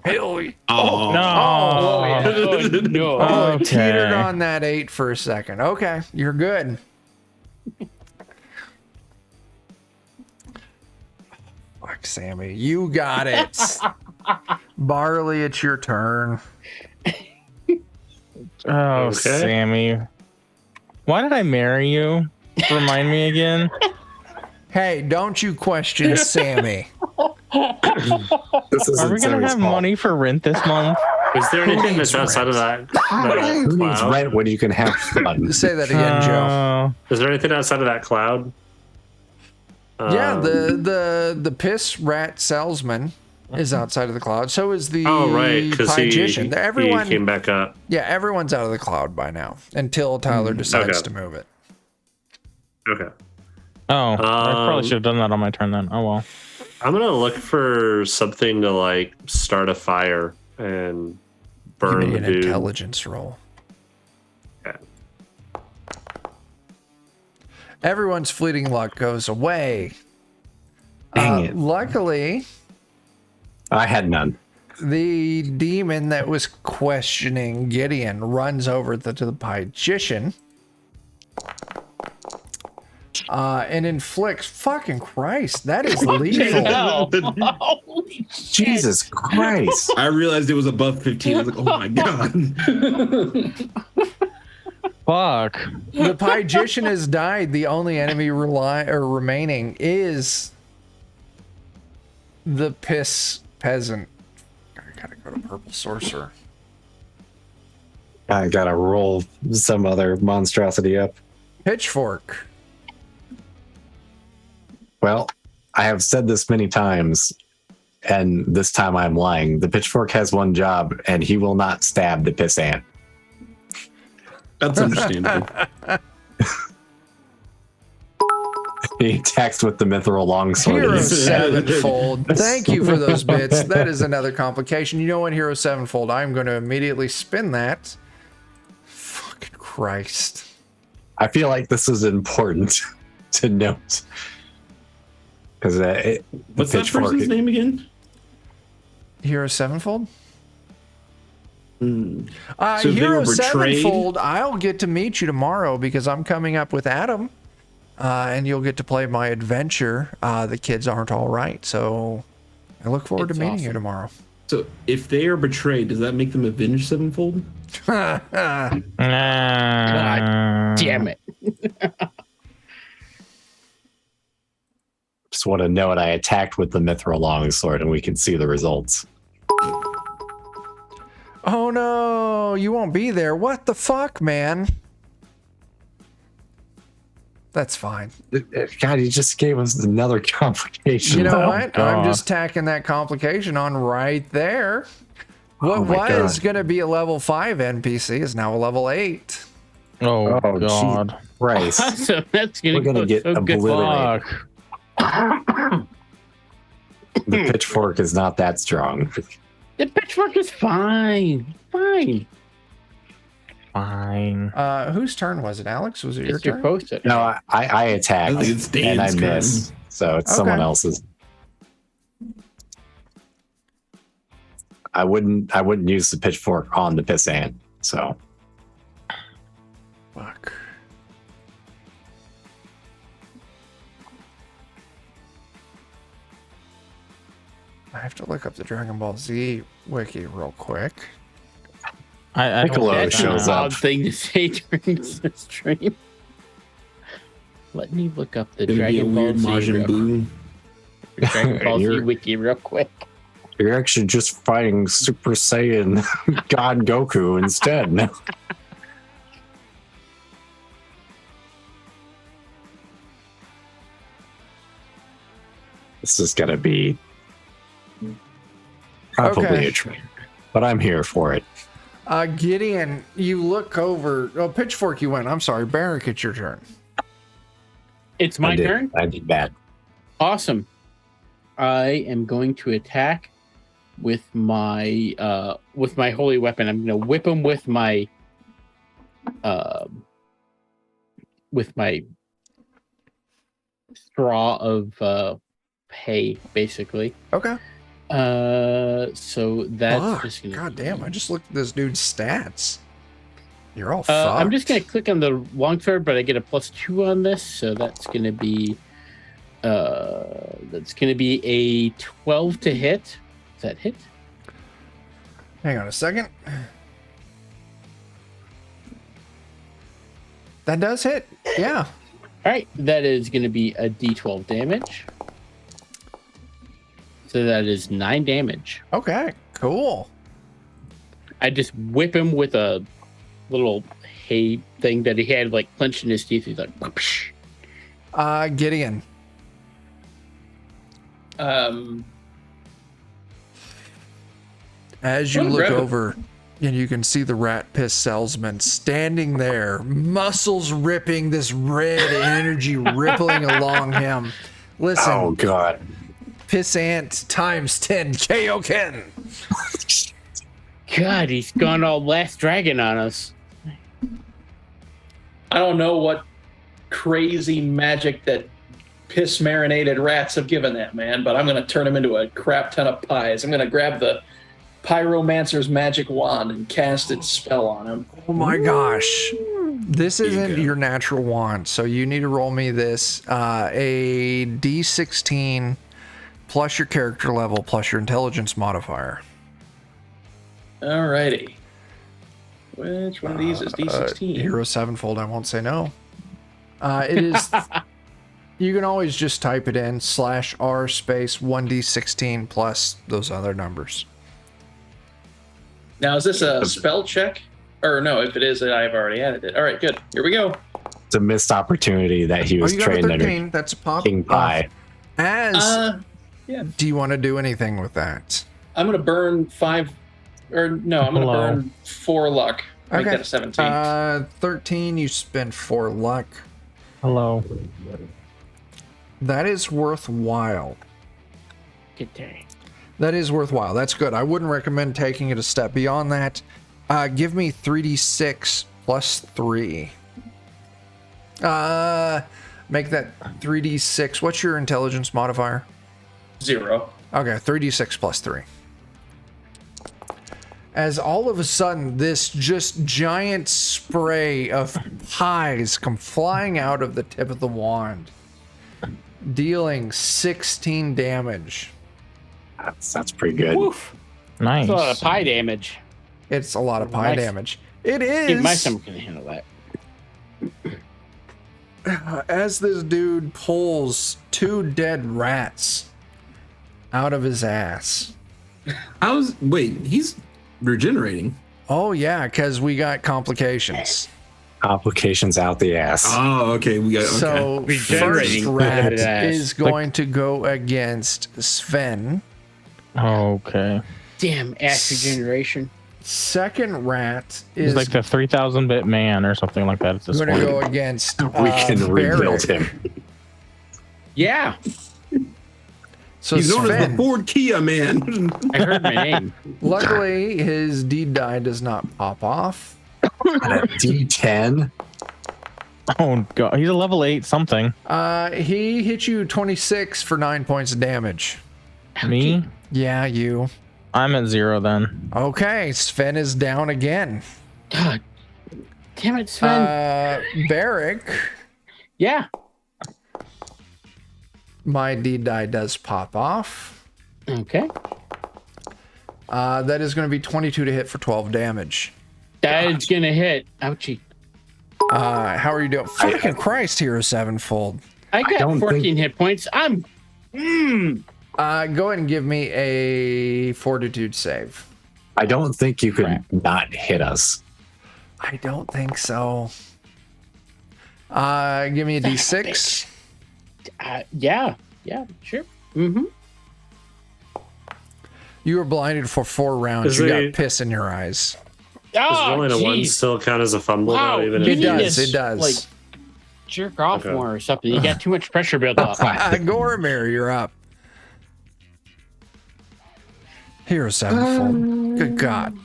Hell yeah. Oh No. Oh, yeah. Oh, no. Oh, it Okay. teetered on that 8 for a second. Okay, you're good. Fuck, Sammy. You got it. Barley, it's your turn. Oh, Okay. Sammy. Why did I marry you? Remind me again. Hey, don't you question Sammy. This is Are we going to have money for rent this month? Is there anything that's needs outside of that Who needs cloud? rent when you can have fun? Say that again, Joe. Is there anything outside of that cloud? Yeah, the piss rat salesman is outside of the cloud. So is the Oh right, because he Everyone, came back up. yeah, everyone's out of the cloud by now until Tyler decides okay. to move it. Okay. Oh, I probably should have done that on my turn then. Oh, well. I'm gonna look for something to like start a fire and burn Give me the an dude. intelligence roll. Yeah. Everyone's fleeting luck goes away. Dang it. Luckily, I had none. the demon that was questioning Gideon runs over to the magician and inflicts. Fucking Christ, that is lethal. Hell. Holy shit. Jesus Christ. I realized it was above 15. I was like, oh my god. Fuck. The magician has died. The only enemy remaining is the piss peasant. I gotta go to purple sorcerer. I gotta roll some other monstrosity up. Pitchfork. Well, I have said this many times, and this time I'm lying. The pitchfork has one job, and he will not stab the piss ant. That's understandable. He attacks with the mithril longsword. Hero He's- Sevenfold. Thank you for those bits. That is another complication. You know what, Hero Sevenfold? I'm going to immediately spin that. Fucking Christ. I feel like this is important to note. Because What's that person's name again? Hero Sevenfold? So if they Hero were betrayed- Sevenfold, I'll get to meet you tomorrow because I'm coming up with Adam. And you'll get to play my adventure. The kids aren't all right. So I look forward It's to meeting you awesome. tomorrow. So if they are betrayed, does that make them avenged sevenfold? Nah. Damn it. Just want to note I attacked with the mithril longsword, and we can see the results. Oh no, you won't be there. What the fuck, man? That's fine. God, he just gave us another complication. You know though. what? I'm just tacking that complication on right there. What Oh my was God. going to be a level 5 NPC is now a level 8. Oh, Oh, God. Christ. Awesome. That's gonna We're gonna go get so good. obliterated. Fuck. The pitchfork is not that strong. The pitchfork is fine. Fine. Fine. Whose turn was it, Alex? Was it your It's your turn? post-it. No, I I attacked think it's and I Dan's miss, turn. so it's someone Okay. else's. I wouldn't use the pitchfork on the piss ant. So Fuck. I have to look up the Dragon Ball Z wiki real quick. I Piccolo don't- That's an shows up. odd thing to say during this stream. Let me look up the Gonna be a Dragon Ball weird Z Majin Buu. Dragon Ball Z You're- wiki real quick. You're actually just fighting Super Saiyan God Goku instead. No. This is gonna be probably Okay. a trip, but I'm here for it. Gideon, you look over. Oh, Pitchfork, you went. I'm sorry, Barrick, it's your turn. It's my I did, turn. I did bad. Awesome. I am going to attack with my holy weapon. I'm going to whip him with my straw of hay, basically. Okay. So that's Fuck, just gonna. God damn! I just looked at this dude's stats. You're all I'm fucked. just gonna click on the longsword, but I get a +2 on this, so that's gonna be a 12 to hit. Does that hit? Hang on a second. That does hit. Yeah. All right, that is gonna be a D12 damage. So that is 9 damage. Okay. Cool. I just whip him with a little hay thing that he had like clenched in his teeth. He's like, whoopsh. Gideon. As you Oh, look grab it. over, and you can see the rat piss salesman standing there, muscles ripping, this red energy rippling along him. Listen, Oh God! pissant times 10 Kaioken. God, he's gone all Last Dragon on us. I don't know what crazy magic that piss marinated rats have given that man, but I'm going to turn him into a crap ton of pies. I'm going to grab the Pyromancer's magic wand and cast its spell on him. Oh my gosh. This you isn't go. your natural wand, so you need to roll me this. A D16 plus your character level plus your intelligence modifier. Alrighty. Which one of these is D16? Hero Sevenfold, I won't say no. It is. You can always just type it in /R space 1D16 plus those other numbers. Now, is this a spell check? Or no, if it is, I've already added it. All right, good. Here we go. It's a missed opportunity that he was you got a trained under 13. That's a pop. King Pie. As Yeah. do you want to do anything with that? I'm going to burn 5, or no, I'm going to Hello. burn 4 luck. Make Okay. that a 17. 13. You spend 4 luck. Hello. That is worthwhile. Good day. That is worthwhile. That's good. I wouldn't recommend taking it a step beyond that. Give me 3d6 plus 3. Make that 3d6. What's your intelligence modifier? 0. Okay, 3d6 plus 3. As all of a sudden, this just giant spray of pies come flying out of the tip of the wand, dealing 16 damage. That's pretty good. Woof. Nice. That's a lot of pie damage. It's a lot of pie Nice. damage. It Dude, my is. stomach can handle that. As this dude pulls 2 dead rats out of his ass. He's regenerating. Oh, yeah, because we got complications. Complications out the ass. Oh, okay. We got okay. So, first Regenerating rat dead ass. is going to go against Sven. Okay. Damn ass regeneration. Second rat He's is like the 3,000-bit man or something like that at this going to point. go against we can rebuild Barrett. him. Yeah, So He's known as the Sven, Ford Kia man. I heard my name. luckily, his deed die does not pop off. And a D10. Oh god, he's a level 8 something. He hit you 26 for 9 points of damage. Me? Yeah, you. I'm at 0 then. Okay, Sven is down again. God damn it, Sven. Barrick, Yeah. my deed die does pop off. Okay. That is going to be 22 to hit for 12 damage. That is gonna hit. Ouchie. How are you doing? Fucking Christ, Hero Sevenfold. I got don't 14 hit points. I'm. Go ahead and give me a Fortitude save. I don't think you could not hit us. I don't think so. Give me a D6. Yeah, sure. Mm-hmm. You were blinded for 4 rounds. Is You it- got piss in your eyes. Oh, rolling a 1 jeez. still count as a fumble? Wow, Though, even you if It need does. to, It does. Like, jerk off Okay. more or something. You got too much pressure built up. Goromir, you're up. Hero Sevenfold. Good God.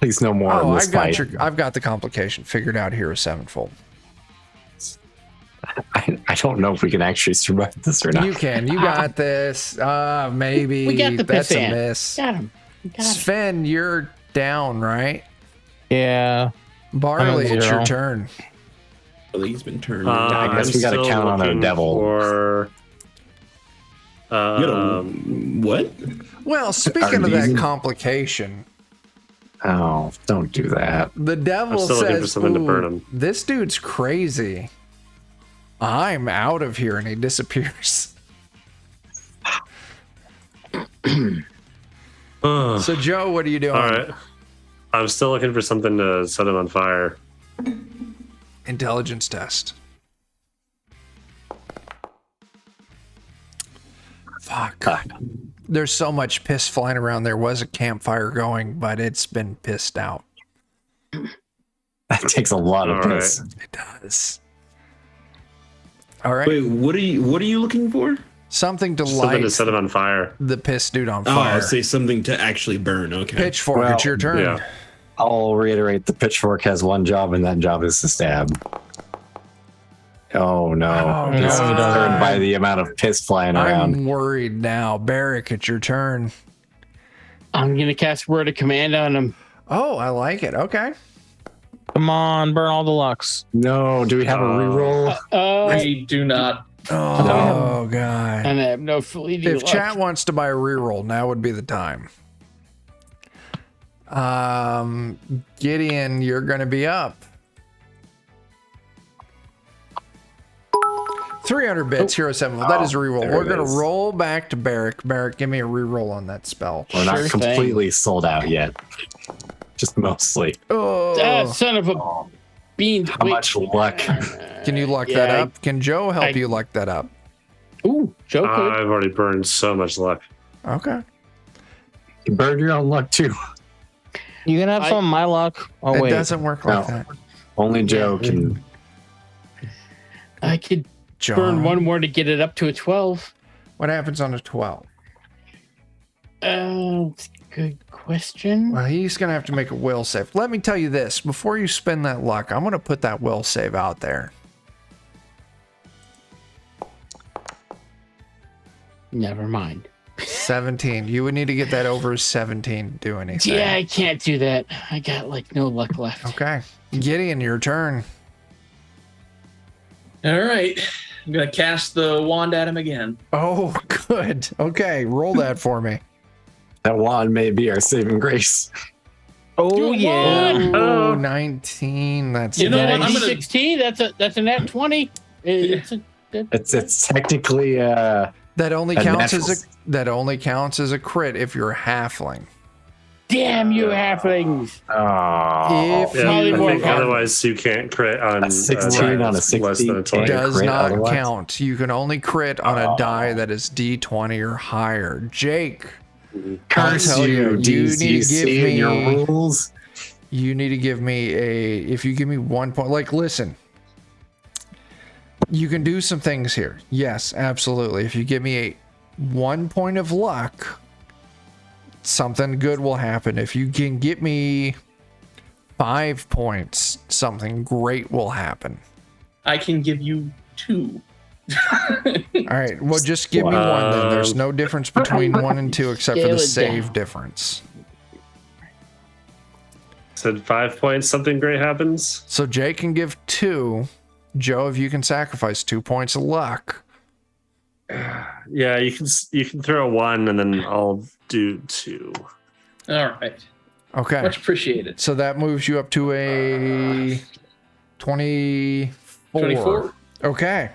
Please no more in Oh, this fight. I've got the complication figured out. Hero Sevenfold. I don't know if we can actually survive this or not. You can. You got this. Maybe. We got the That's a piss ant. miss. Got him. Got him. Sven, you're down, right? Yeah. Barley, it's your 0. turn. Well, he's been turned. I guess I'm we gotta still count on our looking devil. For, You gotta- what? Well, speaking of that using- complication, Oh, don't do that. the devil I'm still looking for says, something to burn "Ooh, him." This dude's crazy. I'm out of here," and he disappears. So, Joe, what are you doing? All right. I'm still looking for something to set him on fire. Intelligence test. Fuck. There's so much piss flying around. There was a campfire going, but it's been pissed out. That takes a lot of All piss. It does. All right. Wait, what are you looking for? Something to Something light to set him on fire. the piss dude on Oh, fire. I'll say something to actually burn. Okay. Pitchfork, Well, it's your turn. Yeah. I'll reiterate the pitchfork has one job, and that job is to stab. Oh no. Oh, He's no. concerned by the amount of piss flying around. I'm worried now. Barrick, it's your turn. I'm going to cast Word of Command on him. Oh, I like it. Okay. Come on, burn all the lucks. No, do we have a reroll? I do not. Oh, God. And I have no fleeting If luck. chat wants to buy a reroll, now would be the time. Gideon, you're going to be up. 300 bits, Hero 7. Well, that is a reroll. there We're it going to is. roll back to Barrick. Barrick, give me a reroll on that spell. We're not Sure thing. completely sold out yet. Just mostly. Oh, Son of a bean. How much luck? can you luck yeah, that up? Can Joe help you luck that up? Ooh, Joe could. I've already burned so much luck. Okay. You burn your own luck too. You can have some of my luck. Oh, It wait. doesn't work like No. that. Only Joe can. I could John, burn one more to get it up to a 12. what happens on a 12? That's a good question. Well, he's going to have to make a will save. Let me tell you this. Before you spend that luck, I'm going to put that will save out there. Never mind. 17. You would need to get that over 17 to do anything. Yeah, I can't do that. I got like no luck left. Okay. Gideon, your turn. All right. I'm going to cast the wand at him again. Oh, good. Okay. Roll that for me. That wand may be our saving grace. Oh, yeah. Oh, 19. That's You know what? That I'm is gonna- 16. That's a net 20. It's a, It's technically that only A counts natural- as a crit if you're a halfling. damn you halflings. If Yeah, Probably I more think fun. otherwise you can't crit on a 16 on a less than 16 a 20. can't does crit not otherwise? count. You can only crit on a die that is D20 or higher. Jake, Curse tell you, you, do you you need to give see in your me- rules? you need to give me if you give me 1 point, like, listen, you can do some things here. Yes, absolutely. If you give me 1 point of luck, something good will happen. If you can get me 5 points, something great will happen. I can give you 2. All right. Well, just give me one then. There's no difference between 1 and 2 except for Scale the it save down. difference. Said 5 points, something great happens. So Jay can give 2. Joe, if you can sacrifice 2 points of luck. Yeah, you can throw 1 and then I'll do 2. All right. Okay. Much appreciated. So that moves you up to a 24. 24. Okay.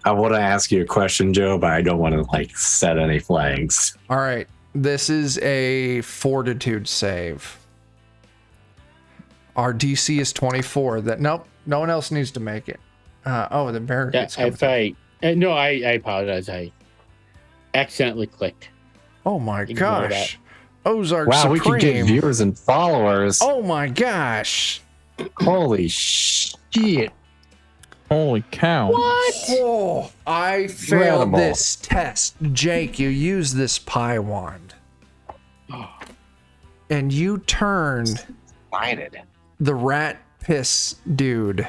I want to ask you a question, Joe, but I don't want to like set any flags. All right. This is a fortitude save. Our DC is 24. Nope. No one else needs to make it. The barricade's coming. No, I apologize. I accidentally clicked. Oh my Ignore gosh. Ozark Wow, Supreme. we could get viewers and followers. Oh my gosh. Holy shit. Holy cow. Oh, I failed Incredible. this test. Jake, you use this pie wand. And you turned the rat piss dude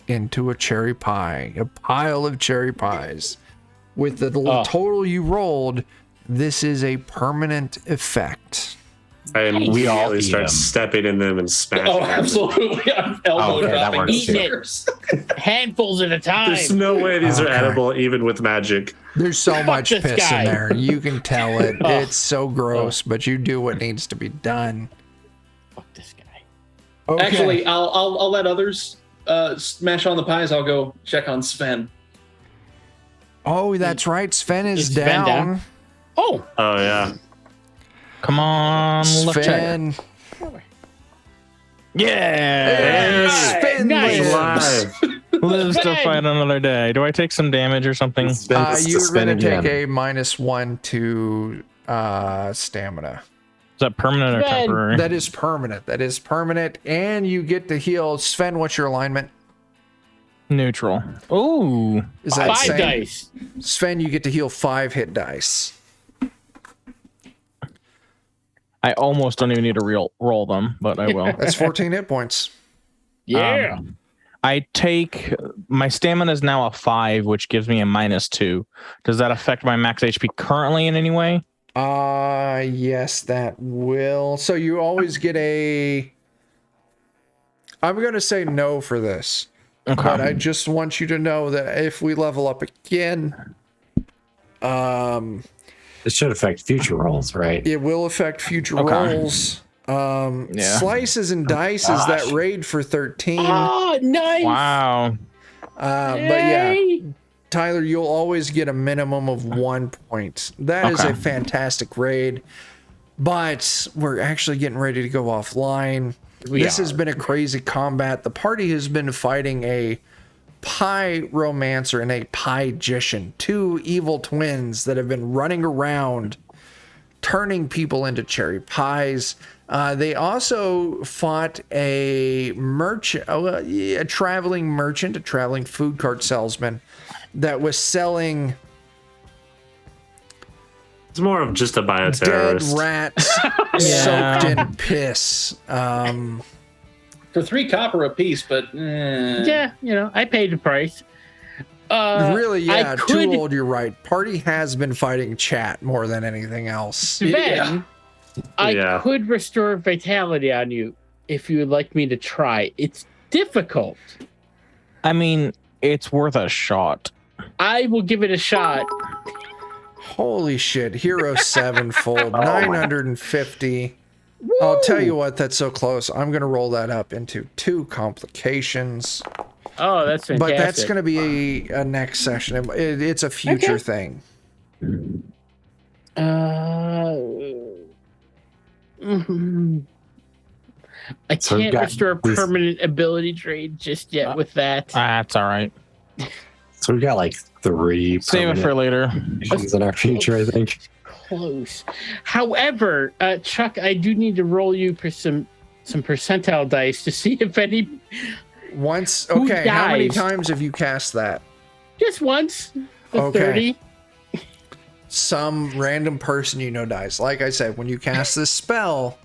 into a cherry pie, a pile of cherry pies. With the total you rolled, this is a permanent effect. I We all immediately eat start them. stepping in them and smashing Oh, them. absolutely. I'm elbow Okay, that dropping works these too. suckers. Handfuls at a time. There's no way these are Okay. edible, even with magic. There's so much this piss guy. in there. You can tell it. Oh. It's so gross, but you do what needs to be done. Fuck this guy. Okay. Actually, I'll let others smash on the pies. I'll go check on Sven. Oh, that's right. Sven is Is Sven down. down? Oh, Oh, yeah. Come on, left check. Sven. Yeah. Sven nice. lives. Live. Lives to fight another day. Do I take some damage or something? Is You're Spin going to take again. a -1 to stamina. that permanent or Sven. temporary? That is permanent. That is permanent. And you get to heal. Sven, what's your alignment? Neutral. Ooh. Is that 5 same? dice. Sven, you get to heal 5 hit dice. I almost don't even need to roll them, but I will. That's 14 hit points. Yeah. I take my stamina is now a 5, which gives me a -2. Does that affect my max HP currently in any way? Yes, that will. So you always get a. I'm going to say no for this. Okay. But I just want you to know that if we level up again, It should affect future rolls, right? it will affect future Okay. rolls. Yeah. Slices and dices that raid for 13. Oh, nice. Wow. But yeah, Yay. Tyler, you'll always get a minimum of 1 point. That is Okay. a fantastic raid. But we're actually getting ready to go offline. This has been a crazy combat. The party has been fighting a pyromancer and a pygician, 2 evil twins that have been running around turning people into cherry pies. They also fought a merchant, a traveling merchant, a traveling food cart salesman that was selling It's more of just a dead bioterrorist. rats soaked in piss. For 3 copper apiece, but Yeah, I paid the price. Really, yeah, I could, too old, you're right. Party has been fighting chat more than anything else. Sven, Yeah. I Yeah. could restore vitality on you if you would like me to try. It's difficult. I mean, it's worth a shot. I will give it a shot. Holy shit, Hero Sevenfold, 950. I'll tell you what, that's so close. I'm going to roll that up into 2 complications. Oh, that's fantastic. But that's going to be a next session. It's a future thing. I So we've can't got restore a this- permanent ability trade just yet with that. That's all right. So we've got like 3 Save it for later. things in our future, I think. Close. However, Chuck, I do need to roll you for some percentile dice to see if any. Once, Who okay, how many dies? times have you cast that? Just once. The Okay. 30. Some random person you know dies. Like I said, when you cast this spell,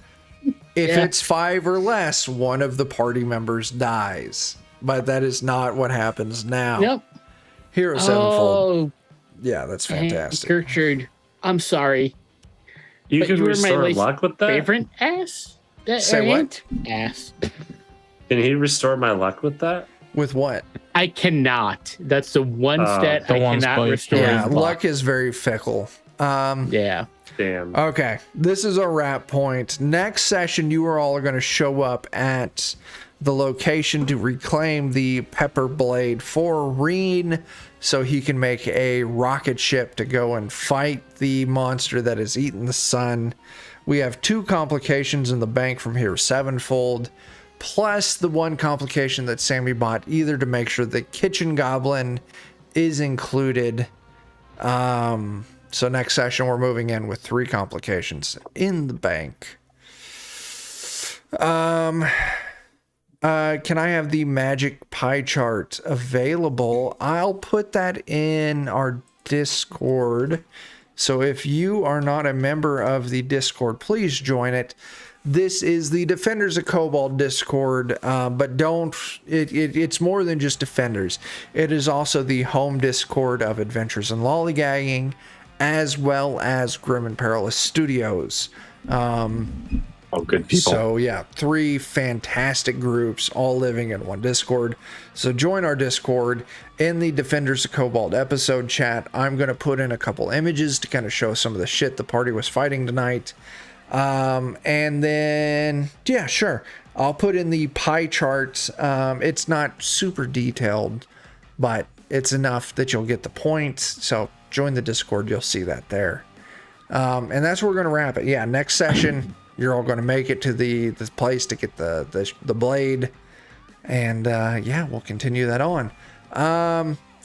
if Yeah. it's 5 or less, one of the party members dies. But that is not what happens now. Yep. Hero Sevenfold. Oh, Yeah, that's fantastic. Gertrude, I'm sorry. You But can you were my restore least luck with that? Favorite ass? Say what? Ass. Can he restore my luck with that? With what? I cannot. That's the one stat the I one cannot spell you restore. Yeah, is luck is very fickle. Yeah. Damn. Okay, this is our wrap point. Next session, you are all going to show up at the location to reclaim the Pepper Blade for Reen so he can make a rocket ship to go and fight the monster that has eaten the sun. We have 2 complications in the bank from here, sevenfold, plus the 1 complication that Sammy bought, either to make sure the kitchen goblin is included. So next session, we're moving in with 3 complications in the bank. Can I have the magic pie chart available? I'll put that in our Discord. So if you are not a member of the Discord, please join it. This is the Defenders of Cobalt Discord, but it's more than just Defenders. It is also the home Discord of Adventures in Lollygagging, as well as Grim and Perilous Studios. Good people. So yeah, 3 fantastic groups all living in one Discord. So join our Discord. In the Defenders of Cobalt episode chat, I'm going to put in a couple images to kind of show some of the shit the party was fighting tonight. And then, yeah, sure, I'll put in the pie charts. It's not super detailed, but it's enough that you'll get the points. So join the Discord, you'll see that there. And that's where we're going to wrap it. Yeah, next session, you're all going to make it to the place to get the blade. And yeah, we'll continue that on.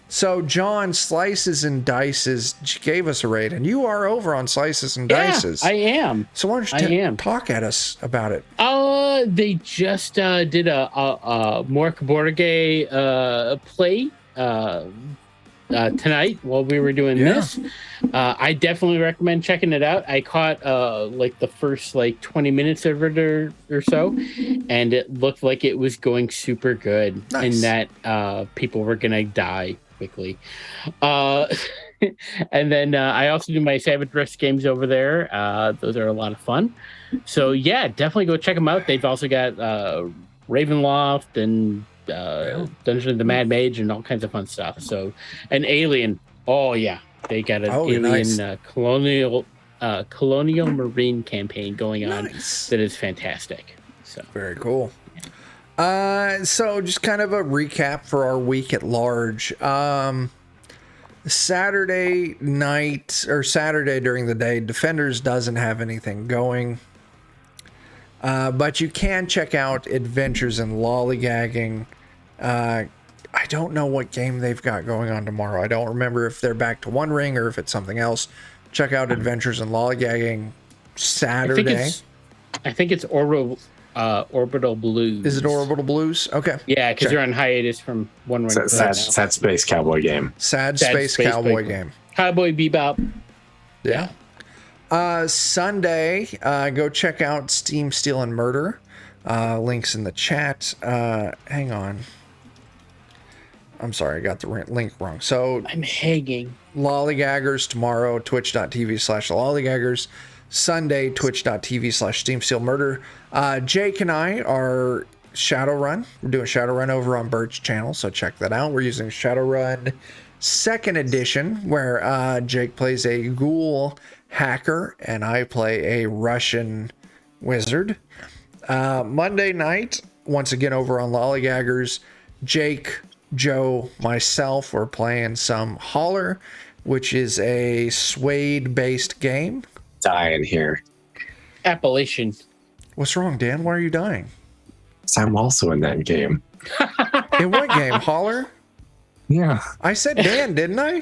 So John, Slices and Dices gave us a raid, and you are over on Slices and Dices. I am. So why don't you talk at us about it? They just did a Mork Borgay play tonight while we were doing this. I definitely recommend checking it out. I caught like the first 20 minutes of it or so, and it looked like it was going super good. Nice. And that people were gonna die quickly. And then I also do my Savage Risk games over there. Those are a lot of fun. So yeah, definitely go check them out. They've also got Ravenloft and Dungeon of the Mad Mage and all kinds of fun stuff. So an Alien. Oh yeah, they got an Alien nice. colonial marine campaign going on that is fantastic. So very cool. So just kind of a recap for our week at large. Saturday night or Saturday during the day, Defenders doesn't have anything going. But you can check out Adventures in Lollygagging. I don't know what game they've got going on tomorrow. I don't remember if they're back to One Ring or if it's something else. Check out Adventures in Lollygagging Saturday. I think it's Orbital Blues. Is it Orbital Blues? Okay. Yeah, because you're on hiatus from One Ring. Sad Space Cowboy game. Sad Space Cowboy game. Cowboy Bebop. Yeah. Sunday, go check out Steam Steel and Murder. Links in the chat. Hang on. I'm sorry, I got the link wrong. So I'm hanging. Lollygaggers tomorrow, twitch.tv/lollygaggers. Sunday, twitch.tv/Steam Steel Murder. Jake and I are Shadowrun. We're doing Shadowrun over on Bert's channel, so check that out. We're using Shadowrun 2nd edition, where Jake plays a ghoul hacker and I play a Russian wizard. Monday night, once again over on Lollygaggers, Jake, Joe, myself, we're playing some Holler, which is a Suede-based game. Dying here. Appellation. What's wrong, Dan? Why are you dying? I'm also in that game. In what game? Holler? Yeah. I said Dan, didn't I?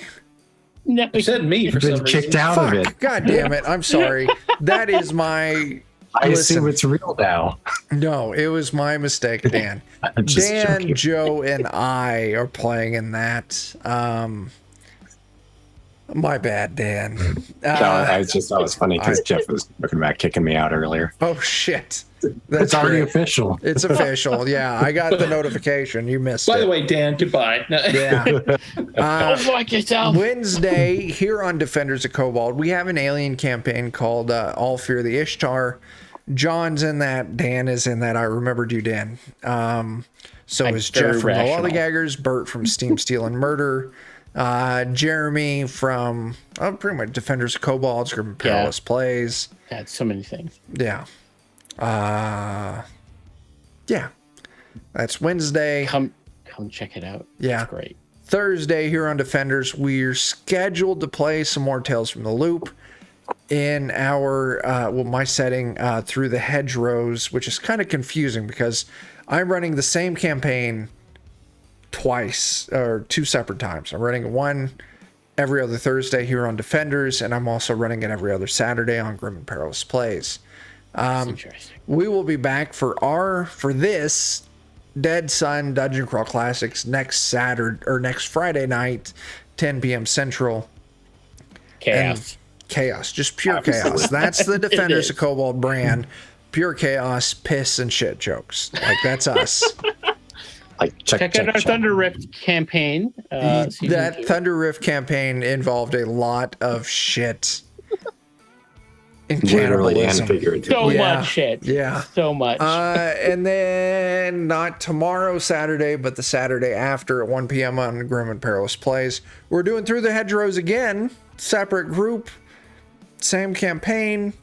No, You said me for You've some been kicked reason. out of it. God damn it. I'm sorry. That is my... I Listen. assume it's real now. No, it was my mistake, Dan. I'm just Dan, joking. Joe, and I are playing in that. My bad, Dan. I just thought it was funny because Jeff was talking about kicking me out earlier. Oh, shit. It's already great. official. It's official. Yeah, I got the notification. You missed By it. the way, Dan, goodbye. Yeah. Don't like yourself. Wednesday, here on Defenders of Cobalt, we have an alien campaign called All Fear the Ishtar. John's in that. Dan is in that. I remembered you, Dan. So is Jeff from the rational. Lollygaggers, Bert from Steam Steel and Murder, Jeremy from pretty much Defenders of Kobolds, Grim and Perilous Plays. Yeah, so many things. Yeah. Yeah. That's Wednesday. Come check it out. Yeah. It's great. Thursday here on Defenders, we're scheduled to play some more Tales from the Loop in our my setting through the hedgerows, which is kind of confusing because I'm running the same campaign twice or two separate times. I'm running one every other Thursday here on Defenders, and I'm also running it every other Saturday on Grim and Perilous Plays. That's interesting. We will be back for this Dead Sun Dungeon Crawl Classics next Friday night, 10 p.m. Central. Chaos, just pure chaos. That's the Defenders of Kobold brand. Pure chaos, piss, and shit jokes. Like, that's us. Like check out our Thunder Rift campaign. That Thunder Rift campaign involved a lot of shit. Literally and figuratively. So much shit. Yeah. So much. And then not tomorrow, Saturday, but the Saturday after at 1 p.m. on Grim and Perilous Plays. We're doing Through the Hedgerows again. Separate group. Same campaign.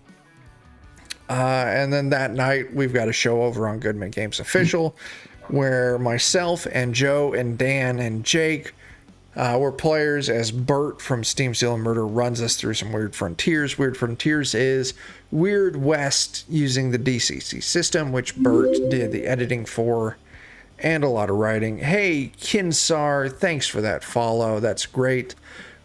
And then that night, we've got a show over on Goodman Games Official where myself and Joe and Dan and Jake we're players as Bert from Steam Steel and Murder runs us through some Weird Frontiers. Weird Frontiers is Weird West using the DCC system, which Bert did the editing for and a lot of writing. Hey, Kinsar, thanks for that follow. That's great.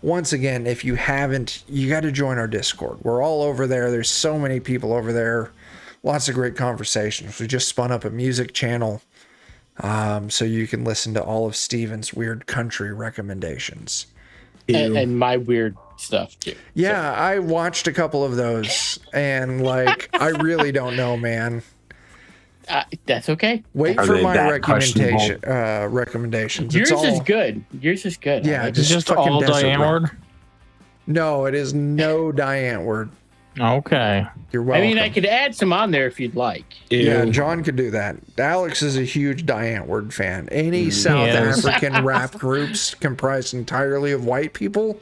Once again, if you haven't, you got to join our Discord. We're all over there. There's so many people over there. Lots of great conversations. We just spun up a music channel. So you can listen to all of Steven's weird country recommendations. And my weird stuff too. Yeah, so. I watched a couple of those and like, I really don't know, man. That's okay. Wait for my recommendations. Yours is good. Yours is good. Yeah, just all Diane. No, it is no Diane word. Okay. You're welcome. I mean, I could add some on there if you'd like. Yeah, John could do that. Alex is a huge Diane word fan. Any South African rap groups comprised entirely of white people,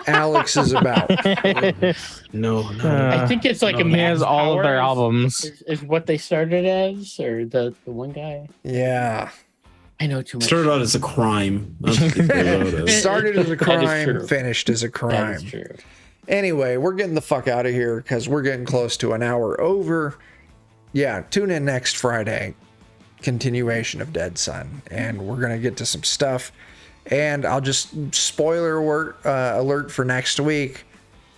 Alex is about. No. I think it's like he has all of their albums. Is what they started as, or the one guy? Yeah. I know too much. Started out as a crime. Started as a crime, finished as a crime. That is true. Anyway, we're getting the fuck out of here because we're getting close to an hour over. Yeah, tune in next Friday. Continuation of Dead Sun. And we're going to get to some stuff. And I'll just spoiler alert for next week.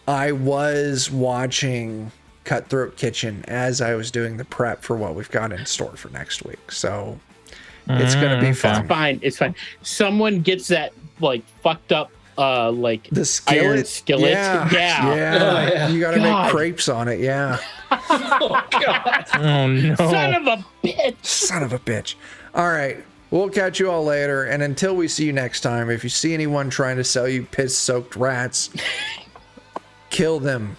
I was watching Cutthroat Kitchen as I was doing the prep for what we've got in store for next week. So it's going to be fun. It's fine. Someone gets that like fucked up like the skillet. Iron skillet. Yeah. Oh, yeah. You gotta make crepes on it. Yeah. Oh god. Oh no. Son of a bitch. All right, we'll catch you all later, and until we see you next time, if you see anyone trying to sell you piss-soaked rats, kill them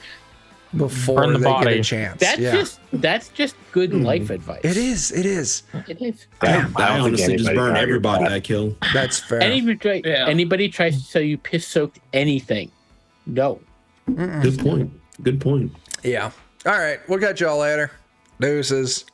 before they get a chance. That's just good life advice. It is. It is. I honestly just burn everybody I kill. That's fair. Anybody tries to sell you piss-soaked anything, no. Good point. Yeah. All right, we'll catch y'all later. Deuces.